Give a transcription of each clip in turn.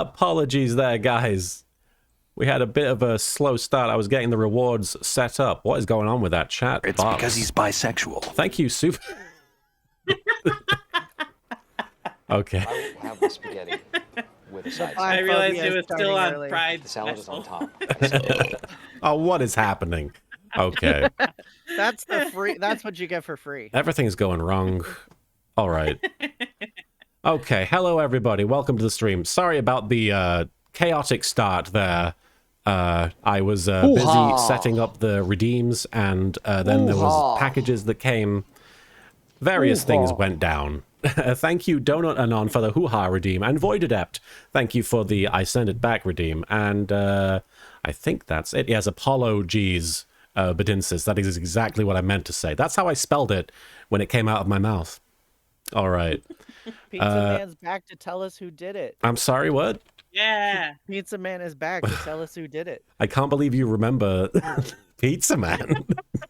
Apologies there, guys. We had a bit of a slow start. I was getting the rewards set up. What is going on with that chat It's box? because he's bisexual. Thank you, Super. Okay. I will have the spaghetti with a side I salad. realized it was still on early. Pride The salad is on special. top. Oh, what is happening? Okay. That's the free. That's what you get for free. Everything's going wrong. All right. Okay. Hello, everybody. Welcome to the stream. Sorry about the chaotic start there. I was busy setting up the redeems, and then there was packages that came. Various things went down. Thank you, Donut Anon, for the hoo-ha redeem, and Void Adept, thank you for the I send it back redeem. And I think that's it. Yes, Apollo G's Bedinsis. That is exactly what I meant to say. That's how I spelled it when it came out of my mouth. All right. Pizza Man's back to tell us who did it. I'm sorry, what? Yeah. Pizza Man is back to tell us who did it. I can't believe you remember Pizza Man.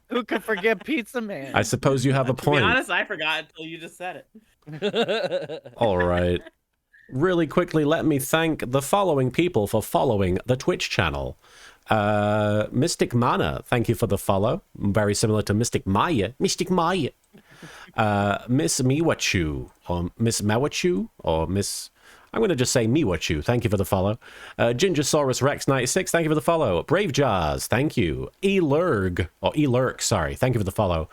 Who could forget Pizza Man? I suppose you have a To be point. honest, I forgot until you just said it. All right. Really quickly, let me thank the following people for following the Twitch channel. Mystic Mana, thank you for the follow. Very similar to Mystic Maya. Mystic Maya. Miss Miwachu, or Miss Mawachu, or Miss... I'm going to just say Miwachu. Thank you for the follow. Gingersaurus Rex 96. Thank you for the follow. Brave Jars. Thank you. Elurk. Sorry. Thank you for the follow.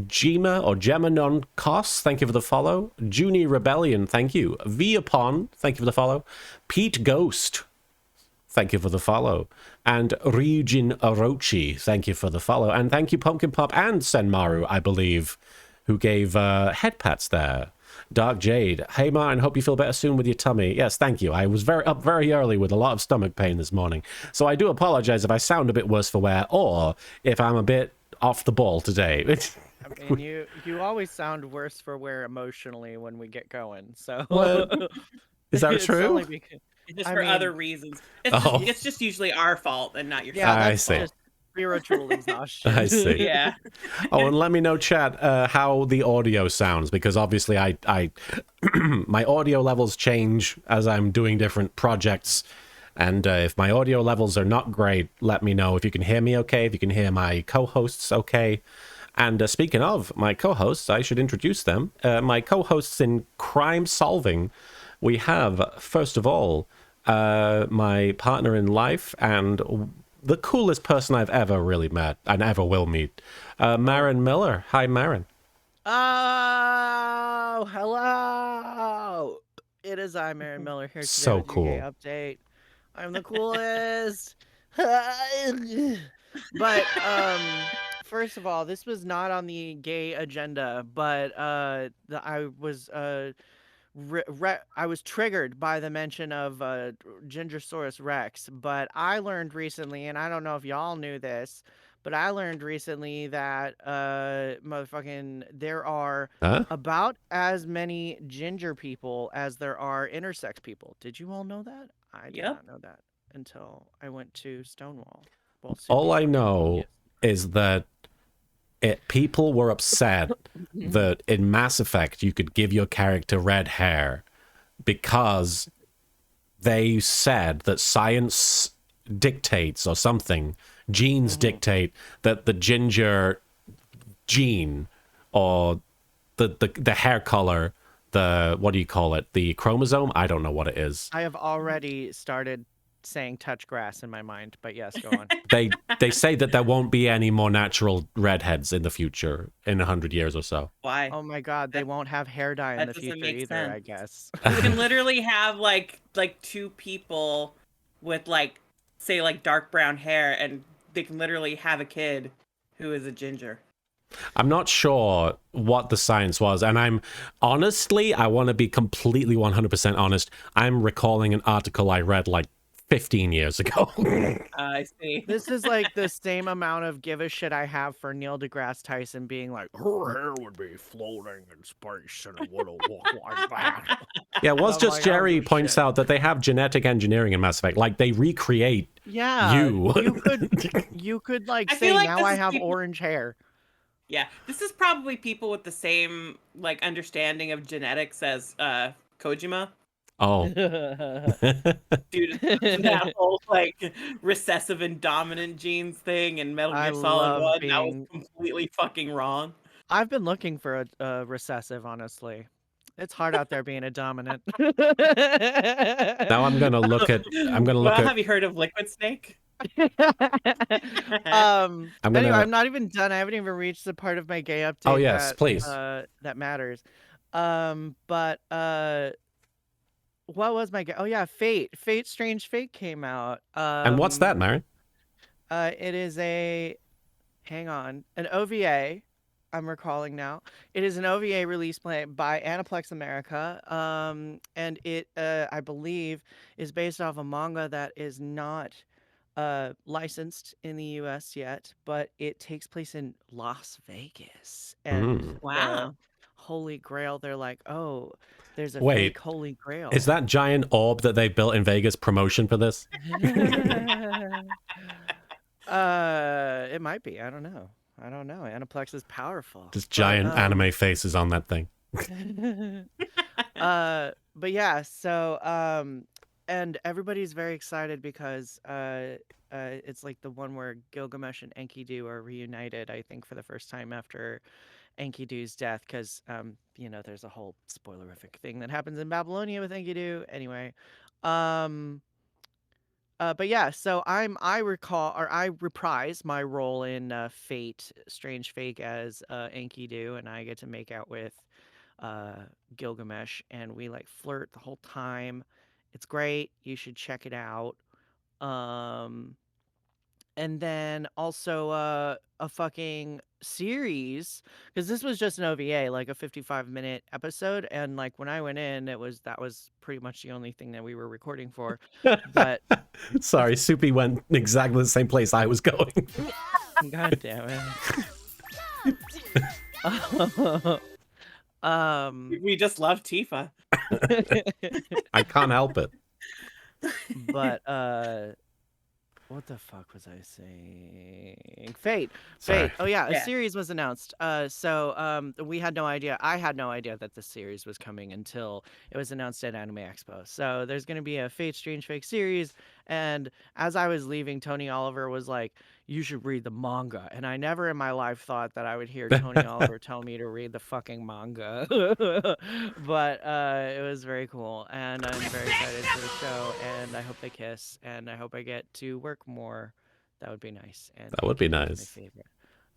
Gema or Gemanon Kos. Thank you for the follow. Junie Rebellion. Thank you. Viapon. Thank you for the follow. Pete Ghost. Thank you for the follow. And Ryujin Orochi. Thank you for the follow. And thank you Pumpkin Pop and Senmaru, I believe, who gave head pats there. Dark Jade. Hey Martin, hope you feel better soon with your tummy. Yes, thank you. I was up very early with a lot of stomach pain this morning. So I do apologize if I sound a bit worse for wear or if I'm a bit off the ball today. I mean, you always sound worse for wear emotionally when we get going. So What? Is that It's true? only because- Just I for mean- other reasons. It's just usually our fault and not your Yeah, I that's see. just spiritual exhaustion. I see. Yeah. Oh, and let me know, chat, how the audio sounds, because obviously I my audio levels change as I'm doing different projects, and if my audio levels are not great, let me know. If you can hear me okay, if you can hear my co-hosts okay. And speaking of my co-hosts, I should introduce them. My co-hosts in crime solving, we have, first of all, my partner in life and the coolest person I've ever really met and ever will meet, Marin Miller. Hi, Marin. Oh, hello! It is I, Mary Miller, here today So with your gay cool. update. I'm the coolest. But first of all, this was not on the gay agenda, but I was triggered by the mention of Gingersaurus Rex. But I learned recently, and I don't know if y'all knew this, but I learned recently that there are Huh? about as many ginger people as there are intersex people. Did you all know that? I did Yep. not know that until I went to Stonewall. Well, All I super know genius. is that people were upset that in Mass Effect you could give your character red hair because they said that science dictates or something, genes dictate that the ginger gene or the hair color, what do you call it? The chromosome? I don't know what it is. I have already started saying touch grass in my mind, but yes, go on. They say that there won't be any more natural redheads in the future in 100 years or so. Why? Oh my god, they won't have hair dye in that the doesn't future make either, sense. I guess. You can literally have like two people with say dark brown hair, and they can literally have a kid who is a ginger. I'm not sure what the science was, and I want to be completely 100% honest. I'm recalling an article I read 15 years ago. I see. This is like the same amount of give a shit I have for Neil deGrasse Tyson being like, her hair would be floating in space and it would have looked like that. Yeah, it was I'm just like, Jerry oh, points shit. out that they have genetic engineering in Mass Effect. They recreate Yeah, you. you could I say, feel like now this I is have people- orange hair. Yeah, this is probably people with the same understanding of genetics as Kojima. Oh. Due to that whole like recessive and dominant genes thing in Metal I Gear Solid love 1, that was being. completely fucking wrong. I've been looking for a recessive, honestly. It's hard out there being a dominant. Now I'm gonna look at. I'm gonna look Well, at. have you heard of Liquid Snake? I'm Anyway, gonna. I'm not even done. I haven't even reached the part of my gay Oh update yes, that please. that matters. But what was my gay? Oh yeah, Fate Strange Fate came out. And what's that, Mary? It is a hang on, an OVA. I'm recalling now. It is an OVA released by Aniplex America. And it, I believe, is based off a manga that is not licensed in the US yet, but it takes place in Las Vegas. And Mm. the Wow. Holy Grail, they're like, oh, there's a Wait, fake Holy Grail. is that giant orb that they built in Vegas promotion for this? It might be. I don't know. Aniplex is powerful. Just giant anime faces on that thing. But yeah, so and everybody's very excited because it's like the one where Gilgamesh and Enkidu are reunited, I think, for the first time after Enkidu's death, because you know, there's a whole spoilerific thing that happens in Babylonia with Enkidu. Anyway, but yeah, so I reprise my role in Fate, Strange Fate as Enkidu, and I get to make out with Gilgamesh, and we like flirt the whole time. It's great. You should check it out. Um, and then also a fucking series, because this was just an OVA, like a 55-minute episode, and like when I went in, that was pretty much the only thing that we were recording for. But Sorry, Soupy went exactly the same place I was going. God damn it. We just love Tifa. I can't help it. But what the fuck was I saying? Fate. Sorry. Oh yeah, a Yeah. series was announced. So we had no idea. I had no idea that the series was coming until it was announced at Anime Expo. So there's gonna be a Fate Strange Fake series, and as I was leaving, Tony Oliver was like, "You should read the manga." And I never in my life thought that I would hear Tony Oliver tell me to read the fucking manga. But it was very cool, and I'm very excited for the show, and I hope they kiss, and I hope I get to work more. That would be nice. And That would be my nice. favorite.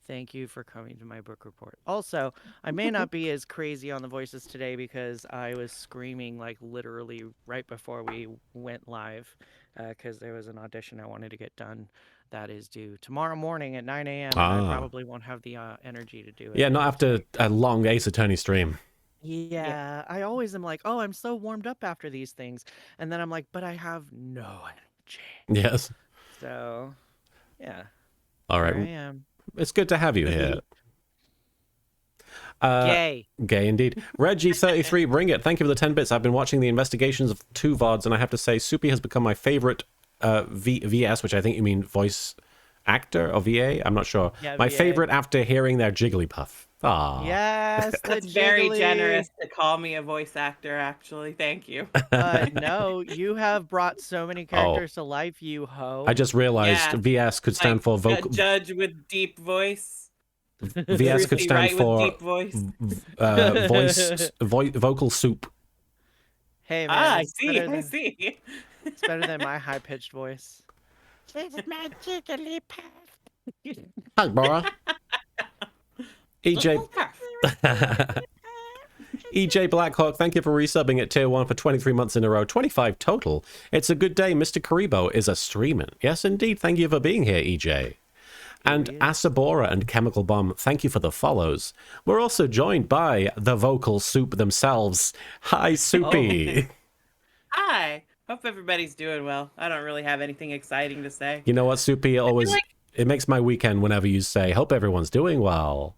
Thank you for coming to my book report. Also, I may not be as crazy on the voices today because I was screaming like literally right before we went live, because there was an audition I wanted to get done that is due tomorrow morning at 9 a.m. and I probably won't have the energy to do it. Yeah, not after a long Ace Attorney stream. Yeah, I always am like, oh, I'm so warmed up after these things. And then I'm like, but I have no energy. Yes. So, yeah. All Here I right. am. It's good to have you here. Gay. Gay indeed. Reggie33, bring it. Thank you for the 10 bits. I've been watching the investigations of two VODs, and I have to say, Soupy has become my favorite VS, which I think you mean voice actor or VA. I'm not sure. Yeah, My VA. favorite after hearing their Jigglypuff. Ah. Yes, the That's very jiggly. generous to call me a voice actor, actually. Thank you. No, you have brought so many characters to life, you ho. I just realized Yeah. VS could stand for vocal. Judge with deep voice. VS could Truthfully stand right for with deep voice. vocal soup. Hey man, I it's see. better I than, see. it's better than my high pitched voice. This is my jigglypuff. Hi, Bora. EJ. EJ Blackhawk, thank you for resubbing at tier 1 for 23 months in a row, 25 total. It's a good day. Mr. Karibo is a streamer. Yes, indeed. Thank you for being here, EJ. And Asabora and Chemical Bomb, thank you for the follows. We're also joined by the vocal soup themselves. Hi, Soupy. Hi. Hope everybody's doing well. I don't really have anything exciting to say. You know what, Soupy? It makes my weekend whenever you say, hope everyone's doing well.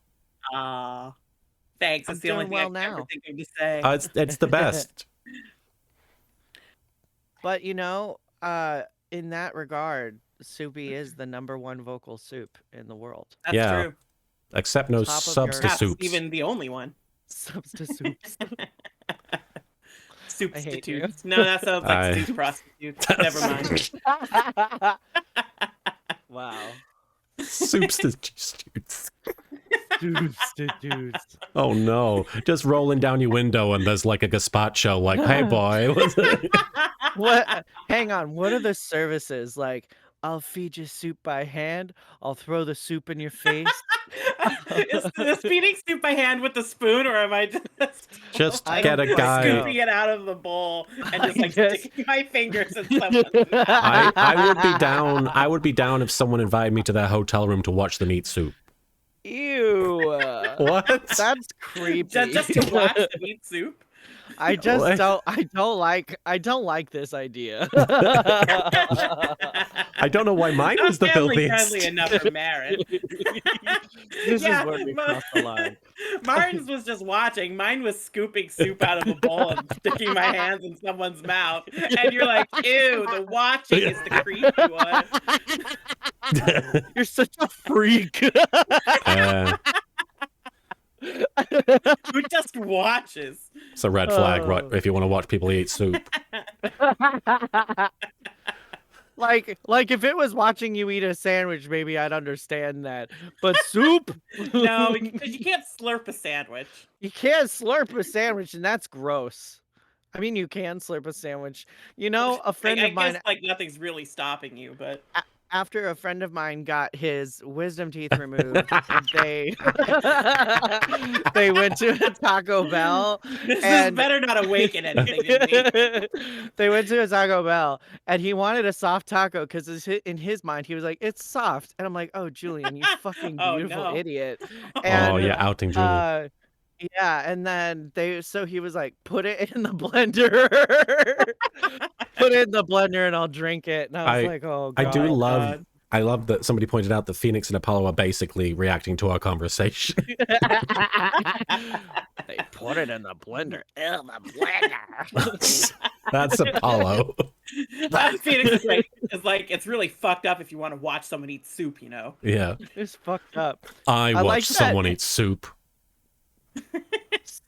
Thanks. I'm It's the only doing thing well I can now. ever think of to say. It's the best. But you know, in that regard, Soupy is the #1 vocal soup in the world. That's yeah. true. Except no Top of subs your- to Perhaps soups. even the only one. Subs to soups. hate you. Substitutes. No, that sounds like I- soup prostitutes. Never mind. Wow. Substitutes. Substitutes. Oh no! Just rolling down your window and there's like a gazpacho. Like, hey boy, what's it? What? Hang on. What are the services like? I'll feed you soup by hand. I'll throw the soup in your face. Is feeding soup by hand with the spoon, or am I Just I get a don't guy. scooping it out of the bowl and just like guess- sticking my fingers in someone's mouth? I would be down. I would be down if someone invited me to their hotel room to watch them eat soup. Ew. What? That's creepy. Just to watch them eat soup. I just What? I don't like this idea. I don't know why mine was the family filthiest. friendly enough for marriage. This Yeah, is where we but- cross the line. Martin's was just watching. Mine was scooping soup out of a bowl and sticking my hands in someone's mouth. And you're like, ew, the watching is the creepy one. You're such a freak. Uh, Who just watches? it's a red flag, right? Oh. If you want to watch people eat soup. like if it was watching you eat a sandwich, maybe I'd understand that. But soup? No, because you can't slurp a sandwich. You can't slurp a sandwich, and that's gross. I mean, you can slurp a sandwich. You know, a friend I of mine, guess like nothing's really stopping you, but after a friend of mine got his wisdom teeth removed, they they went to a Taco Bell. this And- is better not awaken anything in me. They went to a Taco Bell, and he wanted a soft taco because in his mind he was like, "It's soft," and I'm like, "Oh, Julian, you fucking Oh, beautiful no. idiot!" Oh And, yeah, outing Julie. yeah, and then he was like, "Put it in the blender." Put it in the blender and I'll drink it. And I was like, "Oh God." I do love. God. I love that somebody pointed out that Phoenix and Apollo are basically reacting to our conversation. They put it in the blender. In the blender. That's Apollo. Phoenix is like it's really fucked up if you want to watch someone eat soup, you know. Yeah. It's fucked up. I like watched that. someone eat soup.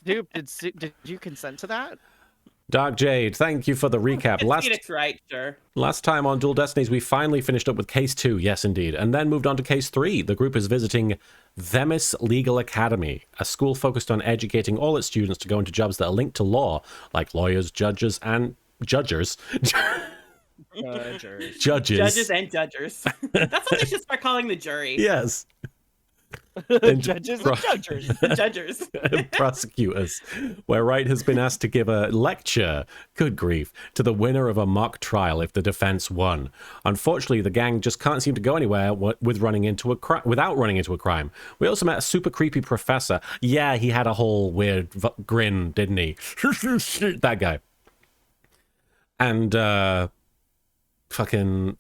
Did you consent to that? Dark Jade, thank you for the recap. It's Phoenix, right? Sure. Last time on Dual Destinies, we finally finished up with Case 2, yes indeed, and then moved on to Case 3. The group is visiting Themis Legal Academy, a school focused on educating all its students to go into jobs that are linked to law, like lawyers, judges, and judges. Judges. Judges and judgers. That's what they should start calling the jury. Yes. And Judges pro- and judges. Judgers. prosecutors, where Wright has been asked to give a lecture, good grief, to the winner of a mock trial if the defense won. Unfortunately, the gang just can't seem to go anywhere without running into a crime. We also met a super creepy professor. Yeah, he had a whole weird grin, didn't he? That guy. And fucking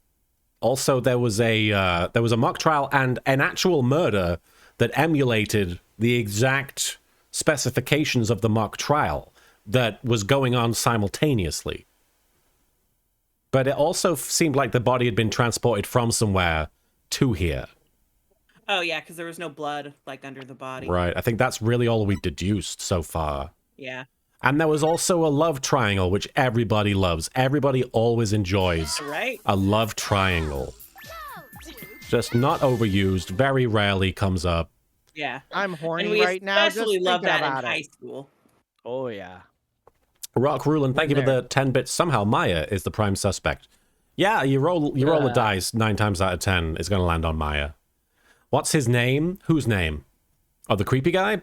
also there was a mock trial and an actual murder that emulated the exact specifications of the mock trial that was going on simultaneously. But it also seemed like the body had been transported from somewhere to here. Oh yeah, because there was no blood like under the body. Right. I think that's really all we deduced so far. Yeah. And there was also a love triangle, which everybody loves. Everybody always enjoys Right. a love triangle. Just not overused, very rarely comes up. Yeah. I'm And horny we right now. Just especially love thinking that about in high it. school. Oh yeah. Rock Rulin, thank you for the 10 bits. Somehow Maya is the prime suspect. Yeah, you roll the dice 9 times out of 10 is going to land on Maya. What's his name? Whose name? Oh, the creepy guy?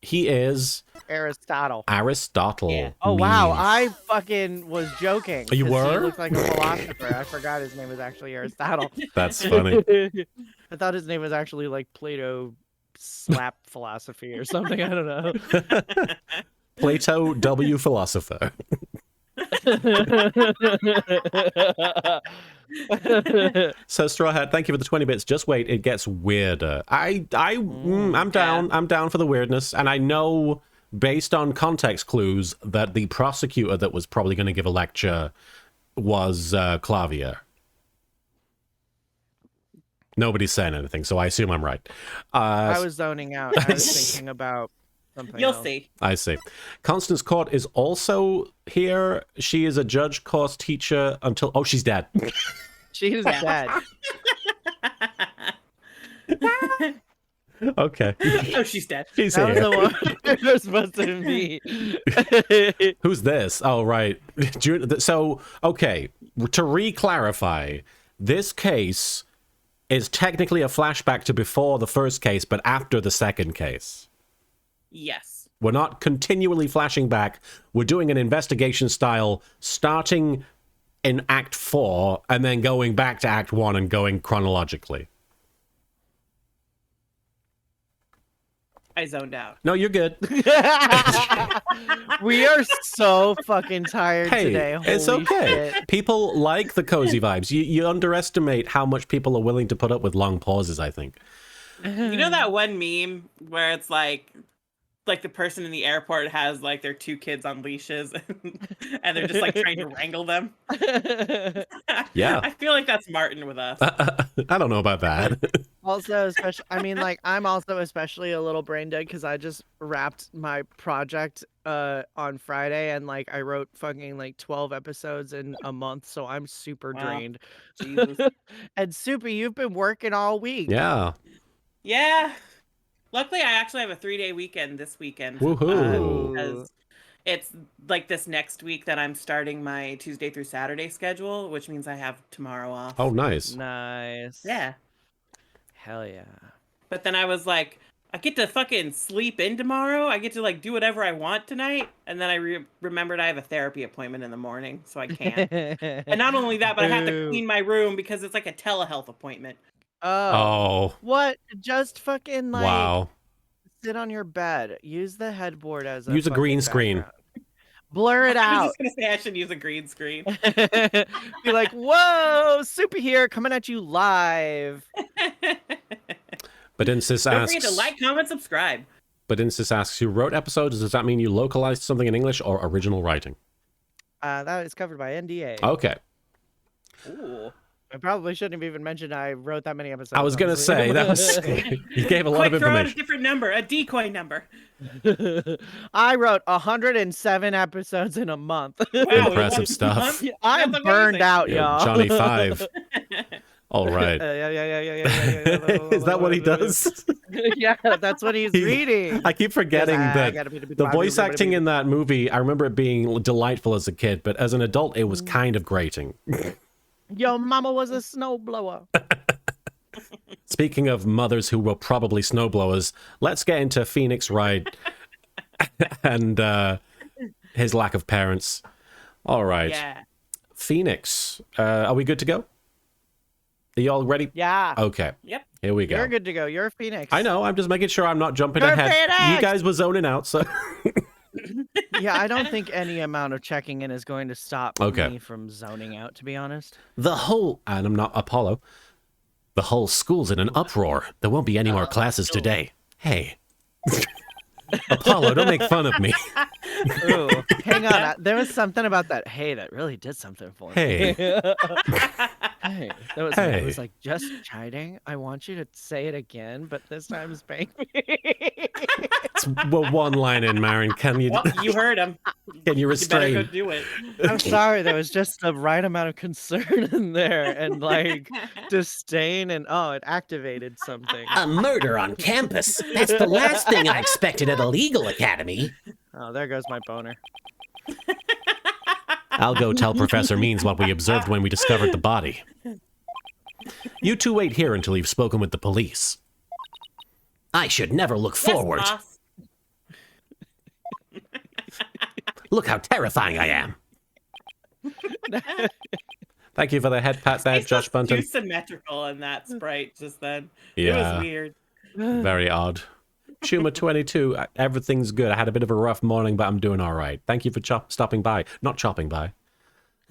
He is Aristotle. Aristotle. Yeah. Oh wow, Mees. I fucking was joking. You 'cause were? He looks like a philosopher. I forgot his name was actually Aristotle. That's funny. I thought his name was actually like Plato slap philosophy or something. I don't know. Plato W. Philosopher. So Straw Hat, thank you for the 20 bits. Just wait, it gets weirder. I'm down. I'm down for the weirdness, and I know based on context clues that the prosecutor that was probably going to give a lecture was Clavier. Nobody's saying anything, so I assume I'm right. I was zoning out. I was thinking about something You'll else. see. I see. Constance Court is also here. She is a judge course teacher until... Oh, she's dead. She's Yeah. dead. Okay. Oh, she's dead. She's That was here. the one you're supposed to be. Who's this? Oh, right. So, okay. To re-clarify, this case is technically a flashback to before the first case, but after the second case. Yes. We're not continually flashing back. We're doing an investigation style starting in Act 4 and then going back to Act 1 and going chronologically. I zoned out. No, you're good. We are so fucking tired Hey, today. it's Holy okay. shit. People like the cozy vibes. You underestimate how much people are willing to put up with long pauses, I think. You know that one meme where it's like the person in the airport has like their 2 kids on leashes and they're just like trying to wrangle them? Yeah. I feel like that's Martin with us. I don't know about that. Also, especially, I mean, like, I'm also especially a little brain dead because I just wrapped my project on Friday and like I wrote fucking like 12 episodes in a month, so I'm super Wow. drained. Jesus. And Soupy, you've been working all week. Yeah. Yeah. Luckily, I actually have a 3-day weekend this weekend. Woohoo. Because it's like this next week that I'm starting my Tuesday through Saturday schedule, which means I have tomorrow off. Oh, nice. Nice. Yeah. Hell yeah. But then I was like, I get to fucking sleep in tomorrow. I get to like do whatever I want tonight. And then I remembered I have a therapy appointment in the morning, so I can't. And not only that, but I have to Boo. clean my room because it's like a telehealth appointment. Oh, What? Just fucking like wow. sit on your bed. Use the headboard as a Use a green fucking screen. background. Blur it I was out. just gonna say I should use a green screen. Be like, whoa, Soupy here, coming at you live. But Insis Don't asks... forget to like, comment, subscribe. But Insis asks, you wrote episodes, does that mean you localized something in English or original writing? That is covered by NDA. Okay. Ooh. I probably shouldn't have even mentioned I wrote that many episodes. I was going to honestly. say, that was... you gave a lot Quick, of throw out a information. different number, a decoy number. I wrote 107 episodes in a month. Wow, Impressive in one stuff. month? I'm That's burned amazing. out, Yeah, y'all. Johnny 5. All right. Yeah. Is that what he does? Yeah, that's what he's He- reading. I keep forgetting that the voice acting in that movie, I remember it being delightful as a kid, but as an adult, it was kind of grating. Your mama was a snowblower. Speaking of mothers who were probably snowblowers, let's get into Phoenix Wright and his lack of parents. All right. Yeah. Phoenix, are we good to go? Are you all ready? Yeah. Okay. Yep. Here we go. You're good to go. You're a Phoenix. I know. I'm just making sure I'm not jumping You're ahead. Phoenix! You guys were zoning out, so... Yeah, I don't think any amount of checking in is going to stop Okay. me from zoning out, to be honest. The whole... And I'm not Apollo. The whole school's in an uproar. There won't be any more classes today. Hey. Apollo, don't make fun of me. Ooh, hang on. There was something about that. Hey, that really did something for me. Hey. Hey, that was, Hey. it was like just chiding. I want you to say it again, but this time spank me. It's one line in, Marin. Can you Well, you heard him. can you You better go restrain? do it. I'm sorry. There was just the right amount of concern in there, and like disdain, and oh, it activated something. A murder on campus. That's the last thing I expected at a legal academy. Oh, there goes my boner. I'll go tell Professor Means what we observed when we discovered the body. You two wait here until you've spoken with the police. I should never look Yes, forward. boss. Look how terrifying I am. Thank you for the head pat there, It's Josh just Bunton. too symmetrical in that sprite just then. It Yeah. was weird. Very odd. Schumer 22, everything's good. I had a bit of a rough morning, but I'm doing all right. Thank you for stopping by. Not chopping by.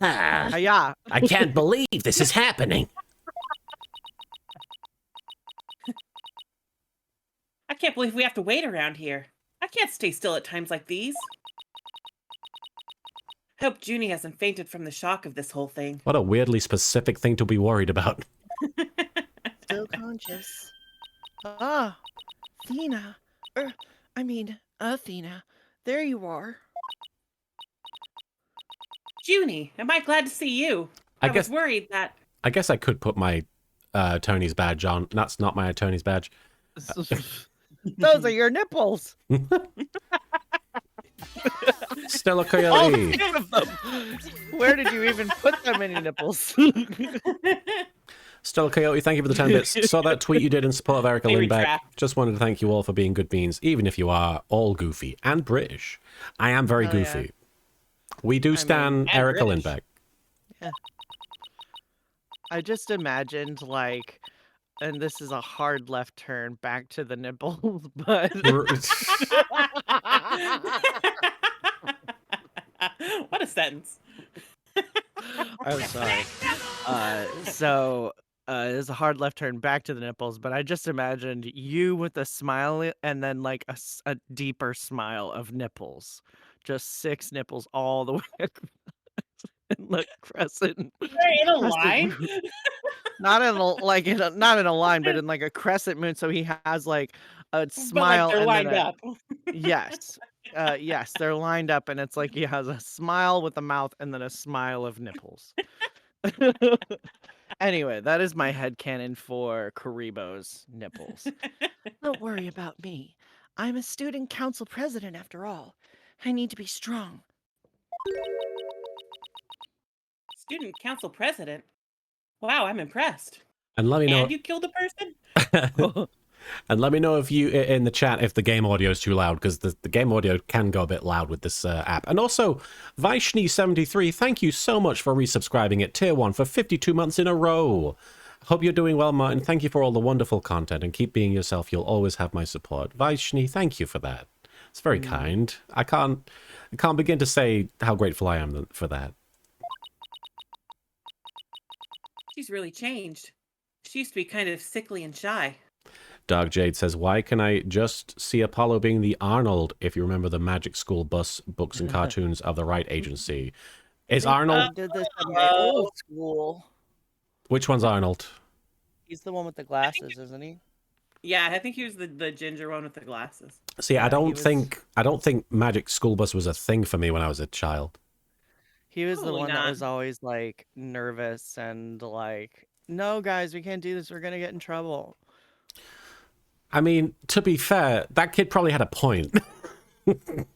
Ah, Yeah. I can't believe this is happening. I can't believe we have to wait around here. I can't stay still at times like these. Hope Junie hasn't fainted from the shock of this whole thing. What a weirdly specific thing to be worried about. Still conscious. Ah, Fina. I mean, Athena, there you are. Junie, am I glad to see you? I I guess was worried that. I guess I could put my Tony's badge on. That's not my Tony's badge. Those are your nipples. Still a All coyote. 6 of them. Where did you even put that many nipples? Still a coyote, thank you for the 10 bits. Saw that tweet you did in support of Erica They Lindbeck. retract. Just wanted to thank you all for being good beans, even if you are all goofy and British. I am very Oh, yeah. goofy. We do mean, stand and Erica British. Lindbeck. I just imagined like, and this is a hard left turn back to the nipples, but What a sentence. I'm sorry. It's a hard left turn back to the nipples, but I just imagined you with a smile and then like a deeper smile of nipples, just 6 nipples all the way in the crescent. They're in a crescent line? moon. Not in a like in a, not in a line, but in like a crescent moon. So he has like a But like smile they're and then lined a up. yes. Yes, they're lined up and it's like he has a smile with a mouth and then a smile of nipples. Anyway, that is my headcanon for Karibo's nipples. Don't worry about me. I'm a student council president after all. I need to be strong. Student council president. Wow, I'm impressed. And let me know. And you killed a person? And let me know if you in the chat if the game audio is too loud, because the game audio can go a bit loud with this app. And also, Vaishni73, thank you so much for resubscribing at Tier 1 for 52 months in a row. Hope you're doing well, Martin. Thank you for all the wonderful content, and keep being yourself. You'll always have my support. Vaishni, thank you for that. It's very kind. I can't begin to say how grateful I am for that. She's really changed. She used to be kind of sickly and shy. Dog Jade says, why can I just see Apollo being the Arnold if you remember the Magic School Bus books and cartoons of the right agency? Is Arnold... I did this in my old school. Which one's Arnold? He's the one with the glasses, isn't he? Yeah, I think he was the ginger one with the glasses. See, Yeah, I he don't was- think Magic School Bus was a thing for me when I was a child. He was the Probably one that not. was always like nervous and like, no, guys, we can't do this. We're going to get in trouble. I mean, to be fair, that kid probably had a point.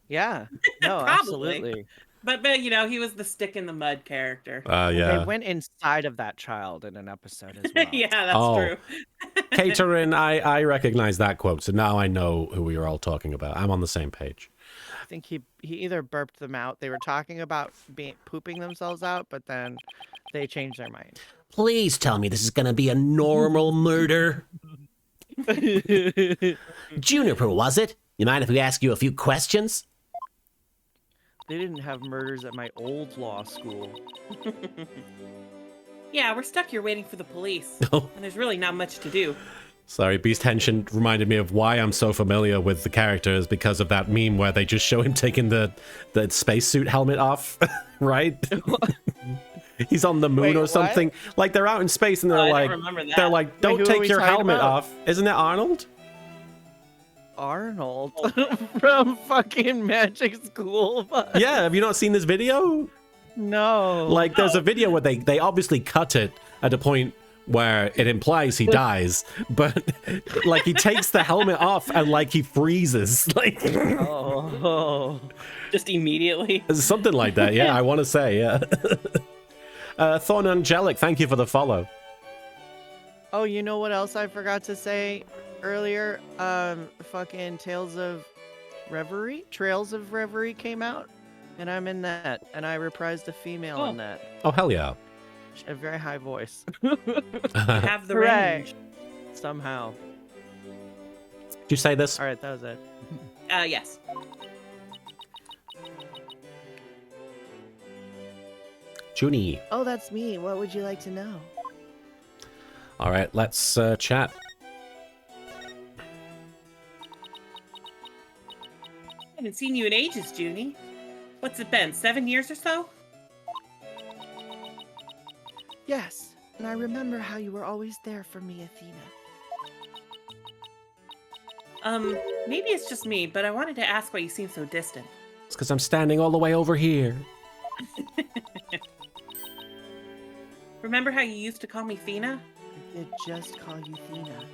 Yeah. No, Probably. absolutely. But you know, he was the stick in the mud character. They Yeah. went inside of that child in an episode as well. Yeah, that's Oh. true. Catering, I recognize that quote, so now I know who we were all talking about. I'm on the same page. I think he either burped them out. They were talking about pooping themselves out, but then they changed their mind. Please tell me this is gonna be a normal murder. Juniper, was it? You mind if we ask you a few questions? They didn't have murders at my old law school. Yeah, we're stuck here waiting for the police. Oh. And there's really not much to do. Sorry, Beast Henshin reminded me of why I'm so familiar with the characters because of that meme where they just show him taking the spacesuit helmet off, right? He's on the moon Wait, or what? something. Like they're out in space and they're I don't like, remember that. they're like, Wait, don't who are take we your talking helmet about? off. Isn't it Arnold? Arnold from fucking Magic School Bus. Yeah, have you not seen this video? No. Like, there's a video where they obviously cut it at a point where it implies he dies, but like he takes the helmet off and like he freezes, like Oh. Just immediately. something like that. Yeah, I want to say, yeah. Thorn Angelic, thank you for the follow. Oh, you know what else I forgot to say earlier? Fucking Trails of Reverie came out, and I'm in that, and I reprised a female in that. Oh, hell yeah. She had a very high voice. Have the Hooray. range. Somehow. Did you say this? All right, that was it. Yes. Junie. Oh, that's me. What would you like to know? All right, let's chat. I haven't seen you in ages, Junie. What's it been, 7 years or so? Yes, and I remember how you were always there for me, Athena. Maybe it's just me, but I wanted to ask why you seem so distant. It's because I'm standing all the way over here. Remember how you used to call me Thena? I did just call you Thena.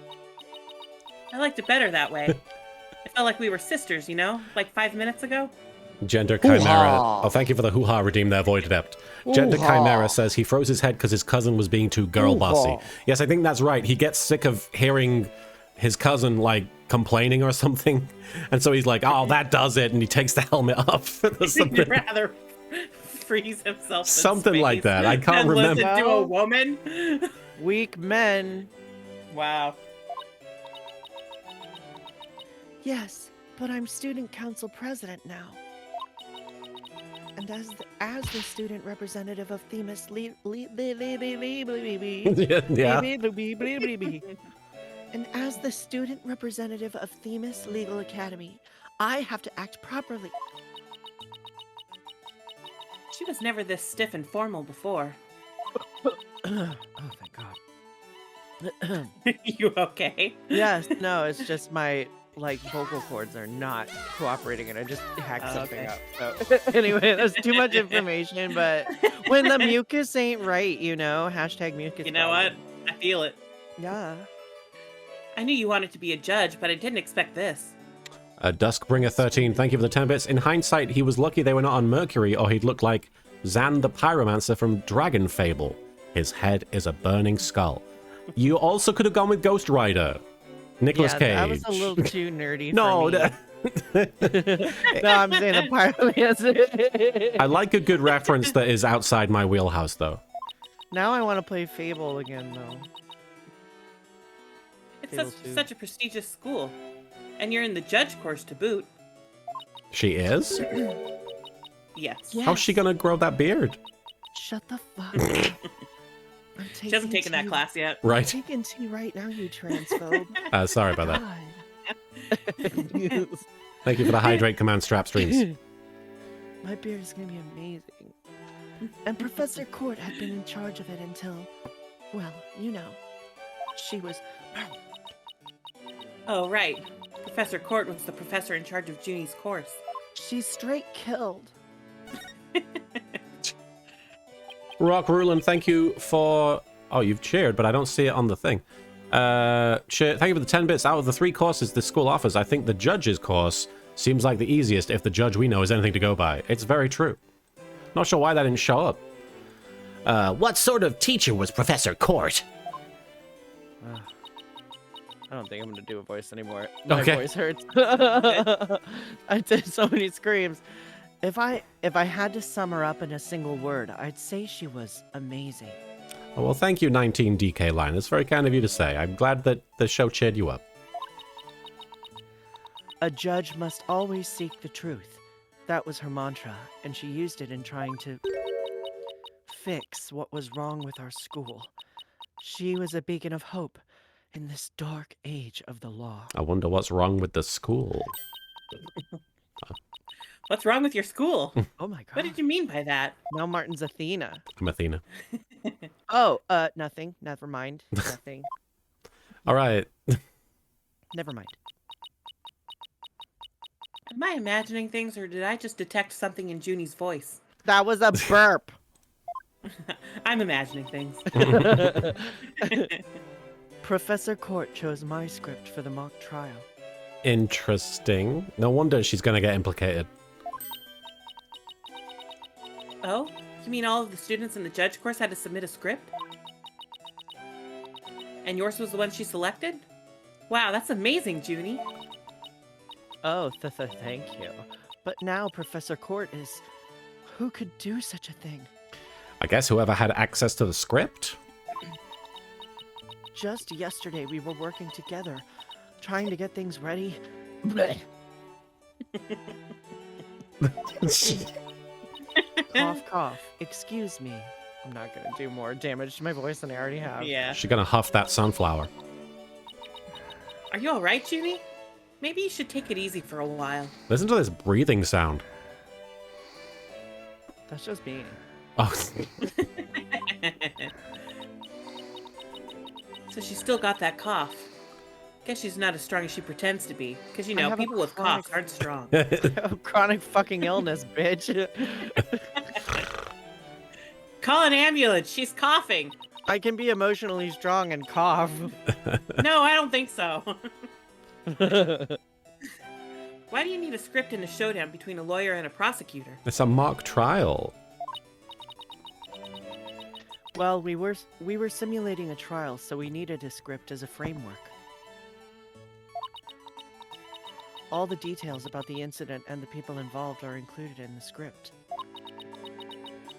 I liked it better that way. It felt like we were sisters, you know? Like 5 minutes ago? Gender Chimera. Hoo-ha. Oh, thank you for the hoo-ha, redeem their void adept. Gender Hoo-ha. Chimera says he froze his head because his cousin was being too girl bossy. Hoo-ha. Yes, I think that's right. He gets sick of hearing his cousin, like, complaining or something. And so he's like, oh, that does it. And he takes the helmet off. There's He'd something, rather freeze himself in something like space that. I can't than remember. listen to a woman. Weak men. Wow. Yes, but I'm student council president now. And as the student representative of Themis Yeah. and as the student representative of Themis Legal Academy, I have to act properly. She was never this stiff and formal before. Oh, thank God. You okay? Yes, no, it's just my vocal cords are not cooperating, and I just hacked Oh, something okay. up. So anyway, that's too much information. But when the mucus ain't right, you know, hashtag mucus. You know what? problem. I feel it. Yeah. I knew you wanted to be a judge, but I didn't expect this. Duskbringer 13, thank you for the 10 bits. In hindsight, he was lucky they were not on Mercury, or he'd look like Zan the Pyromancer from Dragon Fable. His head is a burning skull. You also could have gone with Ghost Rider. Nicolas Cage. That was a little too nerdy. No, for me. No, I'm saying the pyromancer. I like a good reference that is outside my wheelhouse, though. Now I want to play Fable again, though. It's Fable 2. such a prestigious school. And you're in the judge course to boot. She is? Yes. Yes. How's she gonna grow that beard? Shut the fuck up. I'm She hasn't taken that tea. class yet. I'm Right. taking tea right now, you transphobe. Sorry about that. God. Thank you for the hydrate command strap streams. My beard is gonna be amazing. And Professor Court had been in charge of it until, well, you know, she was. Oh, right. Professor Court was the professor in charge of Junie's course. She's straight killed. Rock Ruland, thank you for... Oh, you've cheered, but I don't see it on the thing. Thank you for the 10 bits. Out of the 3 courses this school offers, I think the judge's course seems like the easiest if the judge we know is anything to go by. It's very true. Not sure why that didn't show up. What sort of teacher was Professor Court? I don't think I'm gonna do a voice anymore. My Okay. voice hurts. I did so many screams. If I had to sum her up in a single word, I'd say she was amazing. Oh, well, thank you, 19 DK Line. That's very kind of you to say. I'm glad that the show cheered you up. A judge must always seek the truth. That was her mantra, and she used it in trying to fix what was wrong with our school. She was a beacon of hope in this dark age of the law. I wonder what's wrong with the school. What's wrong with your school? Oh my god. What did you mean by that? Now Martin's Athena. I'm Athena. Oh, nothing. Never mind. Nothing. All right. Never mind. Am I imagining things, or did I just detect something in Junie's voice? That was a burp. I'm imagining things. Professor Court chose my script for the mock trial. Interesting. No wonder she's going to get implicated. Oh? You mean all of the students in the judge course had to submit a script? And yours was the one she selected? Wow, that's amazing, Junie. Oh, thank you. But now Professor Court is... Who could do such a thing? I guess whoever had access to the script? Just yesterday we were working together, trying to get things ready. Cough, cough. Excuse me. I'm not gonna do more damage to my voice than I already have. Yeah. She's going to huff that sunflower. Are you alright, Junie? Maybe you should take it easy for a while. Listen to this breathing sound. That's just me. Oh, So she still got that cough. Guess she's not as strong as she pretends to be. Because, you I know, have a people with chronic- coughs aren't strong. Chronic fucking illness, bitch. Call an ambulance. She's coughing. I can be emotionally strong and cough. No, I don't think so. Why do you need a script in a showdown between a lawyer and a prosecutor? It's a mock trial. Well, we were simulating a trial, so we needed a script as a framework. All the details about the incident and the people involved are included in the script.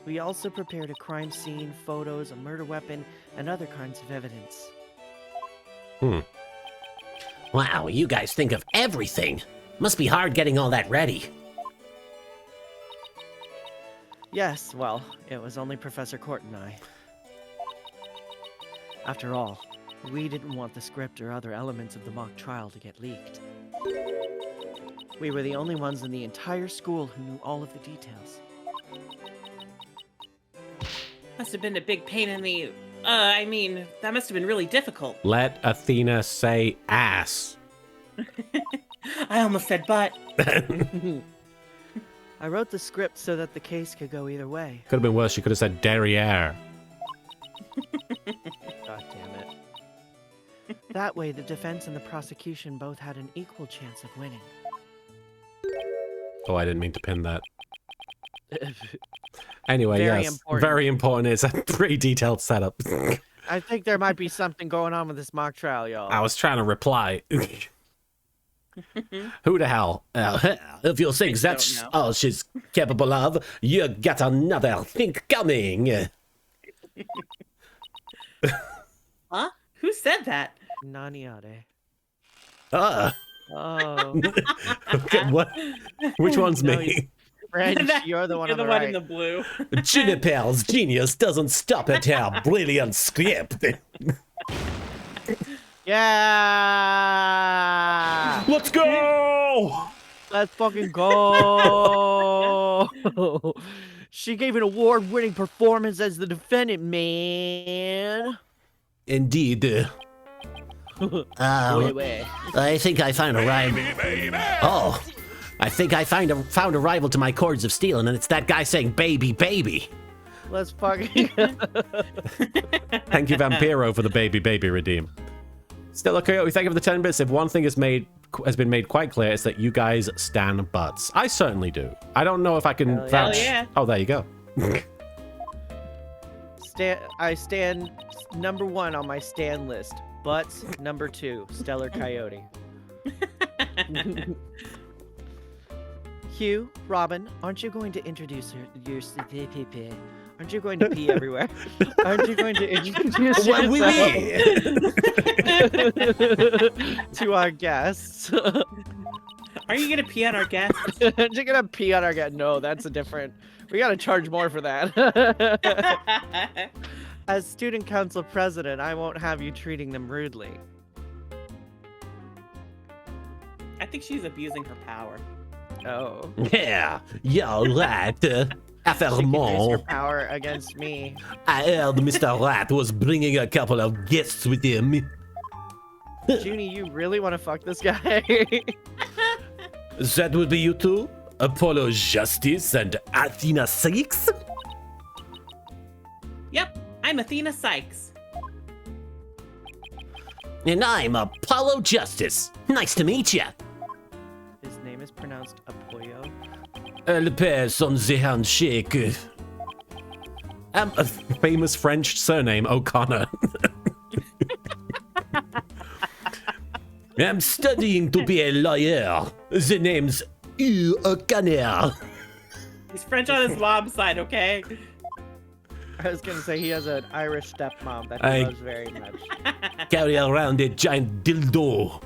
We also prepared a crime scene, photos, a murder weapon, and other kinds of evidence. Wow, you guys think of everything. Must be hard getting all that ready. Yes, well, it was only Professor Court and I. After all, we didn't want the script or other elements of the mock trial to get leaked. We were the only ones in the entire school who knew all of the details. Must have been a big pain in the... I mean, that must have been really difficult. Let Athena say ass. I almost said butt. I wrote the script so that the case could go either way. Could have been worse. She could have said derriere. God damn it. That way, the defense and the prosecution both had an equal chance of winning. Oh, I didn't mean to pin that. Anyway, Very yes. important. Very important. It's a pretty detailed setup. I think there might be something going on with this mock trial, y'all. I was trying to reply. Who the hell? If you think that's don't know. all she's capable of, you got another thing coming. Huh? Who said that? Naniade. Uh, Oh, Okay, what? Which one's No, me? French, That- you're the one You're on the one right. in the blue. Juniper's genius doesn't stop at her brilliant script. Yeah! Let's go! Let's fucking go! She gave an award-winning performance as the defendant, man. Indeed. I think I found a rival. Oh, I think I found a rival to my chords of steel, and it's that guy saying "baby, baby." Let's fucking. Thank you, Vampiro, for the baby redeem. Still, okay, we thank you for the 10 bits. If one thing has been made quite clear, it's that you guys stand butts. I certainly do. I don't know if I can Hell yeah. vouch. Hell yeah. Oh, there you go. I stand number 1 on my stand list. Butts number 2, Stellar Coyote. Hugh, Robin, aren't you going to introduce your Aren't you going to pee everywhere? Aren't you going to introduce Well, oui, yourself to our guests? Are you gonna pee on our guest? Aren't you gonna pee on our guest? No, that's a different. We gotta charge more for that. As student council president, I won't have you treating them rudely. I think she's abusing her power. Oh. Yeah, you're right. She can use her Affirmant. power against me. I heard Mr. Rat was bringing a couple of guests with him. Junie, you really want to fuck this guy? That would be you two? Apollo Justice and Athena Sykes? Yep, I'm Athena Sykes. And I'm Apollo Justice. Nice to meet you. His name is pronounced Apoyo. Le pass on the handshake. A famous French surname, O'Connor. I'm studying to be a lawyer. The name's Hugh O'Connor. He's French on his mom's side, okay? I was gonna say he has an Irish stepmom that he I- loves very much. Carry around a giant dildo.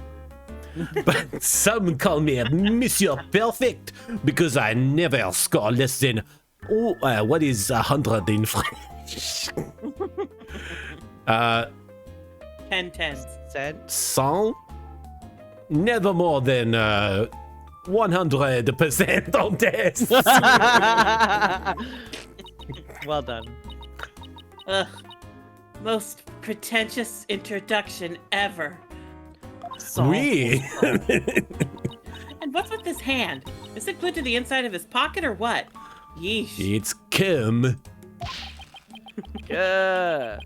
But some call me Monsieur Perfect because I never score less than, what is 100 in French? 10 tens. Said. 100? Never more than 100% on test. Well done. Ugh. Most pretentious introduction ever. Oui. And what's with this hand? Is it glued to the inside of his pocket or what? Yeesh. It's Kim. Yeah.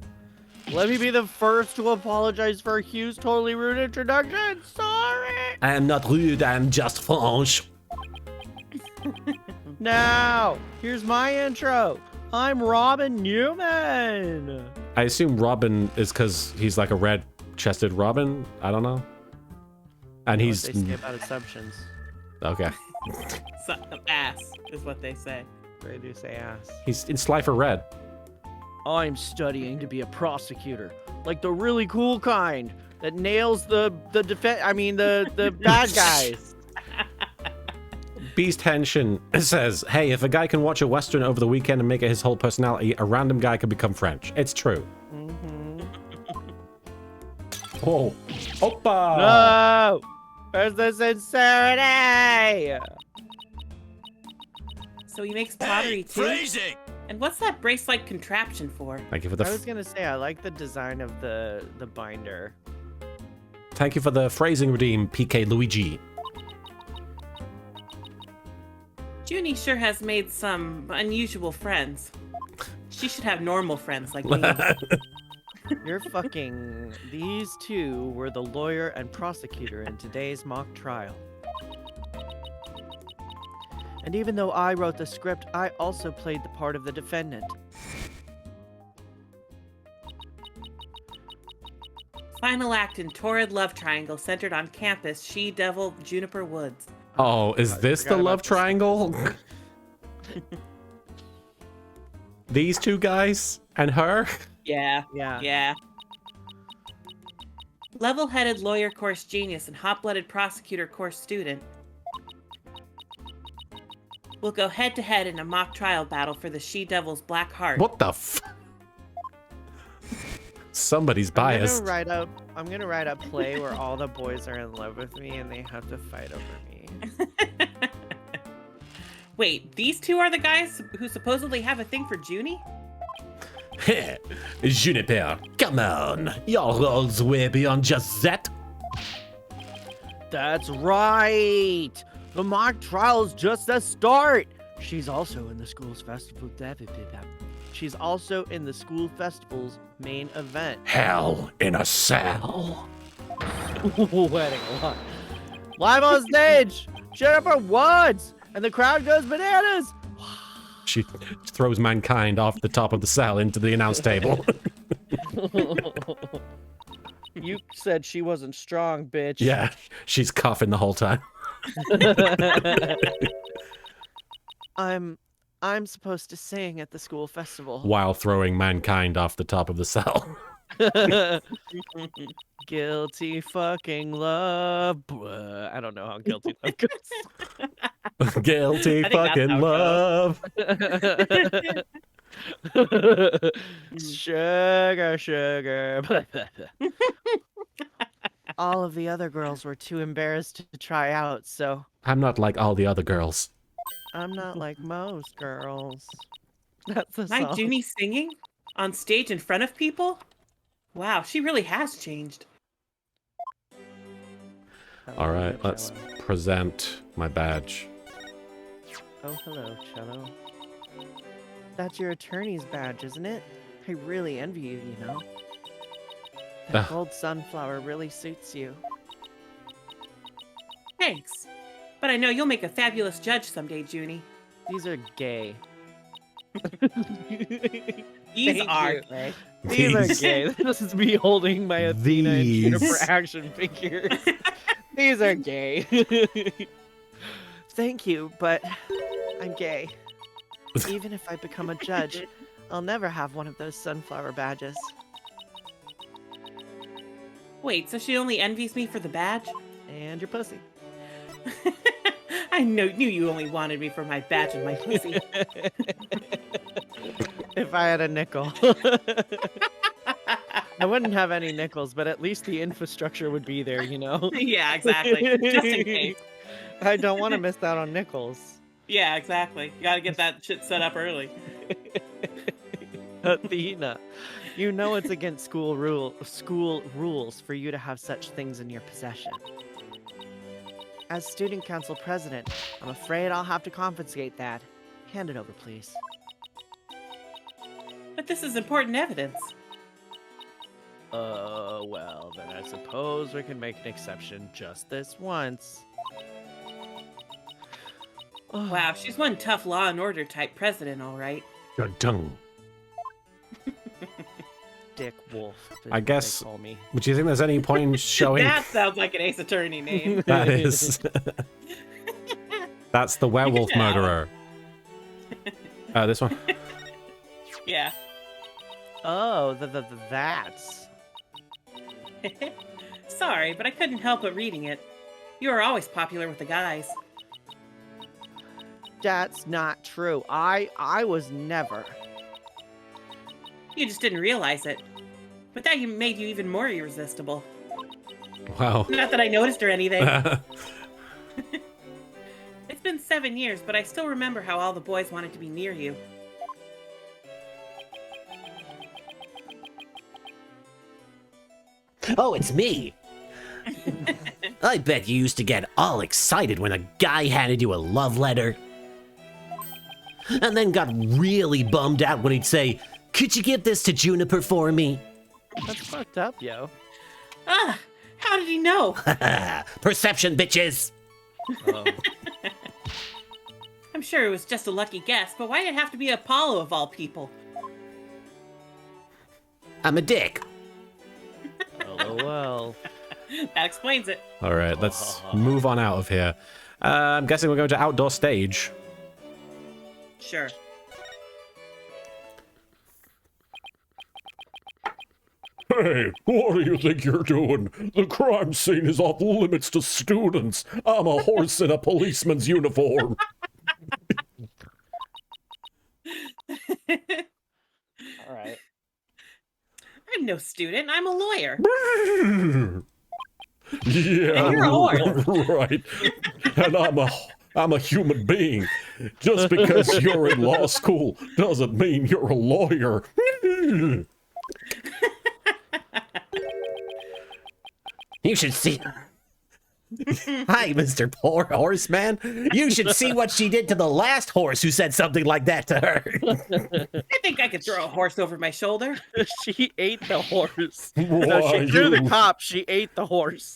Let me be the first to apologize for Hugh's totally rude introduction. Sorry. I am not rude, I am just French. Now, here's my intro. I'm Robin Newman. I assume Robin is because he's like a red-chested Robin. I don't know. And he's... They skip out assumptions. Okay. Ass is what they say. They do say ass. He's in Slifer Red. I'm studying to be a prosecutor, like the really cool kind that nails the bad guys. Beast Henshin says, hey, if a guy can watch a Western over the weekend and make it his whole personality, a random guy can become French. It's true. Mm-hmm. Oh. Oppa! No! Where's the sincerity? So he makes pottery too? Phrasing! And what's that brace-like contraption for? Thank you for the... I was gonna say I like the design of the binder. Thank you for the phrasing redeem, PK Luigi. Junie sure has made some unusual friends. She should have normal friends like me. You're fucking... These two were the lawyer and prosecutor in today's mock trial. And even though I wrote the script, I also played the part of the defendant. Final act in torrid love triangle centered on campus, She-Devil, Juniper Woods. Oh, is this the forgot love about this. triangle? These two guys and her? Yeah. Yeah. Yeah. Level-headed lawyer course genius and hot-blooded prosecutor course student will go head-to-head in a mock trial battle for the She-Devil's black heart. What the f... Somebody's biased. I'm gonna write a play where all the boys are in love with me and they have to fight over me. Wait, these two are the guys who supposedly have a thing for Junie? Juniper, come on. Your role's way beyond just that. That's right! The mock trial is just the start! She's also in the school's festival. She's also in the school festival's main event. Hell in a cell. Wedding line. Live on stage! Jennifer Woods! And the crowd goes bananas! She throws mankind off the top of the cell into the announce table. You said she wasn't strong, bitch. Yeah, she's coughing the whole time. I'm supposed to sing at the school festival. While throwing mankind off the top of the cell. Guilty fucking love. I don't know how guilty love goes. Guilty I think that's fucking how it love. Sugar, sugar. All of the other girls were too embarrassed to try out, so I'm not like all the other girls. I'm not like most girls. That's the My song. Junie singing? On stage in front of people? Wow, she really has changed. All right, let's present my badge. Oh, hello, Cello. That's your attorney's badge, isn't it? I really envy you, you know. That Ugh. gold sunflower really suits you. Thanks. But I know you'll make a fabulous judge someday, Junie. These are gay. These Thank are you. gay. These are These. gay. This is me holding my Athena and These. Juniper action figures. These are gay. Thank you, but I'm gay. Even if I become a judge, I'll never have one of those sunflower badges. Wait, so she only envies me for the badge? And your pussy. I knew you only wanted me for my badge and my pussy. If I had a nickel. I wouldn't have any nickels, but at least the infrastructure would be there, you know? Yeah, exactly. Just in case. I don't want to miss out on nickels. Yeah, exactly. You gotta get that shit set up early. Athena, you know it's against school rules for you to have such things in your possession. As student council president, I'm afraid I'll have to confiscate that. Hand it over, please. But this is important evidence. Well, then I suppose we can make an exception just this once. Wow, she's one tough law and order type president, all right. Your tongue. Dick Wolf. is I what they guess- call me. Do you think there's any point in showing? That sounds like an Ace Attorney name. That is. That's the werewolf Yeah. murderer. This one. Yeah. Oh, that's. Sorry, but I couldn't help but reading it. You are always popular with the guys. That's not true. I was never. You just didn't realize it. But that made you even more irresistible. Wow. Not that I noticed or anything. It's been 7 years, but I still remember how all the boys wanted to be near you. Oh, it's me. I bet you used to get all excited when a guy handed you a love letter. And then got really bummed out when he'd say, "Could you give this to Juniper for me?" That's fucked up, yo. Ah, how did he know? Perception, bitches. Oh. I'm sure it was just a lucky guess, but why did it have to be Apollo of all people? I'm a dick. LOL. That explains it. All right, let's move on out of here. I'm guessing we're going to outdoor stage. Sure. Hey, what do you think you're doing? The crime scene is off limits to students. I'm a horse in a policeman's uniform. All right. I'm no student, I'm a lawyer. Yeah, And you're a horse. right. And I'm a human being. Just because you're in law school doesn't mean you're a lawyer. You should see. Hi, Mr. Poor Horseman. You should see what she did to the last horse who said something like that to her. I think I could throw a horse over my shoulder. She ate the horse. No, Why, she threw the you- cop. She ate the horse.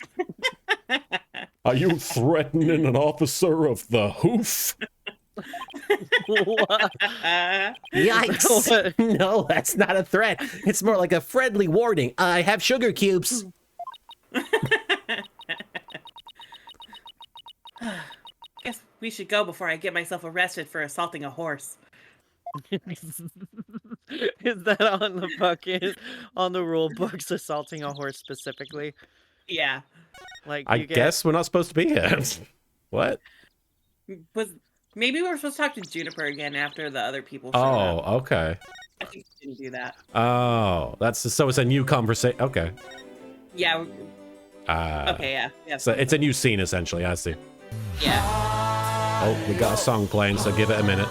Are you threatening an officer of the hoof? What? Yikes. No, that's not a threat. It's more like a friendly warning. I have sugar cubes. Guess we should go before I get myself arrested for assaulting a horse. Is that on the fucking on the rule books? Assaulting a horse specifically? Yeah. Like I you get, guess we're not supposed to be here. What? Maybe we're supposed to talk to Juniper again after the other people show up. Oh, okay. I think we didn't do that. Oh, so it's a new conversation. Okay. Yeah. Okay, yeah. Yeah. So it's a new scene essentially. I see. Yeah. Oh, we got a song playing, so give it a minute.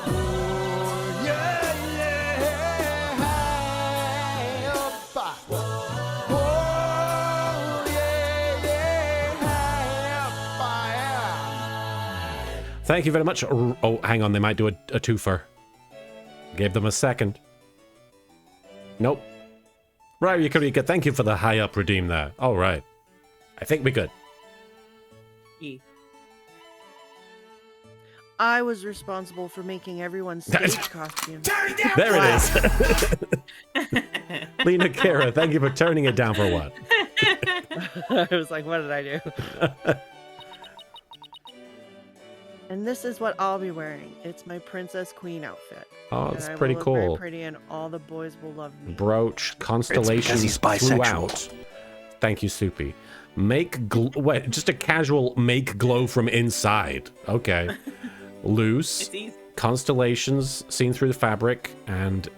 Thank you very much. Oh, hang on, they might do a twofer. Gave them a second. Nope. Right, Yukurika, thank you for the high up redeem there. All right. I think we're good. I was responsible for making everyone's stage costume. There it is. Lena Kira, thank you for turning it down for what? I was like, what did I do? And this is what I'll be wearing. It's my princess queen outfit. Oh, And it's I pretty will look very cool. pretty, and all the boys will love me. Brooch, constellations he's bisexual. throughout. Thank you, Soupy. Wait, just a casual make glow from inside. Okay. Loose. It's easy. Constellations seen through the fabric, and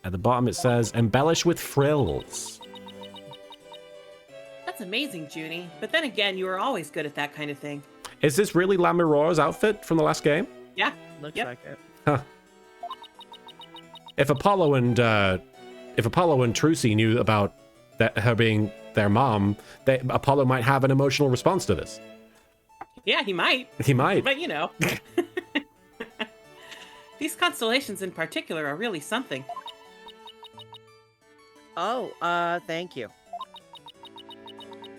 at the bottom it says embellish with frills. That's amazing, Junie. But then again, you were always good at that kind of thing. Is this really Lamirora's outfit from the last game? Yeah. Looks Yep. like it. Huh. If Apollo and if Apollo and Trucy knew about her being their mom, Apollo might have an emotional response to this. Yeah, he might. He might. But, you know. These constellations in particular are really something. Oh, thank you.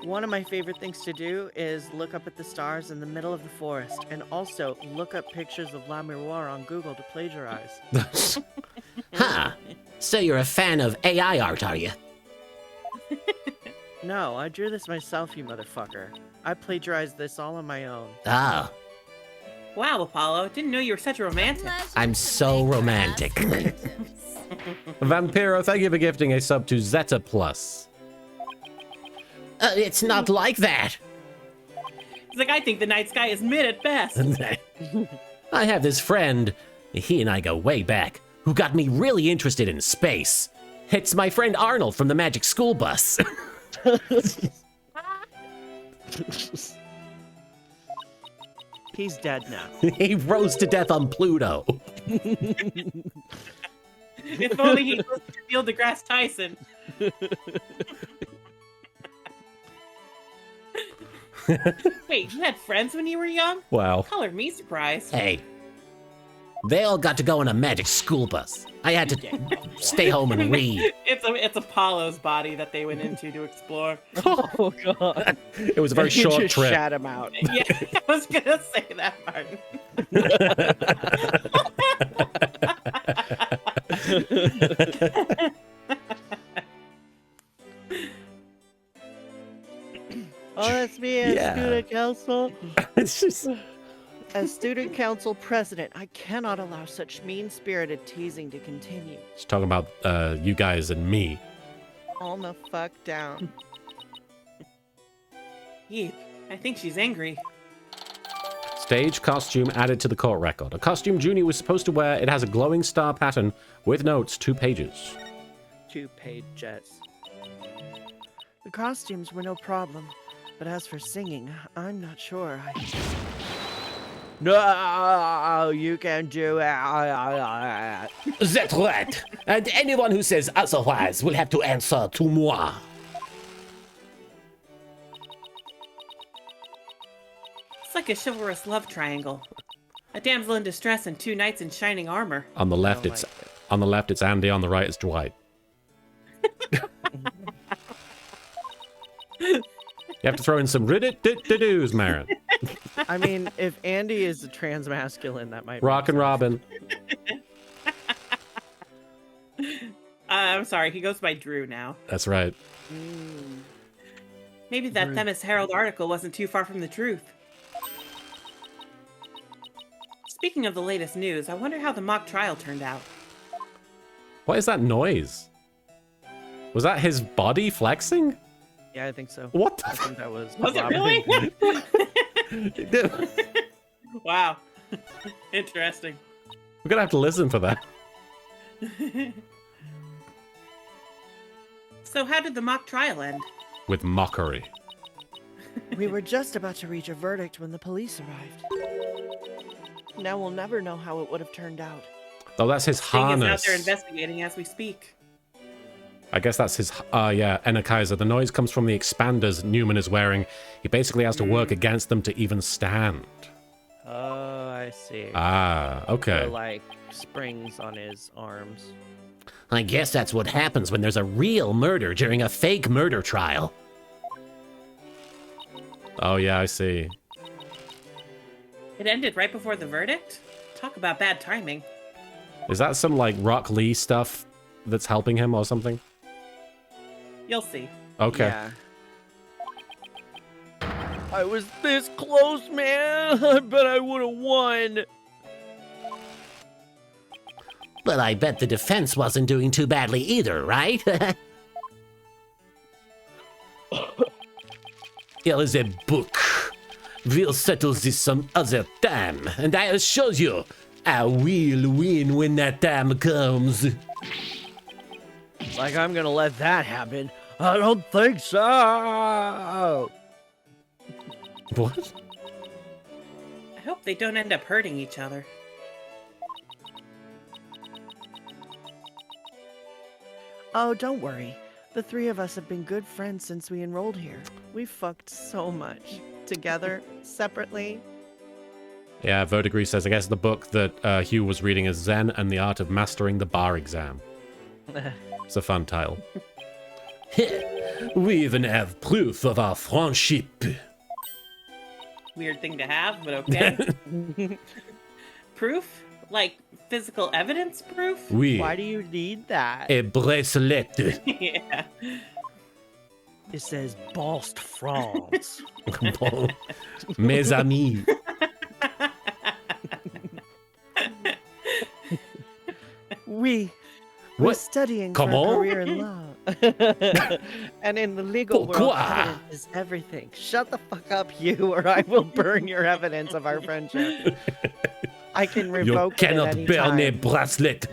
One of my favorite things to do is look up at the stars in the middle of the forest, and also look up pictures of La Miroir on Google to plagiarize. Huh. So you're a fan of AI art, are you? No, I drew this myself, you motherfucker. I plagiarized this all on my own. Oh, Wow, Apollo. Didn't know you were such a romantic. I'm so romantic. Vampiro, thank you for gifting a sub to Zeta Plus. It's not like that. He's like, I think the night sky is mid at best. I have this friend, he and I go way back, who got me really interested in space. It's my friend Arnold from the Magic School Bus. He's dead now. He rose to death on Pluto. If only he was Neil deGrasse Tyson. Wait, you had friends when you were young? Wow. Colored me surprised. Hey, they all got to go on a magic school bus. I had to stay home and read. It's Apollo's body that they went into to explore. Oh god. It was a very You short just trip. shat him out. Yeah, I was gonna say that, Martin. Oh, that's me as Yeah. student council. It's just As student council president, I cannot allow such mean-spirited teasing to continue. just talking about you guys and me. Calm the fuck down. Eve, I think she's angry. Stage costume added to the court record. A costume Junie was supposed to wear. It has a glowing star pattern with notes, 2 pages. 2 pages. The costumes were no problem, but as for singing, I'm not sure. No, you can do it. That's right. And anyone who says otherwise will have to answer to moi. It's like a chivalrous love triangle. A damsel in distress and 2 knights in shining armor. On the left, don't it's like it. on the left, it's Andy. On the right, it's Dwight. You have to throw in some rid-it-dit-doos, Marin. I mean, if Andy is a trans masculine, that might Rock and Robin. I'm sorry, he goes by Drew now. That's right. Maybe that Drew. Themis Herald article wasn't too far from the truth. Speaking of the latest news, I wonder how the mock trial turned out. What is that noise? Was that his body flexing? Yeah, I think so. What I the think that was. Was it Robin. really? f- Wow. Interesting. We're gonna have to listen for that. So how did the mock trial end? With mockery. We were just about to reach a verdict when the police arrived. Now we'll never know how it would have turned out. Oh, that's his Sting is out harness. there investigating as we speak. I guess that's his. Yeah, Enakaiser. The noise comes from the expanders Newman is wearing. He basically has to work against them to even stand. Oh, I see. Ah, okay. They're like springs on his arms. I guess that's what happens when there's a real murder during a fake murder trial. Oh, yeah, I see. It ended right before the verdict? Talk about bad timing. Is that some, like, Rock Lee stuff that's helping him or something? You'll see. Okay. Yeah. I was this close, man. I bet I would have won. But I bet the defense wasn't doing too badly either, right? Here is a book. We'll settle this some other time, and I assure you, I will win when that time comes. Like I'm gonna let that happen. I don't think so. What? I hope they don't end up hurting each other. Oh, don't worry. The three of us have been good friends since we enrolled here. We've fucked so much. Together, separately. Yeah, Verdigris says, I guess the book that Hugh was reading is Zen and the Art of Mastering the Bar Exam. It's a fun title. We even have proof of our friendship. Weird thing to have, but okay. Proof? Like physical evidence proof? Oui. Why do you need that? A bracelet. Yeah. It says Bost France. Bon. Mes amis. We're What? studying for a Comment? career in law. And in the legal world, Pourquoi? evidence is everything. Shut the fuck up, you, or I will burn your evidence of our friendship. I can You revoke it at cannot any burn a time. bracelet.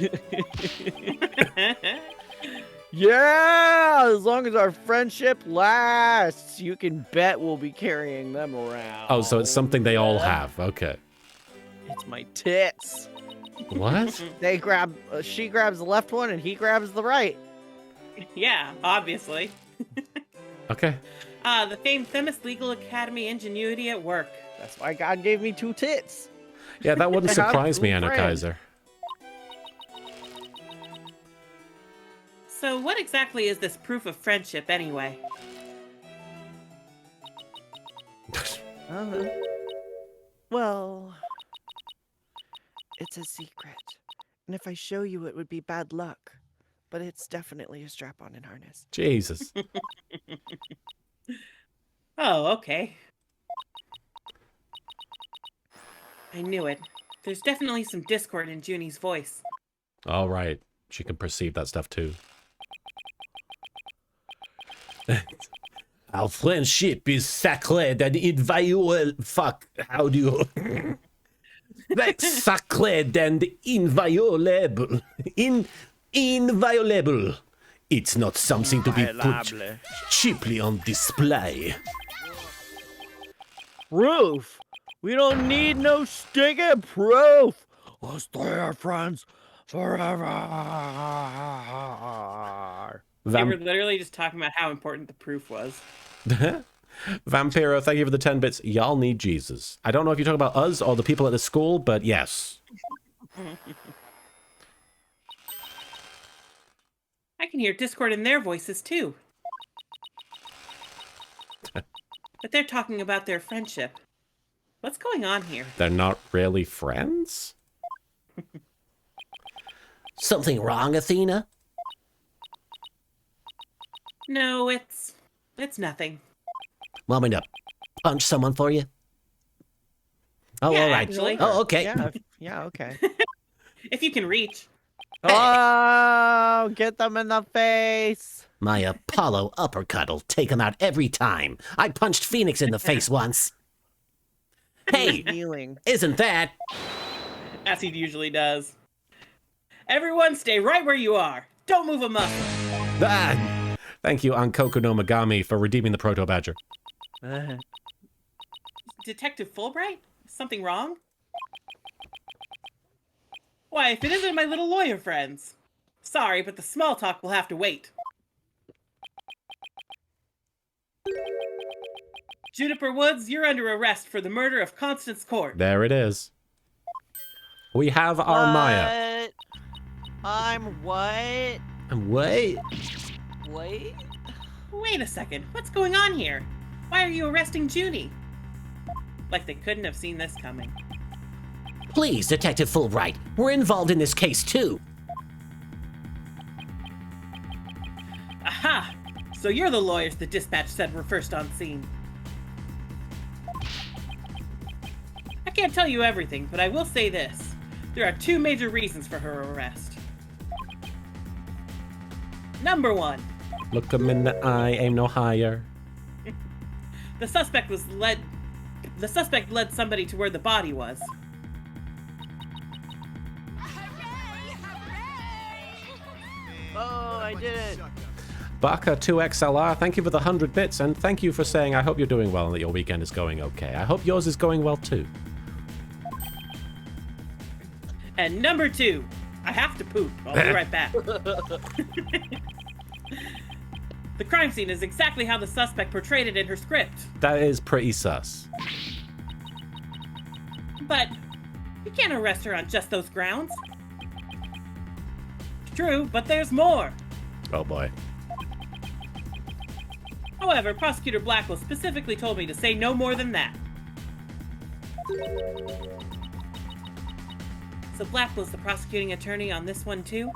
Yeah, as long as our friendship lasts, you can bet we'll be carrying them around. Oh, so it's something they all have. Okay. It's my tits. What? They grab, she grabs the left one and he grabs the right. Yeah, obviously. Okay. The famed Themis Legal Academy ingenuity at work. That's why God gave me two tits. Yeah, that wouldn't How surprise me, to Anna friend. Kaiser. So what exactly is this proof of friendship anyway? Well, it's a secret. And if I show you, it would be bad luck. But it's definitely a strap-on and harness. Jesus. Oh, okay. I knew it. There's definitely some discord in Junie's voice. All right. She can perceive that stuff too. Our friendship is sacred and inviolable. Fuck. How do you? That's sacred and inviolable. Inviolable. It's not something to be put cheaply on display. Proof! We don't need no stinking proof! We'll stay our friends forever! They were literally just talking about how important the proof was. Vampiro, thank you for the 10 bits. Y'all need Jesus. I don't know if you're talking about us or the people at the school, but yes. I can hear discord in their voices too. But they're talking about their friendship. What's going on here? They're not really friends? Something wrong, Athena? No, it's nothing. Want me to punch someone for you? Oh, Yeah, all right. actually. Oh, okay. Yeah, okay. If you can reach. Oh, get them in the face! My Apollo uppercut'll take him out every time. I punched Phoenix in the face once. Hey, Healing. isn't that? As he usually does. Everyone stay right where you are. Don't move a muscle. Ah, thank you, Ankoku no Megami, for redeeming the Proto Badger. Detective Fulbright? Something wrong? Why, if it isn't my little lawyer friends. Sorry, but the small talk will have to wait. Juniper Woods, you're under arrest for the murder of Constance Court. There it is. We have our Maya. What? I'm what? And wait. Wait? Wait a second, what's going on here? Why are you arresting Junie? Like they couldn't have seen this coming. Please, Detective Fulbright. We're involved in this case, too. Aha! So you're the lawyers the dispatch said were first on scene. I can't tell you everything, but I will say this. There are two major reasons for her arrest. Number one, Look him in the eye, aim no higher. the suspect led somebody to where the body was. Oh, I did it. Baka 2XLR, thank you for the 100 bits, and thank you for saying I hope you're doing well and that your weekend is going okay. I hope yours is going well too. And number two, I have to poop. I'll be right back. The crime scene is exactly how the suspect portrayed it in her script. That is pretty sus. But you can't arrest her on just those grounds. True, but there's more. Oh boy. However, Prosecutor Blackwell specifically told me to say no more than that. So Blackwell's the prosecuting attorney on this one too?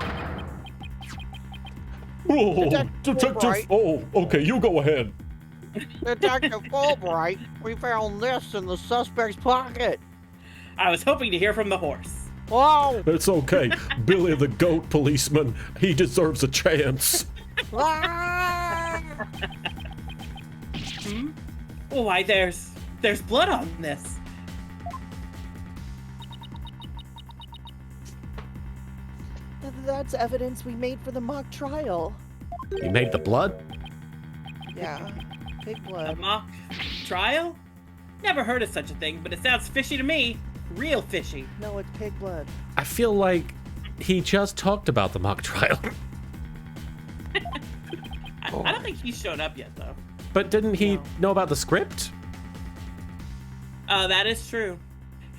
Oh, Detective Detective. Fulbright. Oh, okay, you go ahead. Detective Fulbright, we found this in the suspect's pocket. I was hoping to hear from the horse. Whoa! It's okay. Billy the goat policeman, he deserves a chance. Ah! Oh, why, there's blood on this. That's evidence we made for the mock trial. You made the blood? Yeah, pig A blood. mock trial? Never heard of such a thing, but it sounds fishy to me. Real fishy. No, it's pig blood. I feel like he just talked about the mock trial. I don't think he's shown up yet, though. But didn't he No. know about the script? That is true.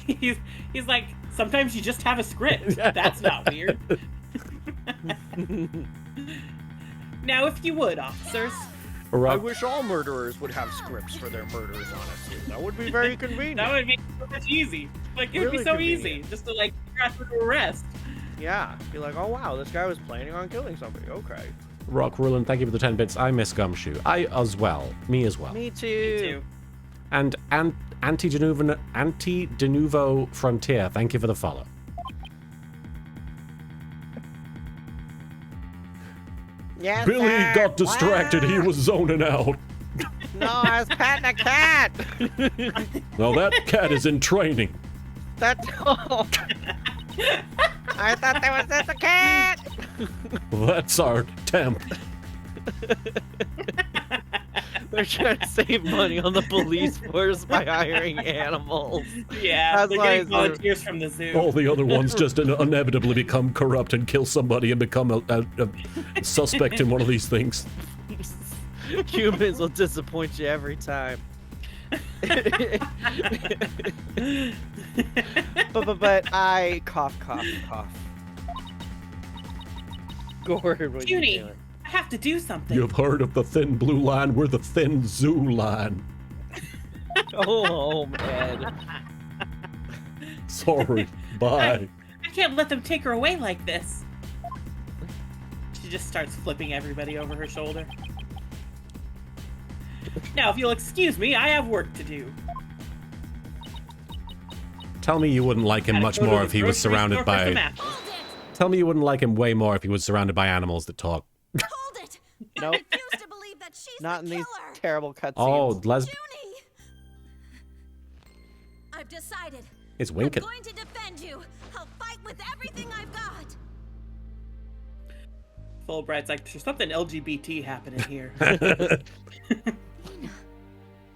He's like, sometimes you just have a script. That's not weird. Now, if you would, officers. I Rock, wish all murderers would have scripts for their murders, honestly. That would be very convenient. That would be so much easy. Like, it would Really be so convenient. easy just to, like, figure out who to arrest. Yeah, be like, oh wow, this guy was planning on killing somebody. Okay. Rock Ruland, thank you for the 10 bits. I miss Gumshoe. I as well. Me as well. Me too. Me too. And Anti-De Nuvo Frontier, thank you for the follow. Yes, Billy sir. got distracted, he was zoning out. No, I was patting a cat. Now that cat is in training. That. I thought there was just a cat. That's our temp. They're trying to save money on the police force by hiring animals. Yeah, That's they're why getting it's- volunteers from the zoo. All the other ones just inevitably become corrupt and kill somebody and become a suspect in one of these things. Humans will disappoint you every time. but I cough. Gord, what are you Junie, doing? I have to do something. You've heard of the thin blue line? We're the thin zoo line. Oh man. Sorry. Bye. I can't let them take her away like this. She just starts flipping everybody over her shoulder. Now, if you'll excuse me, I have work to do. Tell me you wouldn't like him Gotta much go to more the if he was grocery surrounded store for some by... apples. Hold it! Tell me you wouldn't like him way more if he was surrounded by animals that talk. Hold it! Nope. I refuse to believe that she's Not in the these killer. terrible cutscenes. Oh, Junie! I've decided. it's I'm winking. going to defend you. I'll fight with everything I've got. Fulbright's like, there's something LGBT happening here.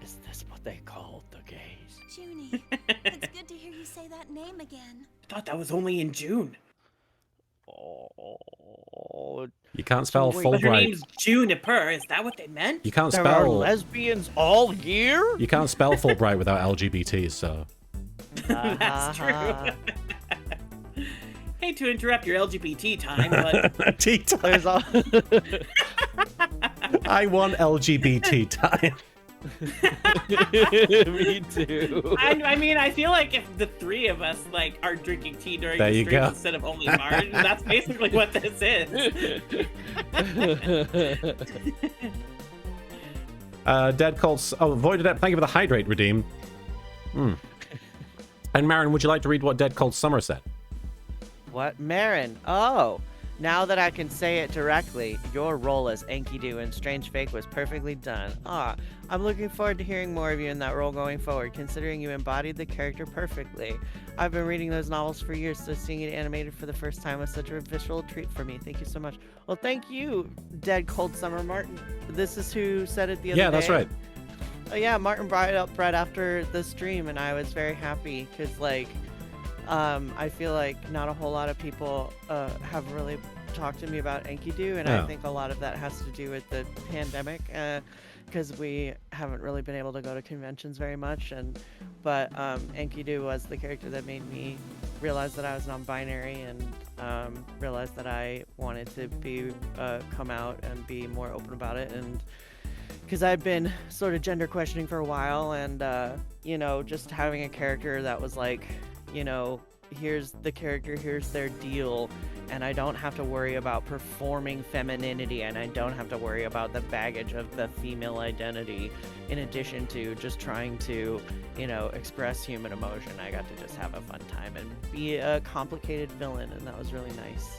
Is this what they called the gays? Junie, it's good to hear you say that name again. I thought that was only in June. Oh, You can't spell Wait, But her Fulbright. name's Juniper. Is that what they meant? You can't there are spell... lesbians all year? You can't spell Fulbright without LGBT, so... That's Uh-huh. true. Hate to interrupt your LGBT time, but There's all. I want LGBT time. Me too. I mean, I feel like if the three of us like are drinking tea during There the you stream go. instead of only Marge, that's basically what this is. Dead Colts. Oh, Void Adept, thank you for the hydrate redeem. And Marin, would you like to read what Dead Cold Summer said? What? Marin. Oh. Now that I can say it directly, your role as Enkidu in Strange Fake was perfectly done. Ah, I'm looking forward to hearing more of you in that role going forward, considering you embodied the character perfectly. I've been reading those novels for years, so seeing it animated for the first time was such a visual treat for me. Thank you so much. Well, thank you, Dead Cold Summer Martin. This is who said it the other day. Yeah, that's right. Oh yeah, Martin brought it up right after the stream, and I was very happy because, like, I feel like not a whole lot of people have really talk to me about Enkidu, and Oh. I think a lot of that has to do with the pandemic, because we haven't really been able to go to conventions very much. But Enkidu was the character that made me realize that I was non-binary and realize that I wanted to be come out and be more open about it, and because I've been sort of gender questioning for a while, and you know, just having a character that was like, you know, here's the character, here's their deal, and I don't have to worry about performing femininity, and I don't have to worry about the baggage of the female identity, in addition to just trying to, you know, express human emotion. I got to just have a fun time and be a complicated villain, and that was really nice.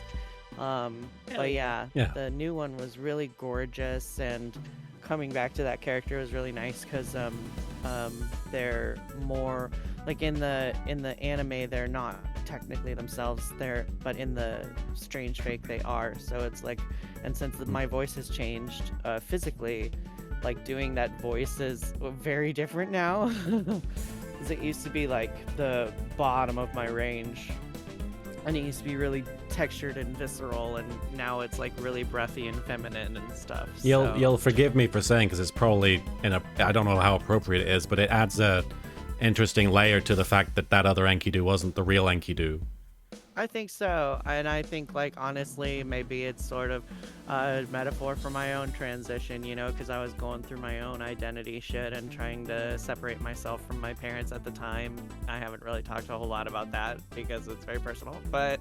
But yeah, the new one was really gorgeous, and coming back to that character was really nice because they're more like in the anime they're not technically themselves but in the strange fake they are, so it's like, and since my voice has changed physically, like doing that voice is very different now because it used to be like the bottom of my range, and it used to be really textured and visceral, and now it's like really breathy and feminine and stuff. You'll forgive me for saying, because it's probably I don't know how appropriate it is, but it adds a interesting layer to the fact that other Enkidu wasn't the real Enkidu. I think so, and I think, like, honestly, maybe it's sort of a metaphor for my own transition, you know, because I was going through my own identity shit and trying to separate myself from my parents at the time. I haven't really talked a whole lot about that because it's very personal, but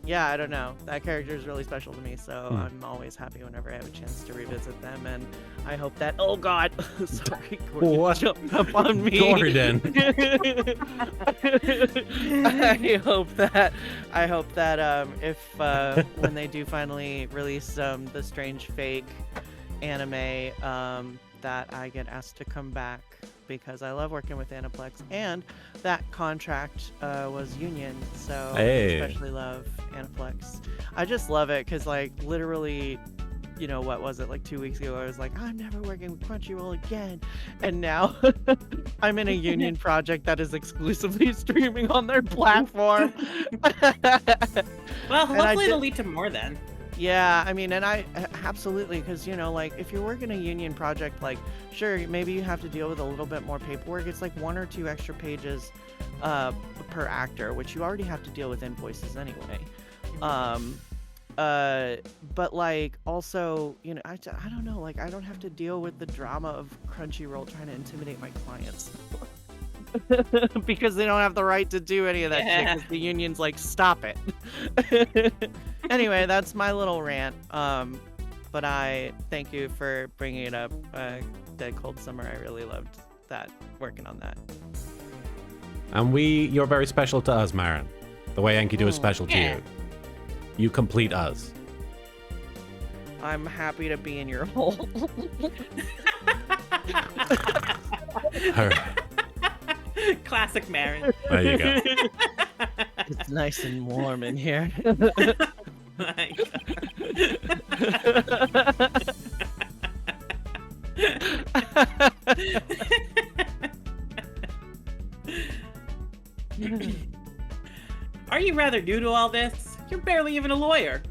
yeah, I don't know. That character is really special to me, so I'm always happy whenever I have a chance to revisit them, and I hope that, oh god, sorry, Gordon What? jumped up on me. Gordon. I hope that if when they do finally release the Strange Fake anime, that I get asked to come back, because I love working with Aniplex, and that contract was union, so Hey. I especially love Aniplex. I just love it because, like, literally, you know, what was it, like 2 weeks ago, I was like, I'm never working with Crunchyroll again, and now I'm in a union project that is exclusively streaming on their platform. Well, And I hopefully did- it'll lead to more then. Yeah, I mean, and I absolutely, because, you know, like, if you're working a union project, like, sure, maybe you have to deal with a little bit more paperwork. It's like 1 or 2 extra pages per actor, which you already have to deal with invoices anyway. But, like, also, you know, I don't know, like, I don't have to deal with the drama of Crunchyroll trying to intimidate my clients. Because they don't have the right to do any of that shit, because the union's like, stop it. Anyway, that's my little rant. But I thank you for bringing it up. Dead Cold Summer, I really loved that, working on that. And you're very special to us, Marin. The way Enkidu is special to Yeah. you. You complete us. I'm happy to be in your hole. Classic Marin. There you go. It's nice and warm in here. My God. Are you rather new to all this? You're barely even a lawyer.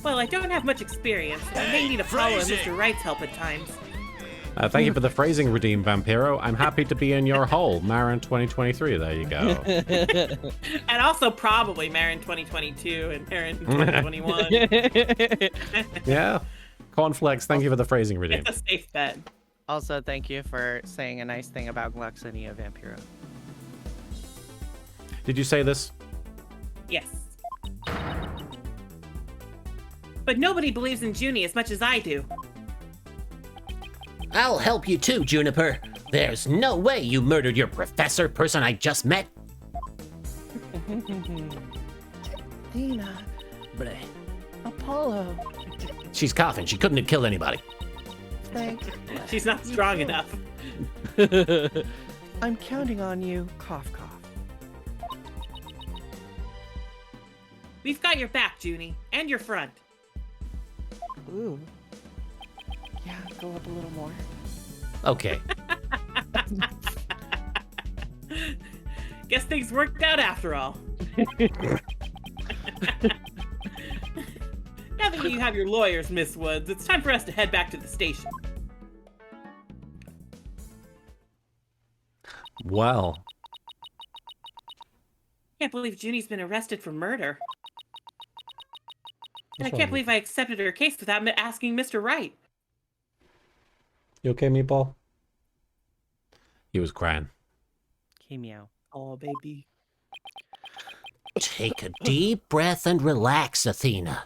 Well, I don't have much experience. I may need to follow Mr. Wright's help at times. Thank you for the phrasing, Redeem Vampiro. I'm happy to be in your hole. Marin 2023, there you go. And also probably Marin 2022 and Marin 2021. Yeah. Cornflakes, thank you for the phrasing, Redeem. It's a safe bet. Also, thank you for saying a nice thing about Gluxinia Vampiro. Did you say this? Yes. But nobody believes in Junie as much as I do. I'll help you too, Juniper. There's no way you murdered your professor person I just met. Dina, Bleh. Apollo, She's coughing. She couldn't have killed anybody. thank She's not strong enough. I'm counting on you. Cough, cough. We've got your back, Junie, and your front. Ooh. Yeah, go up a little more. Okay. Guess things worked out after all. Now that you have your lawyers, Miss Woods, it's time for us to head back to the station. Well, Can't believe Junie's been arrested for murder. And I What's can't wrong believe I accepted her case without asking Mr. Wright. you okay, Meatball? He was crying. Hey, meow. Oh, baby. Take a deep breath and relax, Athena.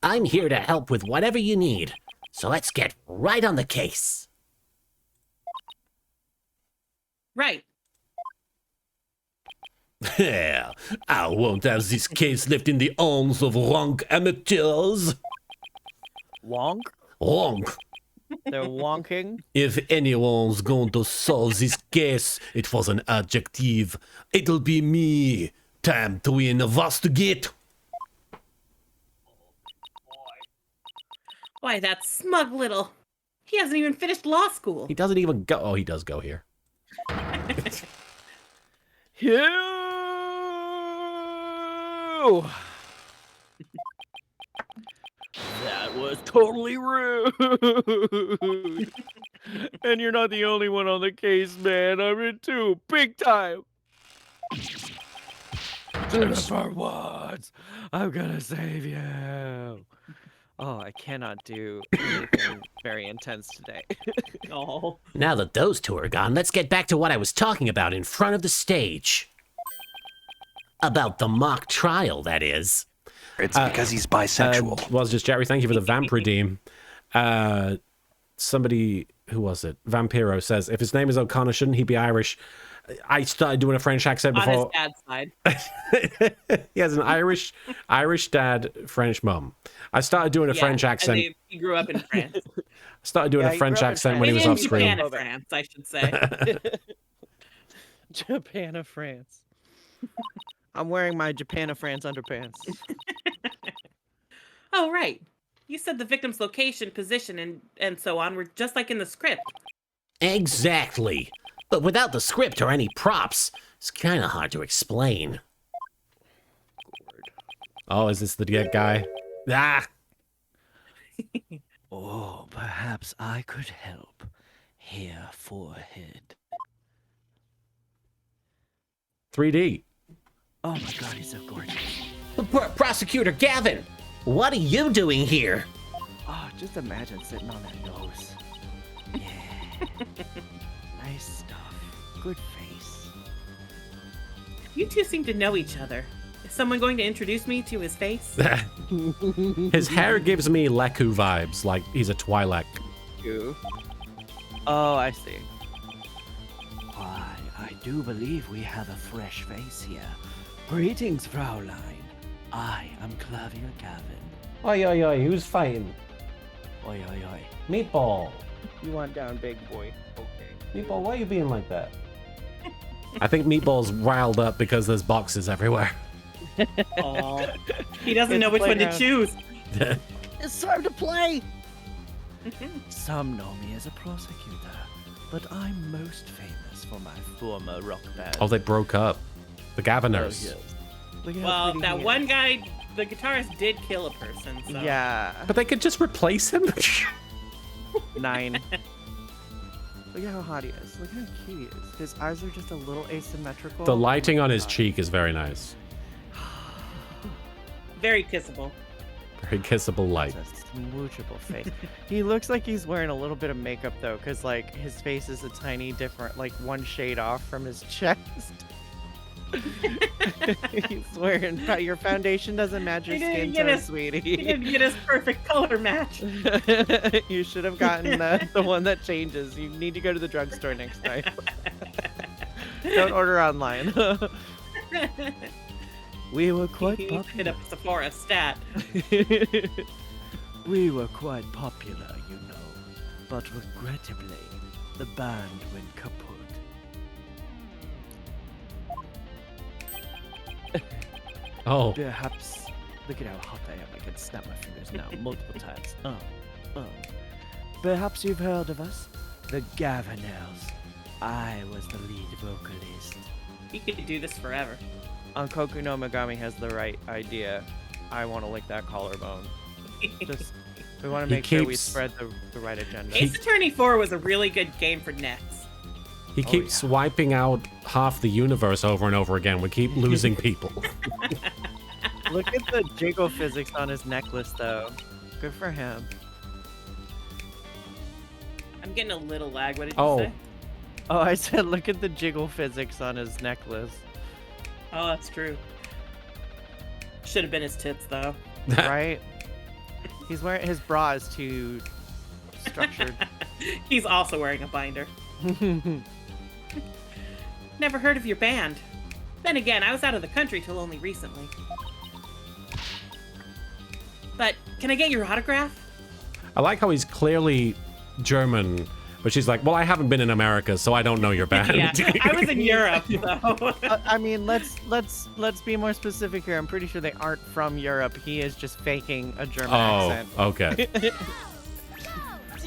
I'm here to help with whatever you need, so let's get right on the case. Right. Yeah, I won't have this case left in the arms of wrong amateurs. Wonk? Wrong. They're wonking. If anyone's going to solve this case, it was an adjective. It'll be me. Time to investigate. Why, that smug little... He hasn't even finished law school. He doesn't even go. Oh, he does go here. You! That was totally rude. And you're not the only one on the case, man. I'm in too. Big time. Jennifer Woods, I'm gonna save you. Oh, I cannot do anything very intense today. Oh. Now that those two are gone, let's get back to what I was talking about in front of the stage. About the mock trial, that is. It's because he's bisexual. Was just Jerry. Thank you for the vamp redeem. Somebody, who was it? Vampiro says, if his name is O'Connor, shouldn't he be Irish? I started doing a French accent On his before. dad's side. He has an Irish dad, French mum. I started doing a French accent. He grew up in France. I started doing a he French grew up in accent when he was in off screen. Japan of France, I should say. Japan of France. I'm wearing my Japan of France underpants. Oh, right. You said the victim's location, position, and so on were just like in the script. Exactly. But without the script or any props, it's kind of hard to explain. Oh, is this the guy? Ah! Oh, perhaps I could help. Here, forehead. 3D. Oh my god, he's so gorgeous. Prosecutor Gavin, what are you doing here? Oh, just imagine sitting on that nose. Yeah. Nice stuff. Good face. You two seem to know each other. Is someone going to introduce me to his face? His hair gives me Leku vibes, like he's a Twi'lek. You. Oh, I see. Why, I do believe we have a fresh face here. Greetings, Fraulein. I am Clavier Gavin. Oi, oi, oi, who's fighting? Oi, oi, oi. Meatball. You want down, big boy. Okay. Meatball, why are you being like that? I think Meatball's riled up because there's boxes everywhere. Aw. He doesn't It's know which one to playground. choose. It's time to play! Some know me as a prosecutor, but I'm most famous for my former rock band. Oh, they broke up. The Gaviners. yes. Look at how Well, pretty that he one is. guy, the guitarist, did kill a person. So. Yeah. But they could just replace him? 9. Look at how hot he is. Look how cute he is. His eyes are just a little asymmetrical. The lighting Oh my on his God. cheek is very nice. Very kissable. Very kissable light. It's a smoochable face. He looks like he's wearing a little bit of makeup though, because like his face is a tiny different, like one shade off from his chest. He's wearing your foundation doesn't match your He didn't skin get tone, his- sweetie. He didn't get his perfect color match. You should have gotten the one that changes. You need to go to the drugstore next time. Don't order online. We were quite He hit popular. up Sephora stat. We were quite popular, you know. But regrettably, the band went kaput. Oh, Perhaps. Look at how hot I am. I can snap my fingers now multiple times. Perhaps you've heard of us? The Gaviners. I was the lead vocalist. He could do this forever. Koku no Megami has the right idea. I want to lick that collarbone. Just, we want to He make sure we keeps- spread the right agenda. Ace Attorney 4 was a really good game for nets. He keeps wiping out half the universe over and over again. We keep losing people. Look at the jiggle physics on his necklace, though. Good for him. I'm getting a little lag. What did you Oh. say? Oh, I said look at the jiggle physics on his necklace. Oh, that's true. Should have been his tits, though. Right? He's wearing his bra is too structured. He's also wearing a binder. Never heard of your band. Then again, I was out of the country till only recently. But can I get your autograph? I like how he's clearly German, but she's like, well, I haven't been in America, so I don't know your band. Yeah, I was in Europe, though. I mean, let's be more specific here. I'm pretty sure they aren't from Europe. He is just faking a German accent. Okay.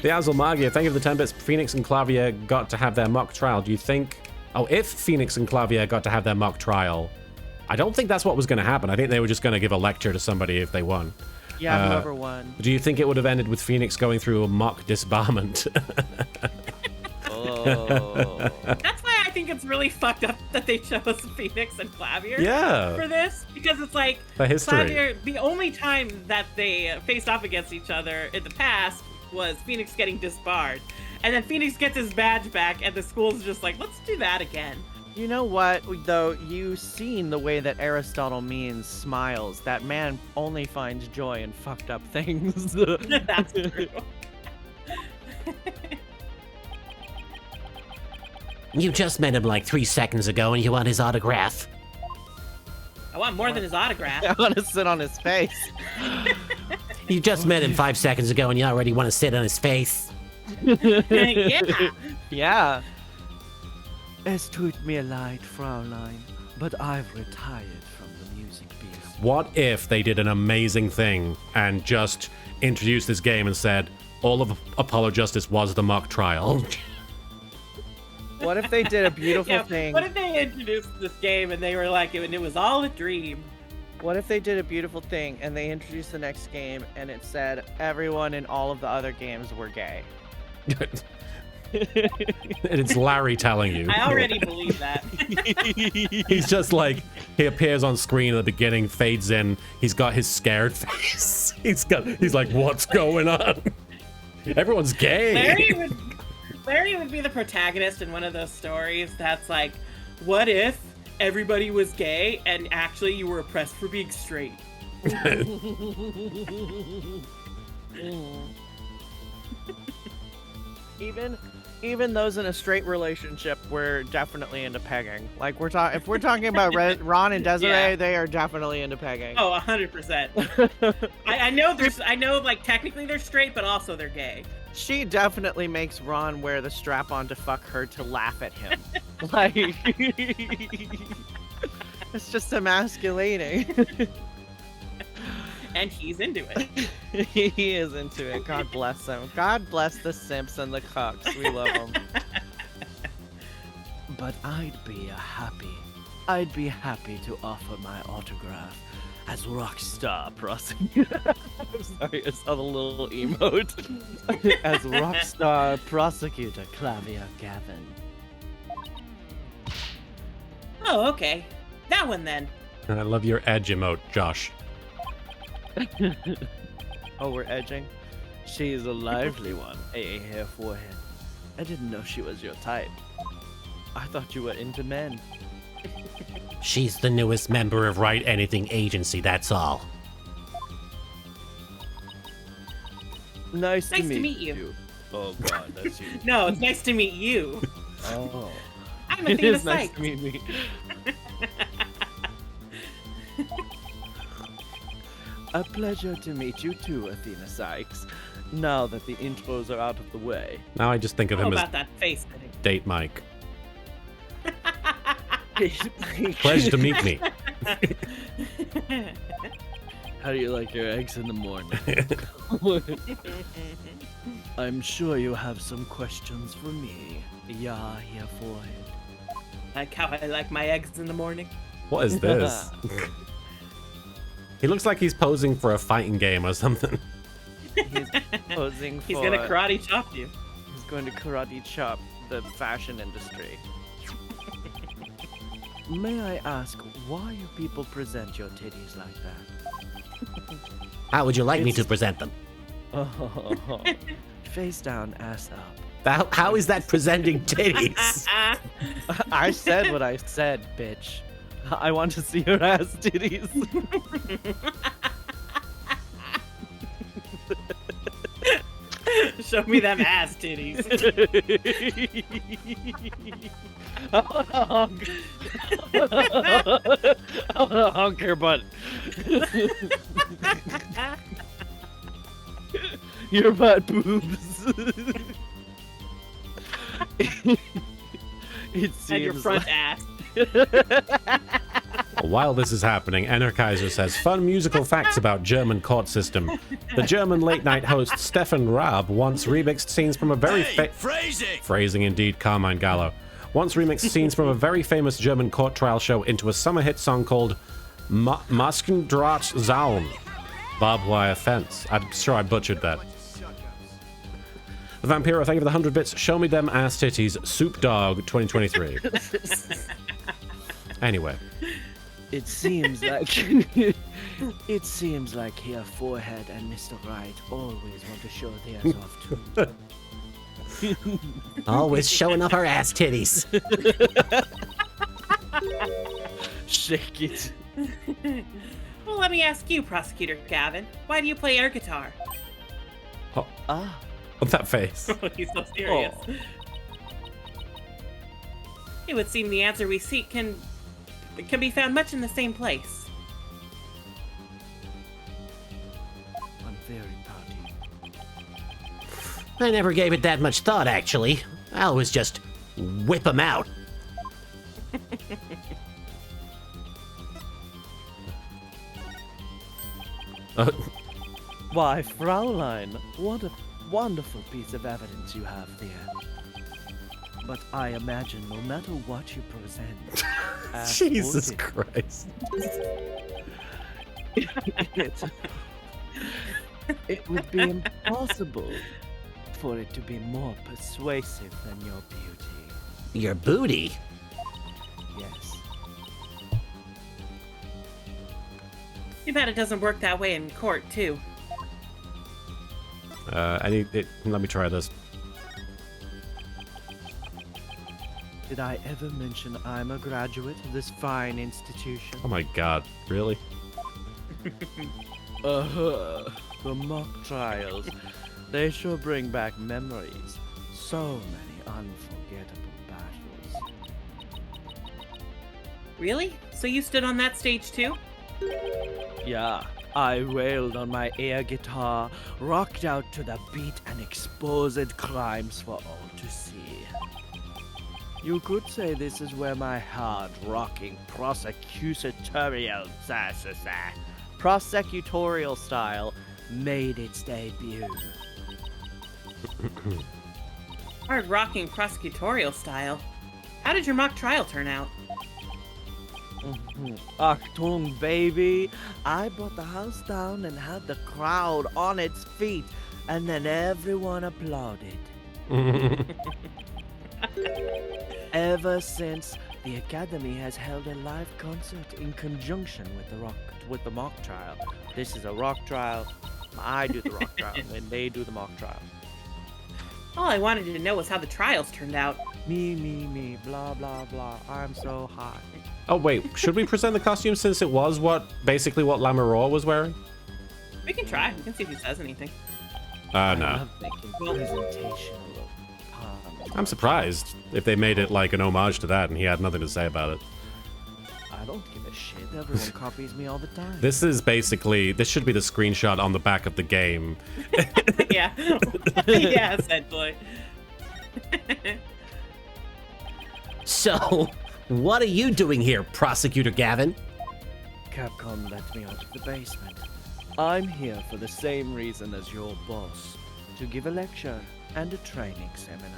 The Azulmagia, thank you for the 10 bits. Phoenix and Clavier got to have their mock trial. Do you think... Oh, if Phoenix and Clavier got to have their mock trial, I don't think that's what was going to happen. I think they were just going to give a lecture to somebody if they won. Yeah, whoever won. Do you think it would have ended with Phoenix going through a mock disbarment? Oh. That's why I think it's really fucked up that they chose Phoenix and Clavier Yeah. for this. Because it's like, The history. Clavier, the only time that they faced off against each other in the past was Phoenix getting disbarred. And then Phoenix gets his badge back, and the school's just like, let's do that again. You know what, though? You've seen the way that Aristotle means smiles. That man only finds joy in fucked up things. That's true. You just met him like 3 seconds ago and you want his autograph. I want more than his autograph. I want to sit on his face. You just met him 5 seconds ago and you already want to sit on his face. Yeah. Yeah. Es tut mir leid, Fraulein, but I've retired from the music business. What if they did an amazing thing and just introduced this game and said, all of Apollo Justice was the mock trial? What if they did a beautiful Yeah, thing? what if they introduced this game and they were like, it was all a dream? What if they did a beautiful thing and they introduced the next game and it said everyone in all of the other games were gay? And it's Larry telling you. I already believe that. He's just like, he appears on screen at the beginning, fades in, he's got his scared face. He's like, what's going on? Everyone's gay. Larry would be the protagonist in one of those stories that's like, what if everybody was gay and actually you were oppressed for being straight? Even those in a straight relationship, we're definitely into pegging. Like if we're talking about Ron and Desiree, Yeah. they are definitely into pegging. Oh, 100%. I know like technically they're straight, but also they're gay. She definitely makes Ron wear the strap on to fuck her to laugh at him. Like it's just emasculating. And he's into it. He is into it. God bless him. God bless the simps and the cucks. We love them. But I'd be happy to offer my autograph as rockstar prosecutor. I'm sorry, I saw the little emote. As rockstar prosecutor Clavier Gavin. Oh, okay. That one then. And I love your edge emote, Josh. Oh, we're edging? She's a lively one. A hair forehead. I didn't know she was your type. I thought you were into men. She's the newest member of Write Anything Agency, that's all. Nice to Nice to meet meet you. Oh god, that's you. No, it's nice to meet you. Oh. I'm It Athena is nice Sykes. to meet me. A pleasure to meet you too, Athena Sykes. Now that the intros are out of the way. Now I just think of How him as about that face fitting? Date Mike. Pleasure to meet me. How do you like your eggs in the morning? I'm sure you have some questions for me. Yeah, here for it. Like how I like my eggs in the morning. What is this? He looks like he's posing for a fighting game or something. He's posing for... He's gonna karate chop you. He's going to karate chop the fashion industry. May I ask why you people present your titties like that? How would you like me to present them? Oh, face down, ass up. How is that presenting titties? I said what I said, bitch. I want to see your ass titties. Show me them ass titties. I want to honk her butt. Your butt boobs. It seems And your front like... ass. While this is happening, Energizer says, fun musical facts about German court system. The German late-night host Stefan Raab once remixed scenes from a very phrasing indeed, Carmine Gallo. Once remixed scenes from a very famous German court trial show into a summer hit song called Maskendrahtzaun. Barbed wire fence. I'm sure I butchered that. The Vampiro, thank you for the 100 bits. Show me them ass titties. Soup Dog 2023. Anyway. It seems like your forehead and Mr. Right always want to show theirs off too. Always showing off her ass titties. Shake it. Well, let me ask you, Prosecutor Gavin. Why do you play air guitar? Ah. What's that face? He's so serious. Oh. It would seem the answer we seek can be found much in the same place. I'm very proud of you. I never gave it that much thought, actually. I always just whip them out. Why, Fraulein, what a wonderful piece of evidence you have there. But I imagine no matter what you present, as Jesus voted, Christ. it would be impossible for it to be more persuasive than your beauty. Your booty? Yes. Too bad it doesn't work that way in court, too. Let me try this. Did I ever mention I'm a graduate of this fine institution? Oh my god, really? The mock trials. They sure bring back memories. So many unforgettable battles. Really? So you stood on that stage, too? Yeah, I wailed on my air guitar, rocked out to the beat, and exposed crimes for all to see. You could say this is where my hard-rocking prosecutorial style made its debut. Hard rocking prosecutorial style. How did your mock trial turn out? Achtung, baby! I brought the house down and had the crowd on its feet, and then everyone applauded. Ever since, the Academy has held a live concert in conjunction with the mock trial. This is a rock trial. I do the rock trial, and they do the mock trial. All I wanted to know was how the trials turned out. Me, blah, blah, blah. I'm so hot. Oh wait, should we present the costume since it was basically what Lamoureux was wearing? We can try. We can see if he says anything. No. I love making presentational puns. I'm surprised if they made it like an homage to that and he had nothing to say about it. I don't give a shit. Everyone copies me all the time. This should be the screenshot on the back of the game. Yeah. Yeah, essentially. So, what are you doing here, Prosecutor Gavin? Capcom let me out of the basement. I'm here for the same reason as your boss, to give a lecture and a training seminar.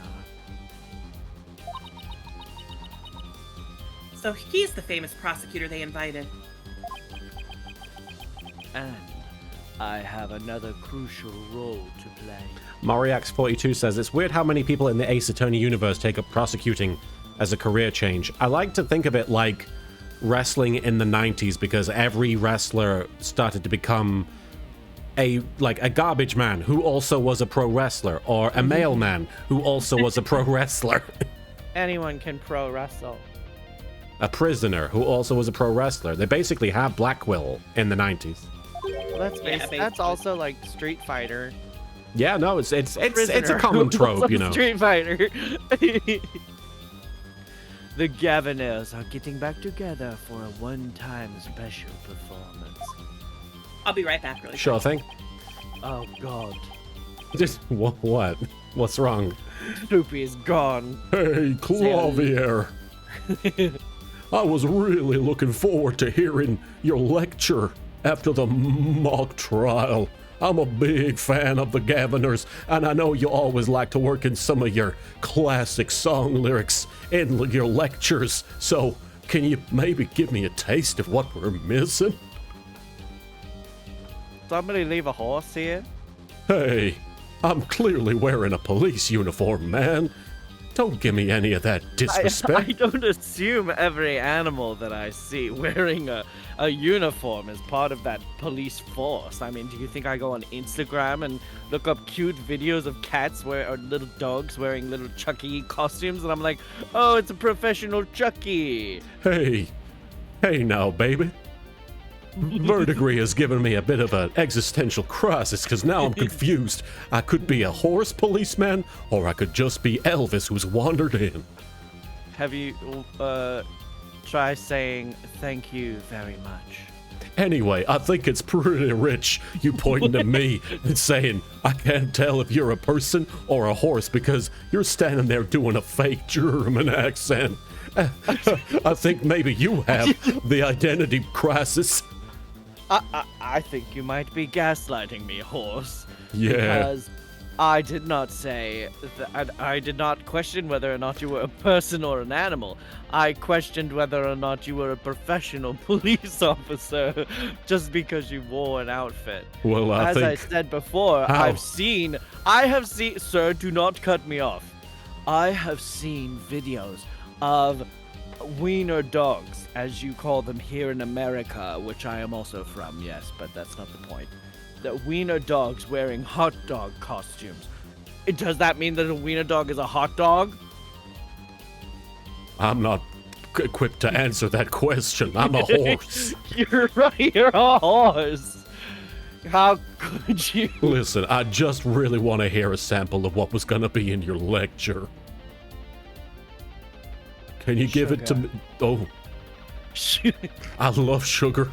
So he's the famous prosecutor they invited. And I have another crucial role to play. Moriax42 says, it's weird how many people in the Ace Attorney universe take up prosecuting as a career change. I like to think of it like wrestling in the 90s, because every wrestler started to become a garbage man who also was a pro wrestler, or a mailman who also was a pro wrestler. Anyone can pro wrestle. A prisoner who also was a pro wrestler. They basically have Blackwell in the 90s. Let's face it, that's also like Street Fighter. Yeah, no, it's a Prisoner common who trope, was you know. Street Fighter. The Governors are getting back together for a one-time special performance. I'll be right back really Sure thing. Oh God. Just what? What's wrong? Snoopy is gone. Hey, Clavier. I was really looking forward to hearing your lecture after the mock trial. I'm a big fan of the Governors, and I know you always like to work in some of your classic song lyrics in your lectures, so can you maybe give me a taste of what we're missing? Somebody leave a horse here? Hey, I'm clearly wearing a police uniform, man. Don't give me any of that I disrespect. don't assume every animal that I see wearing a uniform is part of that police force. I mean, do you think I go on Instagram and look up cute videos of cats or little dogs wearing little Chucky costumes, and I'm like, oh, it's a professional Chucky. Hey now, baby. Verdigris has given me a bit of an existential crisis, because now I'm confused. I could be a horse policeman, or I could just be Elvis who's wandered in. Have you try saying thank you very much? Anyway, I think it's pretty rich you pointing to me and saying, I can't tell if you're a person or a horse because you're standing there doing a fake German accent. I think maybe you have the identity crisis. I think you might be gaslighting me, horse. Yeah. Because I did not say that. I did not question whether or not you were a person or an animal. I questioned whether or not you were a professional police officer just because you wore an outfit. Well, As I think... said before, How? I have seen, sir, do not cut me off. I have seen videos of wiener dogs, as you call them here in America, which I am also from, yes, but that's not the point. The wiener dogs wearing hot dog costumes. Does that mean that a wiener dog is a hot dog? I'm not equipped to answer that question. I'm a horse. You're right, you're a horse. How could you? Listen, I just really want to hear a sample of what was going to be in your lecture. Can you give it to me? Oh, I love sugar.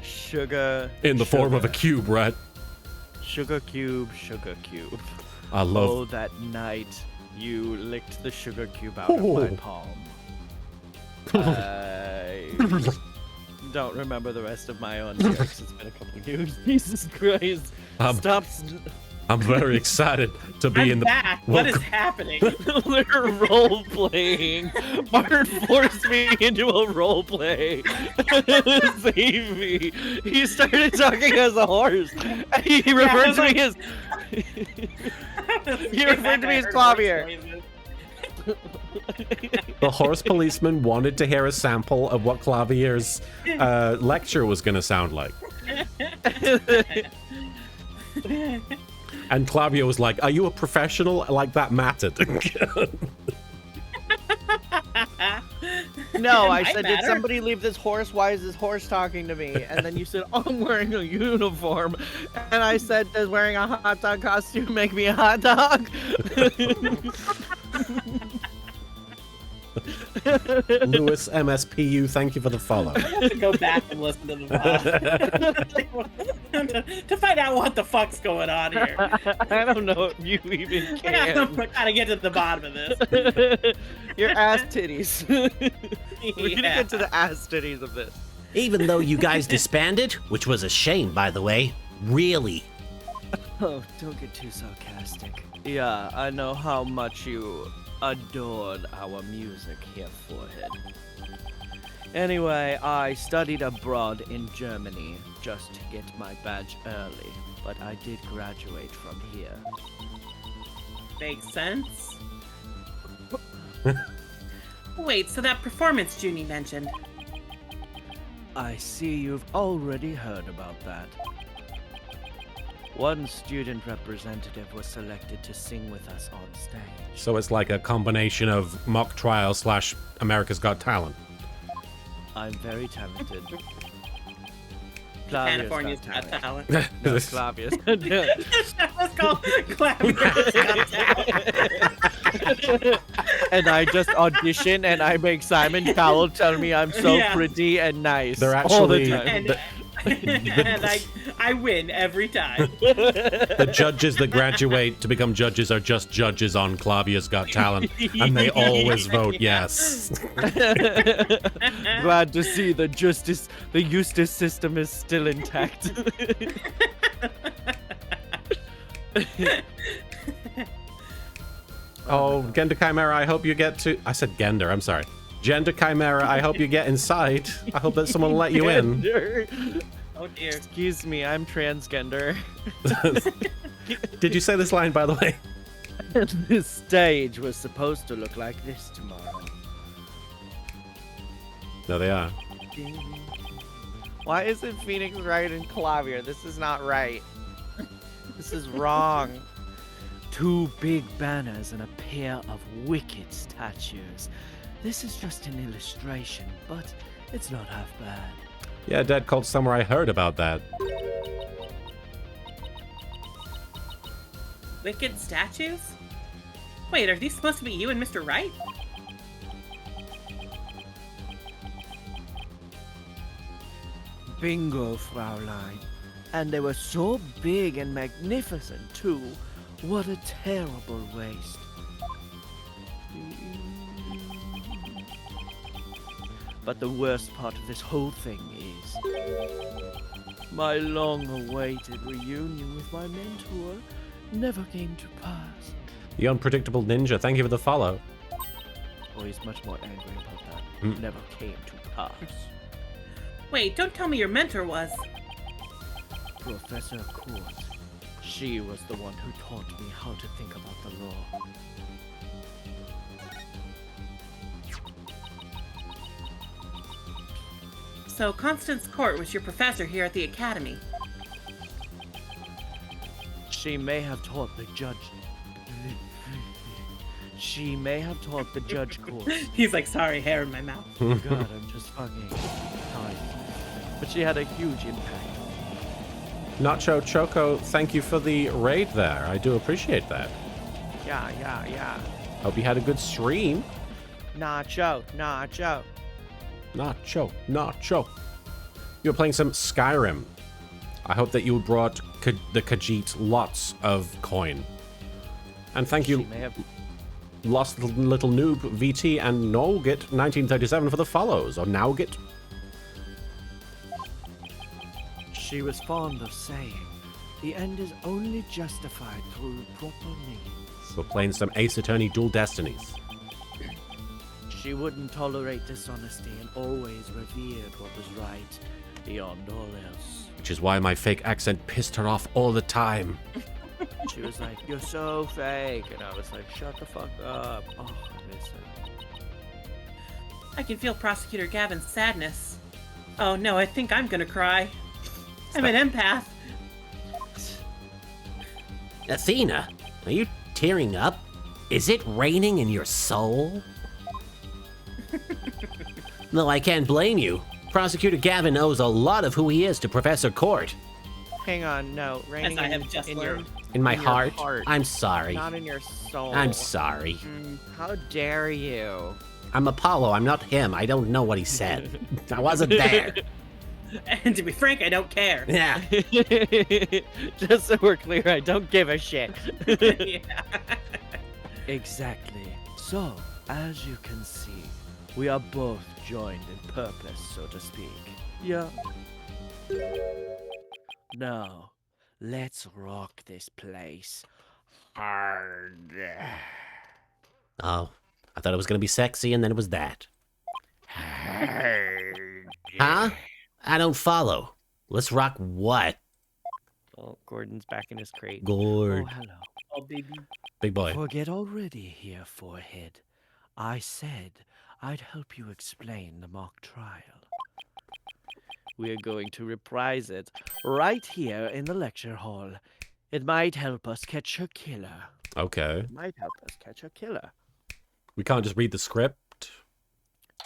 Sugar. In the form of a sugar. cube, right? Sugar cube, sugar cube. I love... Oh, that night you licked the sugar cube out of my palm. I don't remember the rest of my own lyrics. It's been a couple of years. Jesus Christ. Stop. I'm very excited to be in the... back. What is happening? We're role playing. Martin forced me into a role play. Save me. He started talking as a horse. He referred to me as. He referred to me as Clavier. The horse policeman wanted to hear a sample of what Clavier's lecture was going to sound like. And Clavier was like, are you a professional? Like, that mattered. No, I Might said, matter. did somebody leave this horse? Why is this horse talking to me? And then you said, oh, I'm wearing a uniform. And I said, does wearing a hot dog costume make me a hot dog? Lewis MSPU, thank you for the follow. I have to go back and listen to the VOD to find out what the fuck's going on here. I don't know if you even I can. gotta get to the bottom of this. Your ass titties. We're gonna Yeah. get to the ass titties of this. Even though you guys disbanded, which was a shame, by the way, Really? Oh, don't get too sarcastic. Yeah, I know how much you adored our music here, Forehead. Anyway, I studied abroad in Germany just to get my badge early, but I did graduate from here. Makes sense. Wait, so that performance Junie mentioned. I see you've already heard about that. One student representative was selected to sing with us on stage. So it's like a combination of mock trial / America's Got Talent. I'm very talented. California's Got Talent. No, Clavius. Let's call Clavius Got Talent. And I just audition and I make Simon Cowell tell me I'm so Yeah. pretty and nice. They're all the actually- time. And I win every time. The judges that graduate to become judges are just judges on Clavius Got Talent, and they always vote yes. Glad to see the justice system is still intact. Oh, Gender Chimera, I hope you get to... I said Gender, I'm sorry. Gender Chimera, I hope you get inside. I hope that someone will let you in. Oh dear. Excuse me, I'm transgender. Did you say this line, by the way? This stage was supposed to look like this tomorrow. No, they are. Why isn't Phoenix right in Clavier? This is not right. This is wrong. 2 big banners and a pair of wicked statues. This is just an illustration, but it's not half bad. Yeah, Dead Cold Summer, I heard about that. Wicked statues? Wait, are these supposed to be you and Mr. Wright? Bingo, Fraulein. And they were so big and magnificent, too. What a terrible waste. But the worst part of this whole thing is my long-awaited reunion with my mentor never came to pass. The Unpredictable Ninja, thank you for the follow. Oh, he's much more angry about that. Hmm. Never came to pass. Wait, don't tell me your mentor was. Professor Court. She was the one who taught me how to think about the law. So Constance Court was your professor here at the academy. She may have taught the judge. She may have taught the judge course. He's like, sorry, hair in my mouth. Oh God, I'm just fucking tired. But she had a huge impact. Nacho Choco, thank you for the raid there. I do appreciate that. Yeah. Hope you had a good stream. Nacho. Nacho. You were playing some Skyrim. I hope that you brought the Khajiit lots of coin. And thank She you, may have. Lost Little Noob, VT, and Nolgit1937 for the follows. Or Nowgit. She was fond of saying, the end is only justified through proper means. We're playing some Ace Attorney Dual Destinies. She wouldn't tolerate dishonesty and always revered what was right beyond all else. Which is why my fake accent pissed her off all the time. She was like, you're so fake. And I was like, shut the fuck up. Oh, I miss her. I can feel Prosecutor Gavin's sadness. Oh no, I think I'm gonna cry. I'm an empath. Athena, are you tearing up? Is it raining in your soul? No, I can't blame you. Prosecutor Gavin owes a lot of who he is to Professor Court. Hang on, no. Raining As I have just in your, learned. In my in your heart, heart, I'm sorry. not in your soul. I'm sorry. How dare you? I'm Apollo, I'm not him. I don't know what he said. I wasn't there. And to be frank, I don't care. Yeah. Just so we're clear, I don't give a shit. Yeah. Exactly. So, as you can see, we are both joined in purpose, so to speak. Yeah. Now, Let's rock this place hard. Oh, I thought it was going to be sexy, and then it was that. Hard. Huh? I don't follow. Let's rock what? Oh, Gordon's back in his crate. Gord. Oh, hello. Oh, baby. Big boy. Forget already here, forehead. I said I'd help you explain the mock trial. We're going to reprise it right here in the lecture hall. It might help us catch a killer. Okay. It might help us catch a killer. We can't just read the script.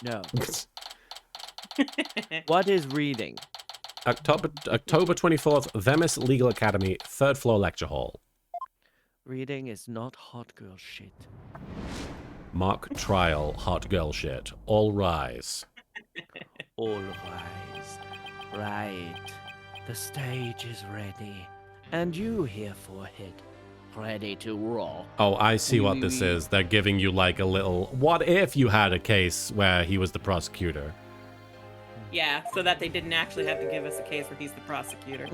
No. What is reading? October 24th, Themis Legal Academy, 3rd floor lecture hall. Reading is not hot girl shit. Mock trial, hot girl shit. All rise. All rise. Right. The stage is ready. And you here, forehead. Ready to rock. Oh, I see what this is. They're giving you like a little... What if you had a case where he was the prosecutor? Yeah, so that they didn't actually have to give us a case where he's the prosecutor.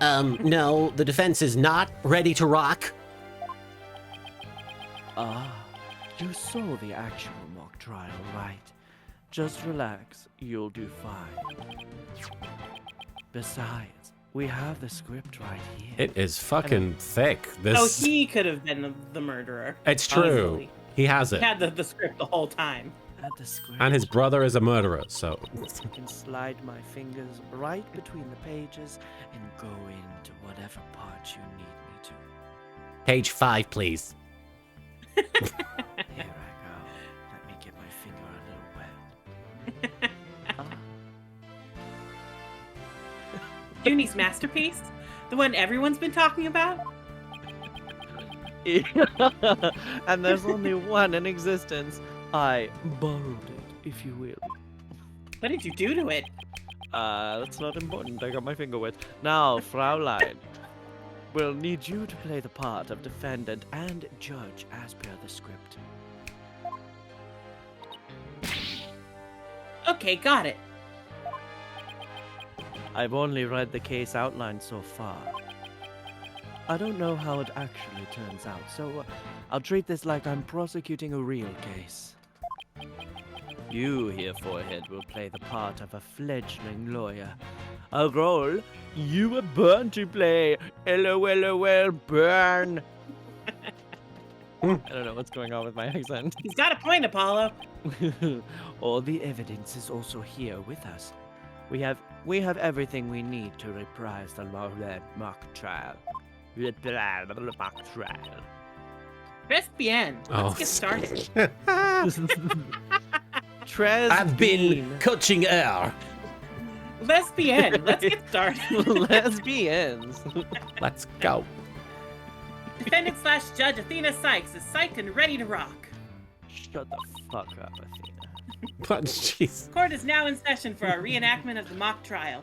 No, the defense is not ready to rock. Ah, you saw the actual mock trial, right? Just relax, you'll do fine. Besides, we have the script right here. It is fucking thick. Oh, This... he could have been the murderer. It's true. Easily. He has He it. had the script the whole time. At the script, And his brother is a murderer, so... I can slide my fingers right between the pages and go into whatever part you need me to. Page 5, please. Here I go. Let me get my finger a little wet. Junie's masterpiece? The one everyone's been talking about? And there's only one in existence. I borrowed it, if you will. What did you do to it? That's not important. I got my finger wet. Now, Fraulein, we'll need you to play the part of defendant and judge as per the script. Okay, got it. I've only read the case outline so far. I don't know how it actually turns out, so I'll treat this like I'm prosecuting a real case. You here, forehead, will play the part of a fledgling lawyer. I'll roll. You were born to play. LOL, burn. I don't know what's going on with my accent. He's got a point, Apollo. All the evidence is also here with us. We have everything we need to reprise the mock trial. Mock trial. Press bien. Oh. Let's get started. Tres I've been coaching air. Lesbian. Let's get started. lesbians. Let's go. Defendant / Judge Athena Sykes is psyched and ready to rock. Shut the fuck up, Athena. But jeez. Court is now in session for a reenactment of the mock trial.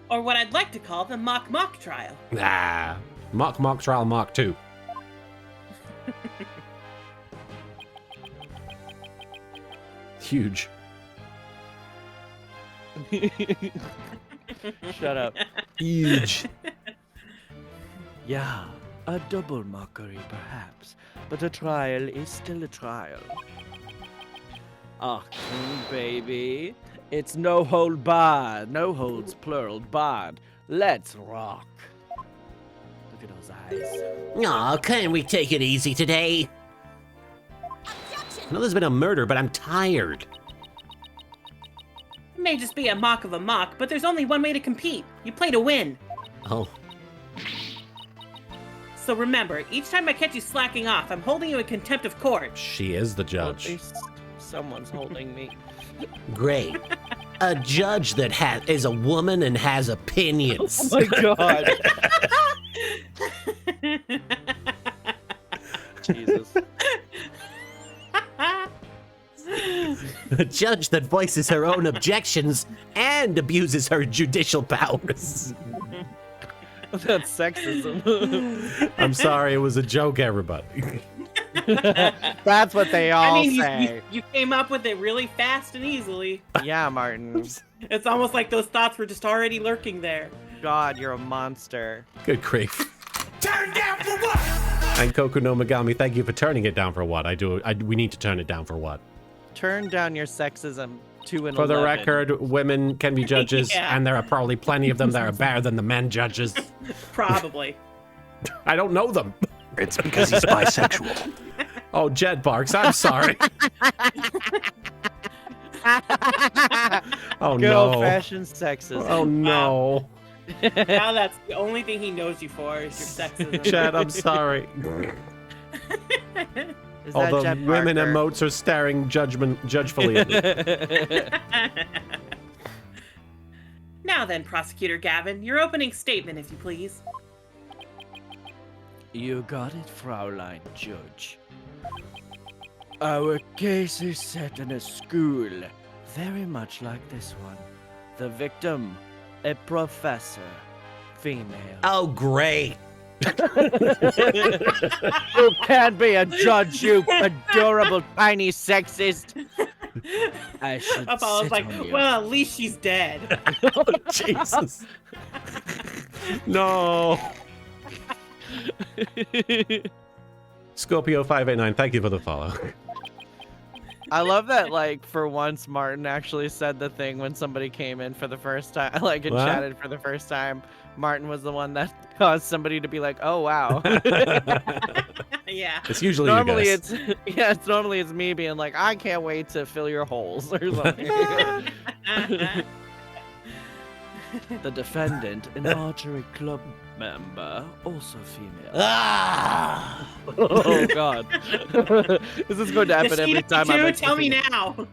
Or what I'd like to call the mock trial. Nah. Mock trial Mark 2. Huge. Shut up. Huge. Yeah, a double mockery perhaps, but a trial is still a trial. Ah, baby, it's no hold barred, no holds plural barred. Let's rock. Look at those eyes. Aw, can't we take it easy today? I know there's been a murder, but I'm tired. It may just be a mock of a mock, but there's only one way to compete. You play to win. Oh, So remember, each time I catch you slacking off, I'm holding you in contempt of court. she is the At judge. least someone's holding me. Great. A judge that is a woman and has opinions. Oh my god. Jesus. A judge that voices her own objections and abuses her judicial powers. That's sexism. I'm sorry, it was a joke, everybody. That's what they all I mean, say. you came up with it really fast and easily. Yeah, Martin. It's almost like those thoughts were just already lurking there. God, you're a monster. Good grief. Turn down for what? And Koku no Megami, thank you for turning it down for what? We need to turn it down for what? Turn down your sexism to an For the 11. record, women can be judges, Yeah. and there are probably plenty of them that are better than the men judges. Probably. I don't know them. It's because he's bisexual. Oh, Jet Barks, I'm sorry. Oh, Good no. old-fashioned sexism. Oh, no. Now that's the only thing he knows you for is your sexism. Jet, I'm sorry. Is All that the Jet women Parker? emotes are staring judgefully at me. Now then, Prosecutor Gavin, your opening statement, if you please. You got it, Fraulein Judge. Our case is set in a school, very much like this one. The victim, a professor, female. Oh, great. You can't be a judge, you adorable tiny sexist. I should Apollo's sit like, on you. well, at least she's dead. Oh, Jesus. No. Scorpio589, thank you for the follow. I love that, like, for once, Martin actually said the thing when somebody came in for the first time, like, and What? chatted for the first time. Martin was the one that caused somebody to be like, oh, wow. Yeah. It's usually Normally you guys. normally it's me being like, I can't wait to fill your holes or something. The defendant, an archery club member, also female. Ah! Oh God, this is going to happen every time I Tell me now.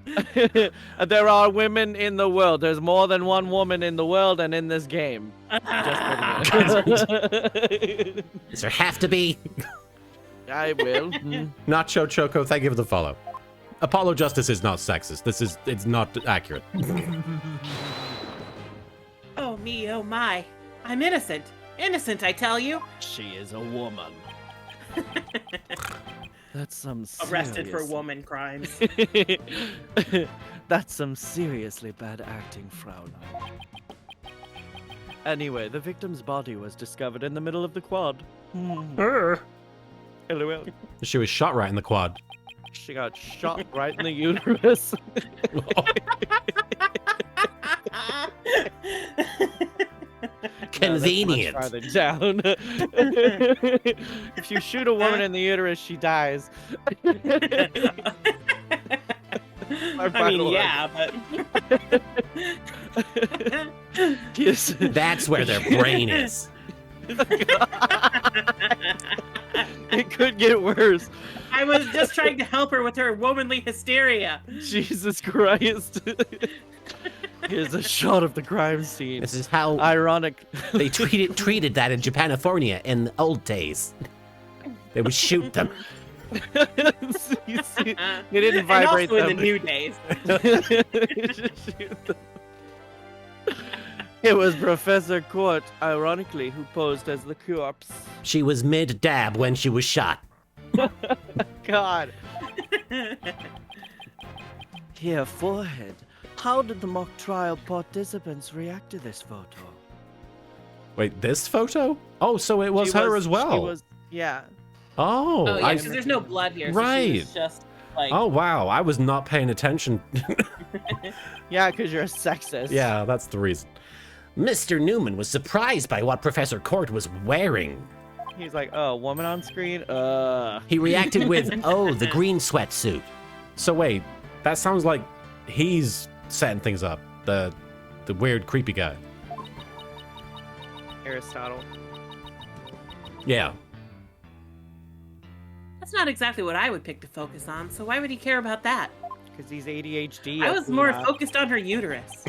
There are women in the world. There's more than one woman in the world and in this game. Just Does there have to be? I will. Mm. Nacho Choco, thank you for the follow. Apollo Justice is not sexist. It's not accurate. Oh me, oh my. I'm innocent. Innocent, I tell you. She is a woman. That's some Arrested for serious- woman crimes. That's some seriously bad acting, Fraulein. Anyway, the victim's body was discovered in the middle of the quad. LOL. She was shot right in the quad. She got shot right in the uterus. Convenient. No, that's much farther down. If you shoot a woman in the uterus, she dies. I mean, yeah, but Yes. That's where their brain is. It could get worse. I was just trying to help her with her womanly hysteria. Jesus Christ. Here's a shot of the crime scene. This is how Ironic. they treated that in Japanifornia in the old days. They would shoot them. You see, they didn't And vibrate also in them. the new days. It was Professor Court, ironically, who posed as the corpse. She was mid-dab when she was shot. God. Here, forehead. How did the mock trial participants react to this photo? Wait, this photo? Oh, so it was She her as well. She was, yeah. Oh, Oh, yeah, I, because there's no blood here. So Right. she was just like, oh wow, I was not paying attention. Yeah, because you're a sexist. Yeah, that's the reason. Mr. Newman was surprised by what Professor Court was wearing. He's like, oh, woman on screen? He reacted with, oh, the green sweatsuit. So wait, that sounds like he's setting things up. The weird, creepy guy. Aristotle. Yeah. that's not exactly what I would pick to focus on. So why would he care about that? Because he's ADHD. I was more Athena. focused on her uterus.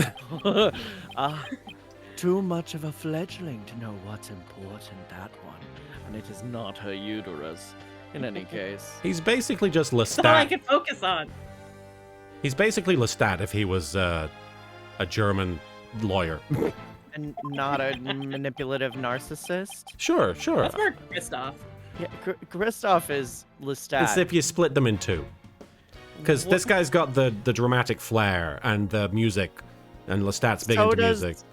Too much of a fledgling to know what's important, that one. And it is not her uterus. In any case. He's basically just That's all I Lestat. could focus on. He's basically Lestat if he was a German lawyer. And not a manipulative narcissist. Sure, sure. That's more Kristoff. Yeah, Kristoff is Lestat. It's if you split them in two. Because this guy's got the dramatic flair and the music, and Lestat's big So into does- music.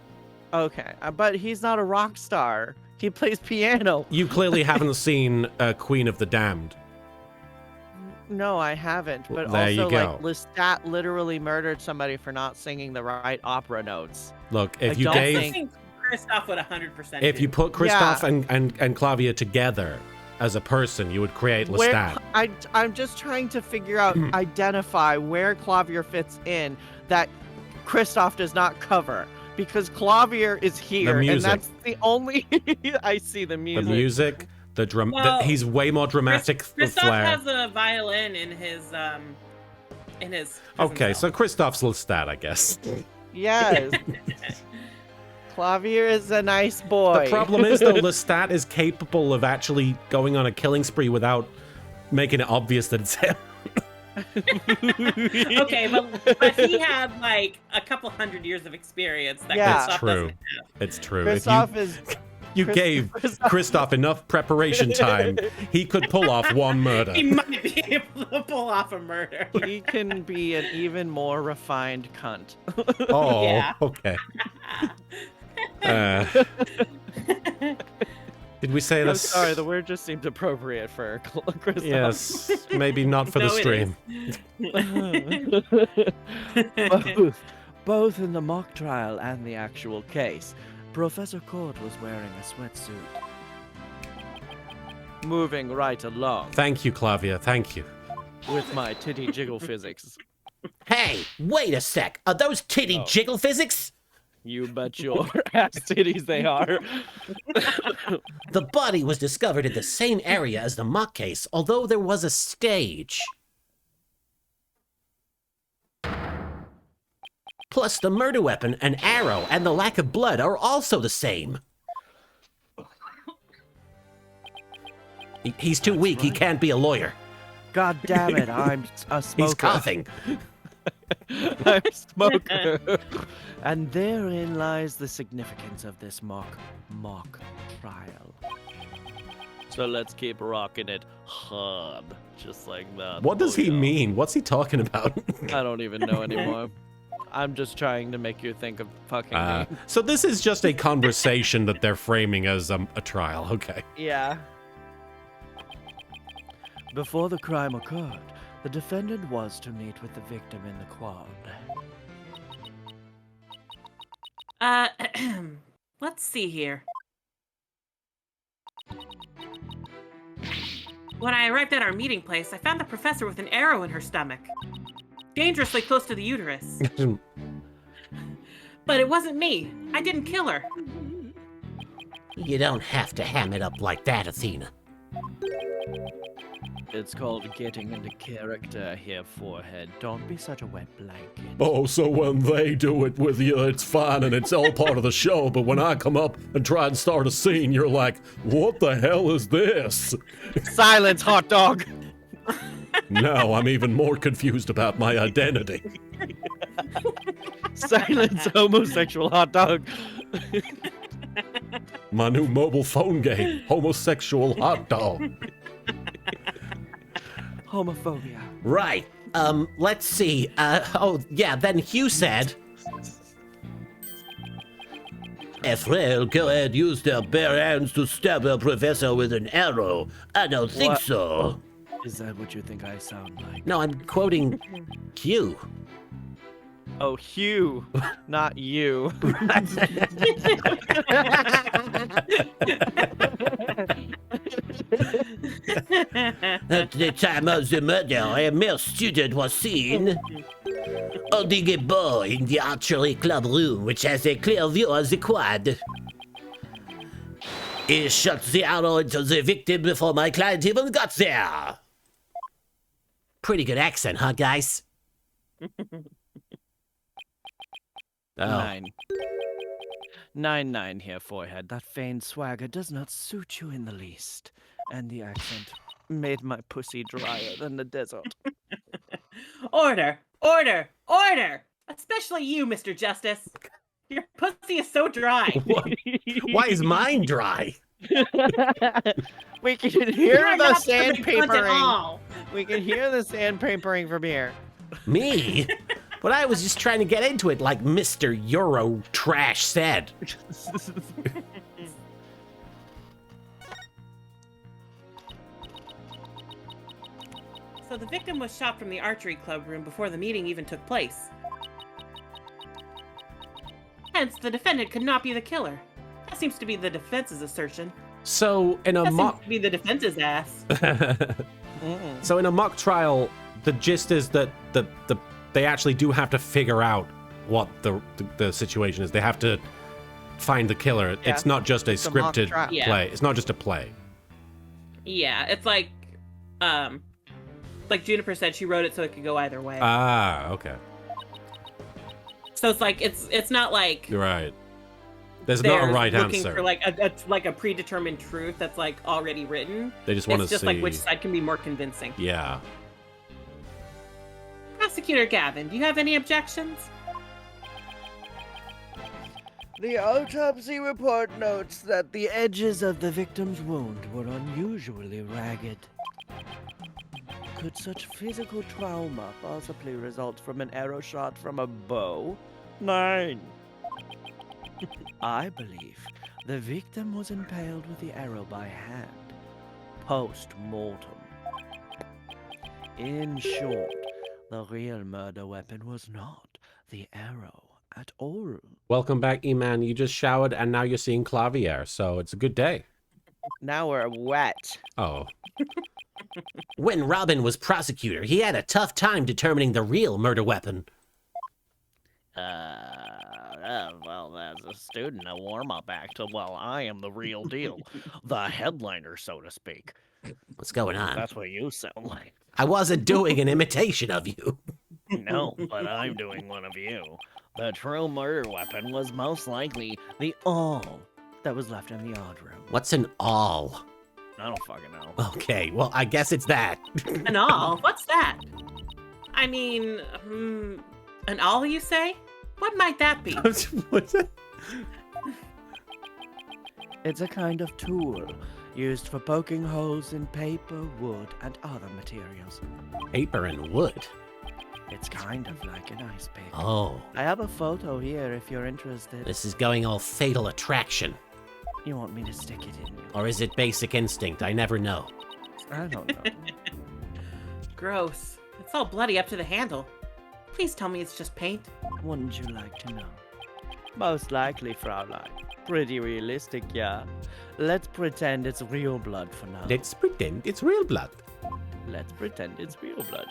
Okay, but he's not a rock star. He plays piano. You clearly haven't seen Queen of the Damned. No, I haven't. But There you also, go. like, Lestat literally murdered somebody for not singing the right opera notes. Look, I if you don't gave, I think Kristoff would 100%. if you do. put Kristoff and Clavia together as a person, you would create Lestat. I'm just trying to figure out, identify where Clavier fits in that Kristoff does not cover. Because Clavier is here, and music. that's the only I see the The music. music, Well, he's way more dramatic Kristoff flair. has a violin in his prison Okay, cell. so Kristoff's Lestat, I guess. Yes. Clavier is a nice boy. The problem is, though, Lestat is capable of actually going on a killing spree without making it obvious that it's him. Okay, but he had like a couple hundred years of experience that Yeah. Kristoff It's true. doesn't have. It's true. If Kristoff is you gave Kristoff enough preparation time, he could pull off one murder. He might be able to pull off a murder. he can be an even more refined cunt. Oh, Yeah. okay. Did we say I'm this? sorry, the word just seemed appropriate for Kristoff. Yes, maybe not for the No, it stream. Both in the mock trial and the actual case, Professor Cord was wearing a sweatsuit. Moving right along Thank you, Clavia. Thank you. with my titty jiggle physics. Hey, wait a sec. Are those titty jiggle physics? You bet your ass titties they are. The body was discovered in the same area as the mock case, although there was a stage. Plus, the murder weapon, an arrow, and the lack of blood are also the same. He's too weak. He can't be a lawyer. God damn it, I'm a smoker. He's coughing. I'm a smoker. And therein lies the significance of this mock trial. So let's keep rocking it hard, just like that. What does he boyo. mean? What's he talking about? I don't even know anymore. I'm just trying to make you think of fucking me. So this is just a conversation that they're framing as a trial. Okay. Yeah. Before the crime occurred, the defendant was to meet with the victim in the quad. Let's see here. When I arrived at our meeting place, I found the professor with an arrow in her stomach. Dangerously close to the uterus. But it wasn't me. I didn't kill her. You don't have to ham it up like that, Athena. It's called getting into character here, forehead. Don't be such a wet blanket. Oh, so when they do it with you, it's fine and it's all part of the show, but when I come up and try and start a scene, you're like, what the hell is this? Silence, hot dog! Now I'm even more confused about my identity. Silence, homosexual hot dog! My new mobile phone game, Homosexual Hot Dog. Homophobia. Right. Let's see. Then Hugh said... Ephraim Coed used their bare hands to stab a professor with an arrow. I don't think What? so. Is that what you think I sound like? No, I'm quoting Hugh. Oh, Hugh, not you. At the time of the murder, a male student was seen holding a bow in the archery club room, which has a clear view of the quad. He shot the arrow into the victim before my client even got there. Pretty good accent, huh, guys? Oh. 9 here, forehead. That feigned swagger does not suit you in the least. And the accent made my pussy drier than the desert. Order! Order! Order! Especially you, Mr. Justice. Your pussy is so dry. Why is mine dry? We can You hear are the not the big cunt at sandpapering. all. We can hear the sandpapering from here. Me? But I was just trying to get into it like Mr. Euro Trash said. So the victim was shot from the archery club room before the meeting even took place. Hence, the defendant could not be the killer. That seems to be the defense's assertion. So in a That mock seems to be the defense's ass. So in a mock trial, the gist is that they actually do have to figure out what the situation is. They have to find the killer. Yeah. It's not just a It's a mock scripted trial. Yeah. play. It's not just a play. Yeah, it's like Juniper said, she wrote it so it could go either way. Ah, okay. So it's like it's not like You're right. There's they're not a right looking answer. for like a predetermined truth that's like already written. They just want to It's just see. like which side can be more convincing. Yeah. Prosecutor Gavin, do you have any objections? The autopsy report notes that the edges of the victim's wound were unusually ragged. Could such physical trauma possibly result from an arrow shot from a bow? 9. I believe the victim was impaled with the arrow by hand, post-mortem. In short, the real murder weapon was not the arrow at all. Welcome back, E-Man. You just showered and now you're seeing Clavier, so it's a good day. Now we're wet. Oh. When Robin was prosecutor, he had a tough time determining the real murder weapon. Well, as a student, a warm-up act. Well, I am the real deal. The headliner, so to speak. What's going on? That's what you sound like. I wasn't doing an imitation of you. No, but I'm doing one of you. The true murder weapon was most likely the awl that was left in the odd room. What's an awl? I don't fucking know. Okay, well, I guess it's that. An awl? What's that? I mean, an awl, you say? What might that be? What's that? It's a kind of tool used for poking holes in paper, wood, and other materials. Paper and wood. It's kind of like an ice pick. Oh, I have a photo here if you're interested. this is going all Fatal Attraction. You want me to stick it in you? Or is it Basic Instinct? I never know. I don't know. Gross. It's all bloody up to the handle. Please tell me it's just paint. Wouldn't you like to know? Most likely, Fraulein. Pretty realistic, yeah. Let's pretend it's real blood for now. Let's pretend it's real blood. Let's pretend it's real blood.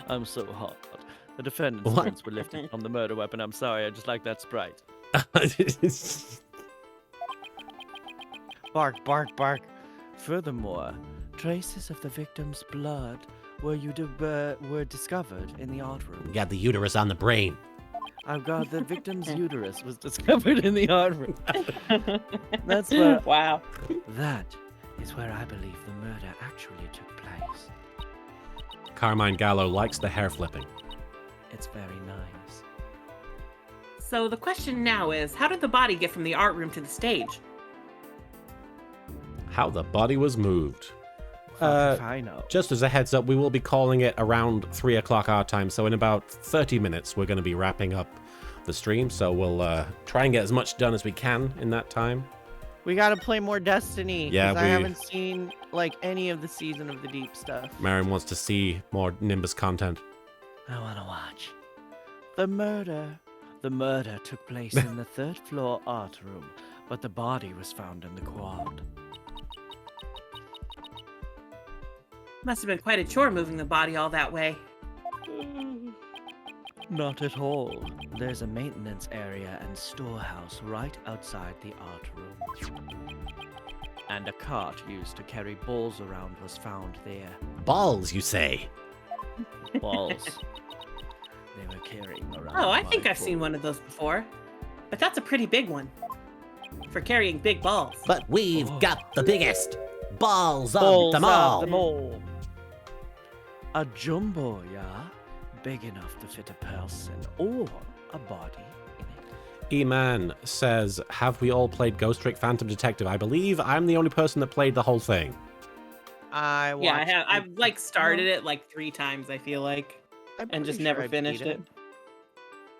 I'm so hot. The defendant's What? hands were lifted from the murder weapon. I'm sorry, I just like that sprite. Bark, bark, bark. Furthermore, traces of the victim's blood were discovered in the art room. Got the uterus on the brain. I've got the victim's uterus was discovered in the art room. That's where. Wow. That is where I believe the murder actually took place. Carmine Gallo likes the hair flipping. It's very nice. So the question now is, how did the body get from the art room to the stage? How the body was moved. Fuck if I know. Just as a heads up, we will be calling it around 3 o'clock our time, so in about 30 minutes we're going to be wrapping up the stream, so we'll try and get as much done as we can in that time. We gotta play more Destiny. 'Cause Yeah, I we- haven't seen like any of the Season of the Deep stuff. Marion wants to see more Nimbus content. I wanna watch. The murder took place in the 3rd floor art room, but the body was found in the quad. Must have been quite a chore moving the body all that way. Not at all. There's a maintenance area and storehouse right outside the art room. And a cart used to carry balls around was found there. Balls, you say? Balls. They were carrying around. Oh, I think my I've seen ball. one of those before. But that's a pretty big one. For carrying big balls. But we've got the biggest balls of Balls them of all. them all. A jumbo, yeah? Big enough to fit a person or a body in it. E-Man says, have we all played Ghost Trick Phantom Detective? I believe I'm the only person that played the whole thing. I Yeah, I watched have. it. I've like started it like 3 times. I feel like, I'm and just pretty never sure I beat finished it.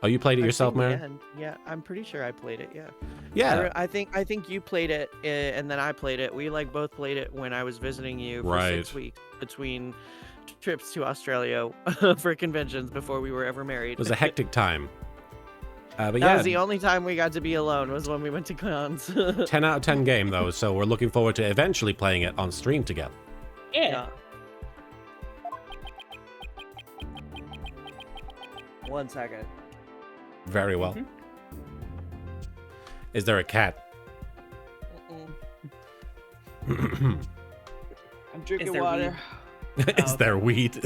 Oh, you played it I've yourself, seen the Mary? end. Yeah, I'm pretty sure I played it. Yeah. Yeah. I think you played it, and then I played it. We like both played it when I was visiting you for Right. 6 weeks between trips to Australia for conventions before we were ever married. It was a hectic time. But That yeah, was the only time we got to be alone was when we went to cons. 10 out of 10 game, though, so we're looking forward to eventually playing it on stream together. Yeah. 1 second. Very well. Is there a cat? I'm drinking there water. Is there weed?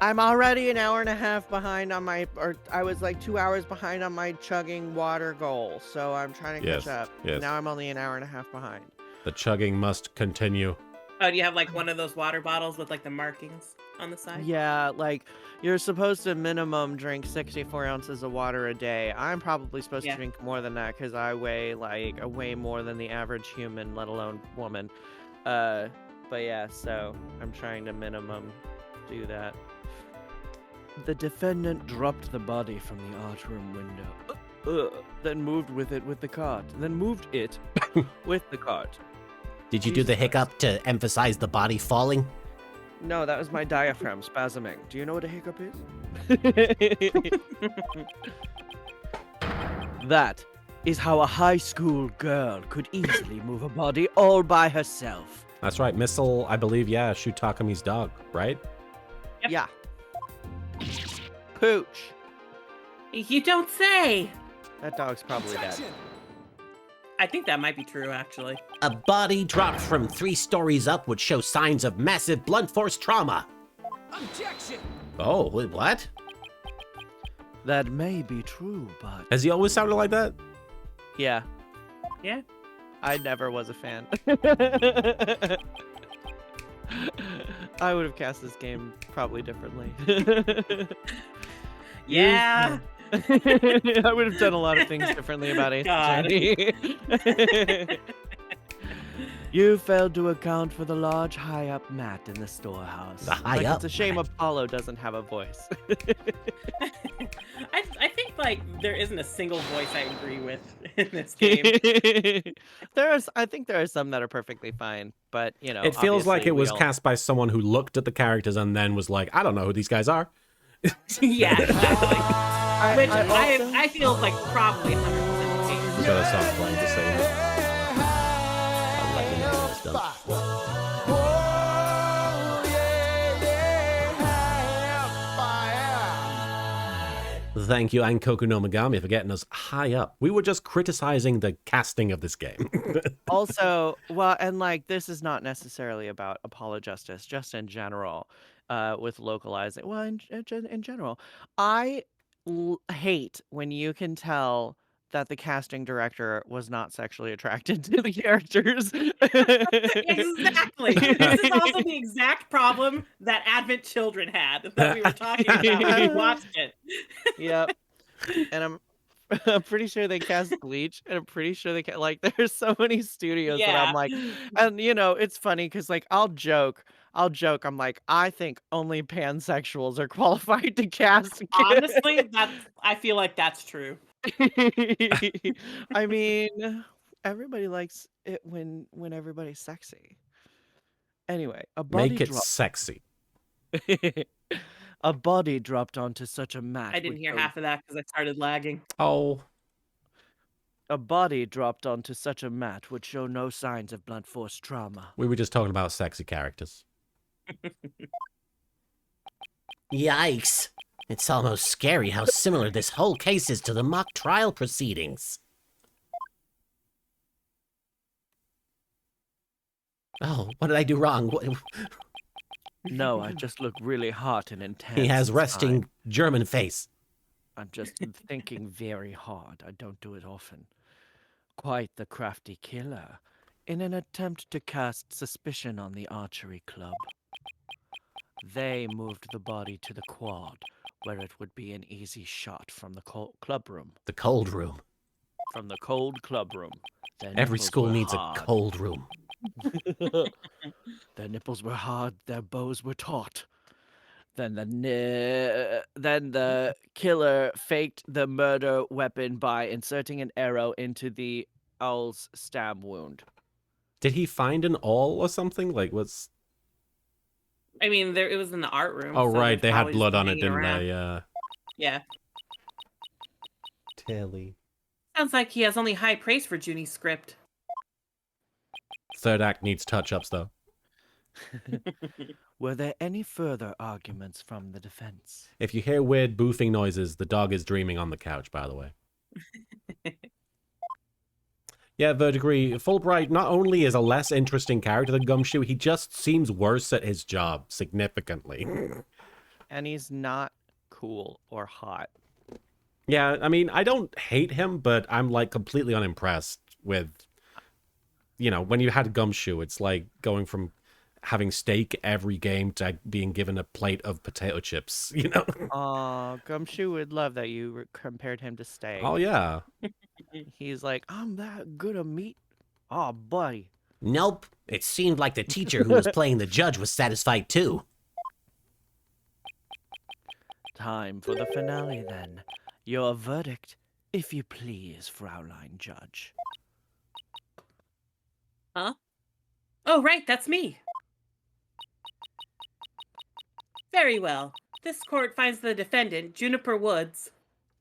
I'm already an hour and a half behind on my, or I was like 2 hours behind on my chugging water goal. So I'm trying to catch up. yes. Now I'm only an hour and a half behind. The chugging must continue. Oh, do you have like one of those water bottles with like the markings on the side? Yeah, like you're supposed to minimum drink 64 ounces of water a day. I'm probably supposed to drink more than that because I weigh like way more than the average human, let alone woman. But yeah, so I'm trying to minimum do that. The defendant dropped the body from the art room window, then moved with it with the cart, then moved it with the cart. Did you do the hiccup to emphasize the body falling? No, that was my diaphragm spasming. Do you know what a hiccup is? That is how a high school girl could easily move a body all by herself. That's right, Missile, I believe, yeah, shoot Takami's dog, right? Yep. Yeah. Pooch. You don't say. That dog's probably dead. I think that might be true, actually. A body dropped from 3 stories up would show signs of massive blunt force trauma. Objection! Oh, wait, what? That may be true, but Has he always sounded like that? yeah, Yeah. I never was a fan. I would have cast this game probably differently. Yeah. I would have done a lot of things differently about it. God. You failed to account for the large high-up mat in the storehouse. The high-up It's a shame Apollo doesn't have a voice. I think like there isn't a single voice I agree with in this game. I think there are some that are perfectly fine, but you know, It feels like obviously it we was all- cast by someone who looked at the characters and then was like, I don't know who these guys are. Yeah, exactly. Which also- I feel like probably 100% the case. We got a song playing to say I'll let you know when it's done. Thank you, and Koku no Megami, for getting us high up. We were just criticizing the casting of this game. Also, well, and like this is not necessarily about Apollo Justice, just in general, with localizing. Well, in general, I hate when you can tell that the casting director was not sexually attracted to the characters. Exactly. This is also the exact problem that Advent Children had that we were talking about when we watched it. Yep. And I'm pretty sure they cast Bleach, and I'm pretty sure they like. There's so many studios that I'm Yeah. like, and you know, it's funny because like I'll joke. I'm like, I think only pansexuals are qualified to cast. kids." Honestly, I feel like that's true. I mean, everybody likes it when everybody's sexy. Anyway, a body Make it drop. sexy. A body dropped onto such a mat. I didn't would hear show- half of that because I started lagging. Oh, A body dropped onto such a mat would show no signs of blunt force trauma. we were just talking about sexy characters. Yikes. It's almost scary how similar this whole case is to the mock trial proceedings. Oh, what did I do wrong? No, I just look really hot and intense. He has inside. resting German face. I'm just thinking very hard. I don't do it often. Quite the crafty killer, in an attempt to cast suspicion on the archery club. They moved the body to the quad, where it would be an easy shot from the club room. The cold room. From the cold club room. Their Every nipples school were needs hard. a cold room. Their nipples were hard, their bows were taut. Then the killer faked the murder weapon by inserting an arrow into the owl's stab wound. Did he find an awl or something? Like, what's... I mean, it was in the art room. Oh, so right. there's They had probably blood just on it, hanging didn't around. they? Yeah. Tilly. Sounds like he has only high praise for Junie's script. Third act needs touch-ups, though. Were there any further arguments from the defense? If you hear weird boofing noises, the dog is dreaming on the couch, by the way. Yeah, Verdigris, Fulbright not only is a less interesting character than Gumshoe, he just seems worse at his job, significantly. And he's not cool or hot. Yeah, I mean, I don't hate him, but I'm, like, completely unimpressed with... You know, when you had Gumshoe, it's like going from having steak every game to being given a plate of potato chips, you know? Aw, Gumshoe would love that you compared him to Steak. Oh, yeah. He's like, I'm that good a meat. Oh, buddy. Nope. It seemed like the teacher who was playing the judge was satisfied too. Time for the finale, then. Your verdict, if you please, Fraulein Judge. Huh? Oh, right, that's me. Very well. This court finds the defendant, Juniper Woods.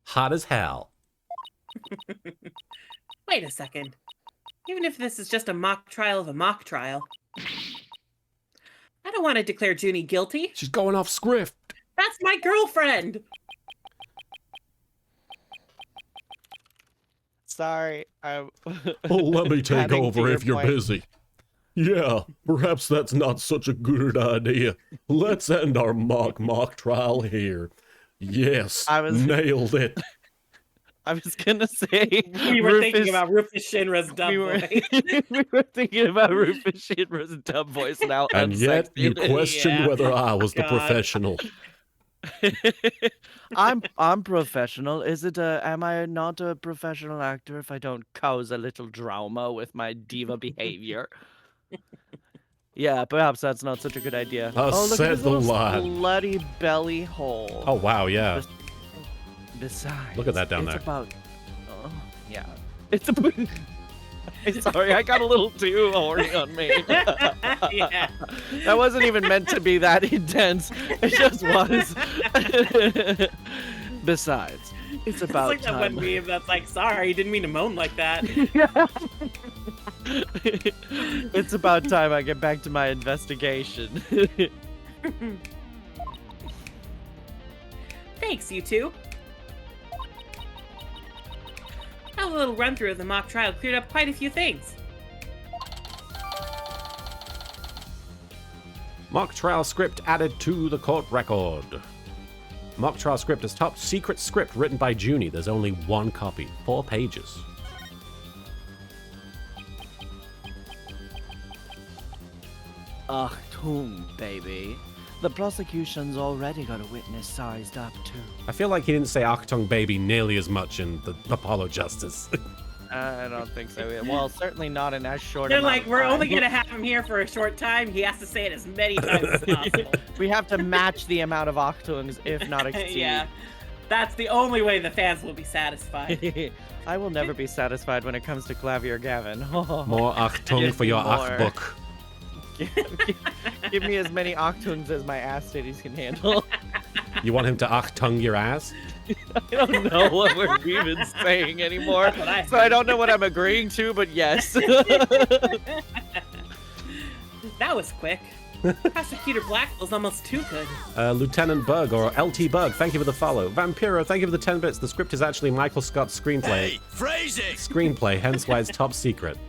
Hot as hell. Wait a second. Even if this is just a mock trial of a mock trial, I don't want to declare Junie guilty. She's going off script. That's my girlfriend. Sorry, I'm... Oh, let me take Adding to over your if you're point. busy. Yeah, perhaps that's not such a good idea. Let's end our mock trial here. Yes, nailed it. I was gonna say We were thinking about Rufus Shinra's dub we were, voice. we were thinking about Rufus Shinra's dub voice now. And yet you unsexy. questioned Yeah. whether I was the God. professional. I'm professional. Is it am I not a professional actor if I don't cause a little drama with my diva behavior? Yeah, perhaps that's not such a good idea. Oh, look said at his the little line. bloody belly hole. Oh, wow, yeah. Besides, Look at that down it's there. About, oh, yeah, it's about. Sorry, I got a little too horny on me. Yeah. That wasn't even meant to be that intense. It just was. Besides, it's It's about like that one time. meme that's like, sorry, didn't mean to moan like that. It's about time I get back to my investigation. Thanks, you two. A little run through of the mock trial cleared up quite a few things. Mock trial script added to the court record. Mock trial script is top secret script written by Junie. There's only one copy, 4 pages. Achtung, baby. The prosecution's already got a witness sized up too. I feel like he didn't say Achtung Baby nearly as much in the Apollo Justice. I don't think so. Well, certainly not in as short. They're amount like, of we're time. only gonna have him here for a short time. He has to say it as many times as possible. We have to match the amount of Achtungs, if not exceed. Yeah. That's the only way the fans will be satisfied. I will never be satisfied when it comes to Clavier Gavin. More Achtung Give for me your more. Achbook. Give me as many Achtungs as my ass titties can handle. You want him to Achtung your ass? I don't know what we're even saying anymore. That's what I So I don't know what I'm agreeing to, but yes. That was quick. Prosecutor Blackville's almost too good. Lieutenant Bug, or LT Bug, thank you for the follow. Vampiro, thank you for the 10 bits. The script is actually Michael Scott's screenplay. Phrasing! Screenplay, hence why it's top secret.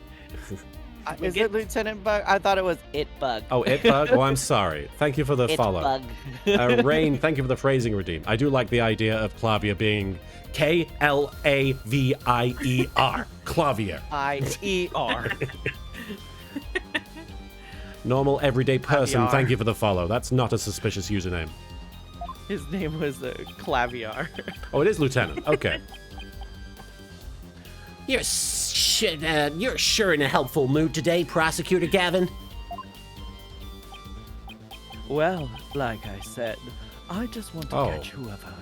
Is it Lieutenant Bug? I thought it was It Bug. Oh, It Bug? Oh, I'm sorry. Thank you for the It follow. Bug. Rain, thank you for the phrasing redeem. I do like the idea of Clavier being Klavier. Clavier. I-E-R. Normal, everyday person, Clavier. thank you for the follow. That's not a suspicious username. His name was Claviar. Oh, it is Lieutenant. Okay. You're sure in a helpful mood today, Prosecutor Gavin. Well, like I said, I just want to Oh. catch whoever.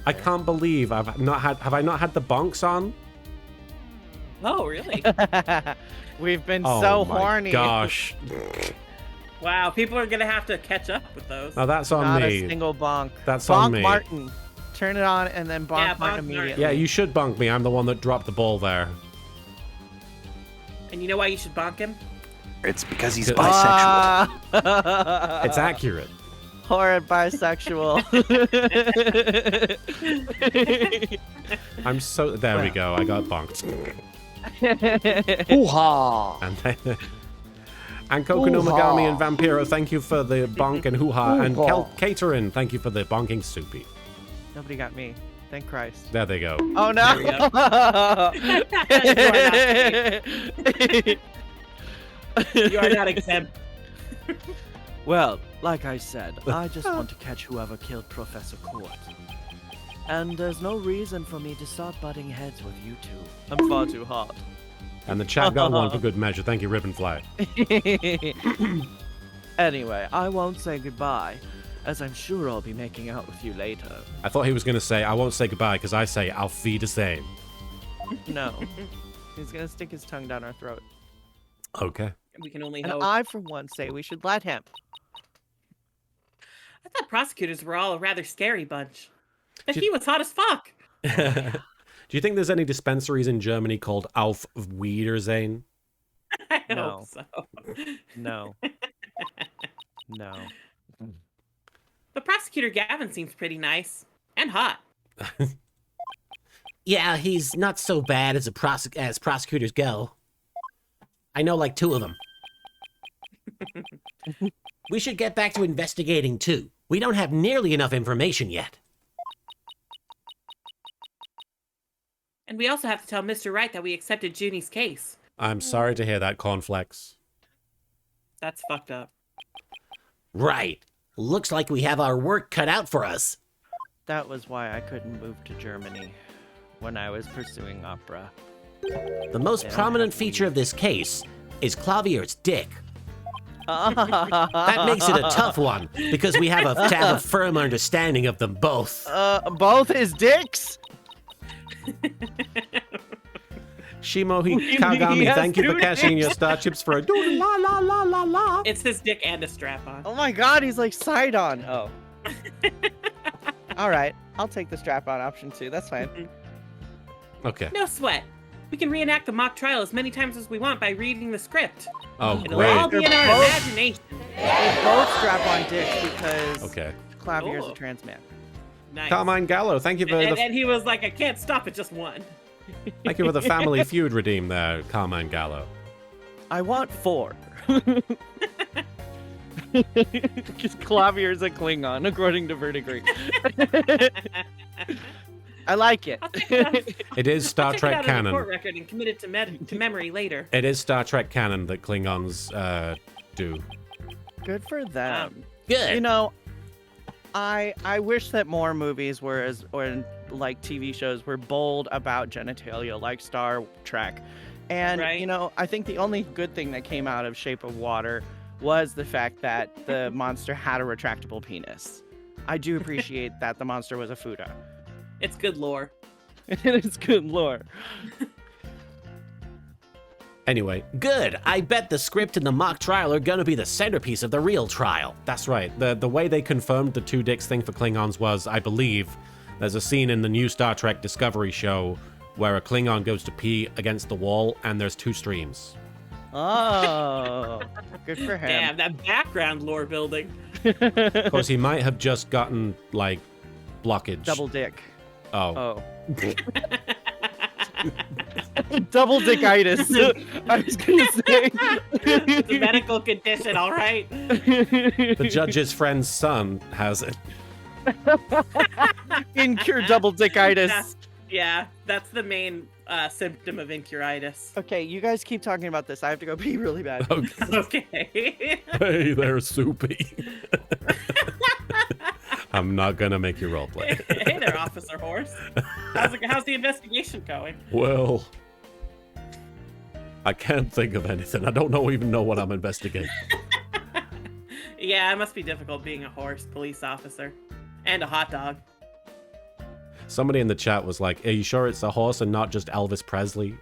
I can't believe have I not had the bonks on? Oh, really? We've been Oh so my horny. gosh. Wow, people are gonna have to catch up with those. Now that's on Not me. a single bonk. That's bonk on me. Martin. Turn it on and then bonk Yeah, Martin bonk Martin. immediately. Yeah, you should bonk me. I'm the one that dropped the ball there. And you know why you should bonk him? It's because he's Good. bisexual. It's accurate. Horrid bisexual. I'm so there we go. I got bonked. Hoo-ha! And Kokono Megami and Vampiro, thank you for the bonk and hoo-ha. And Caterin, thank you for the bonking soupy. Nobody got me. Thank Christ. There they go. Oh no! You are not exempt. Well, like I said, I just want to catch whoever killed Professor Court. And there's no reason for me to start butting heads with you two. I'm far too hot. And the chat got one for good measure. Thank you, Ribbonfly. Anyway, I won't say goodbye, as I'm sure I'll be making out with you later. I thought he was going to say, I won't say goodbye because I say, I'll feed the same. No. He's gonna stick his tongue down our throat. Okay. We can only And hope. I, for one, say we should let him. I thought prosecutors were all a rather scary bunch. But he was hot as fuck. Do you think there's any dispensaries in Germany called Auf Wiedersehen? I No. hope so. No. No. But Prosecutor Gavin seems pretty nice. And hot. Yeah, he's not so bad as as prosecutors go. I know like 2 of them. We should get back to investigating too. We don't have nearly enough information yet. And we also have to tell Mr. Wright that we accepted Junie's case. I'm sorry to hear that, Cornflex. That's fucked up. Right. Looks like we have our work cut out for us. That was why I couldn't move to Germany when I was pursuing opera. The most Yeah, prominent we- feature of this case is Clavier's dick. That That makes it a tough one because we have to have a firm understanding of them both. Both his dicks? Shimohi He Kagami, has thank you for 2 cashing in your dicks. star chips for a doodle la la la la la. It's his dick and a strap on. Oh my god, he's like Sidon. Oh. Alright, I'll take the strap-on option too. That's fine. Okay. No sweat. We can reenact the mock trial as many times as we want by reading the script. Oh, It'll all great. be in our Both- imagination. They're both strap-on dicks because Okay. Clavier's a Cool. trans man. Nice. Carmine Gallo, thank you for And, the and he was like, I can't stop at just one. thank you for the Family Feud redeem there, Carmine Gallo. I want 4. Because Clavier's a Klingon, according to Verdigris. I like it. I'll check it out. It is Star I'll check it Trek out on the court canon. record and commit it to memory later. It is Star Trek canon that Klingons do. Good for them. Good. You know, I wish that more movies were or like TV shows were bold about genitalia, like Star Trek. And Right. you know, I think the only good thing that came out of Shape of Water was the fact that the monster had a retractable penis. I do appreciate that the monster was a fuda. It's good lore. It is good lore. Anyway, Good. I bet the script and the mock trial are gonna be the centerpiece of the real trial. that's right. The way they confirmed the 2 dicks thing for Klingons was, I believe, there's a scene in the new Star Trek Discovery show where a Klingon goes to pee against the wall and there's 2 streams. Oh, good for him. Damn, that background lore building. Of course, he might have just gotten, like, blockage. Double dick. Oh. Oh. Double dickitis. I was gonna say. It's a medical condition, all right? The judge's friend's son has it. Incure double dickitis. Yeah, that's the main symptom of incuritis. Okay, you guys keep talking about this. I have to go pee really bad. Okay. Okay. Hey there, Soupy. I'm not gonna make you roleplay. Hey there, Officer Horse. How's the investigation going? Well, I can't think of anything. I don't even know what I'm investigating. Yeah, it must be difficult being a horse police officer. And a hot dog. Somebody in the chat was like, are you sure it's a horse and not just Elvis Presley?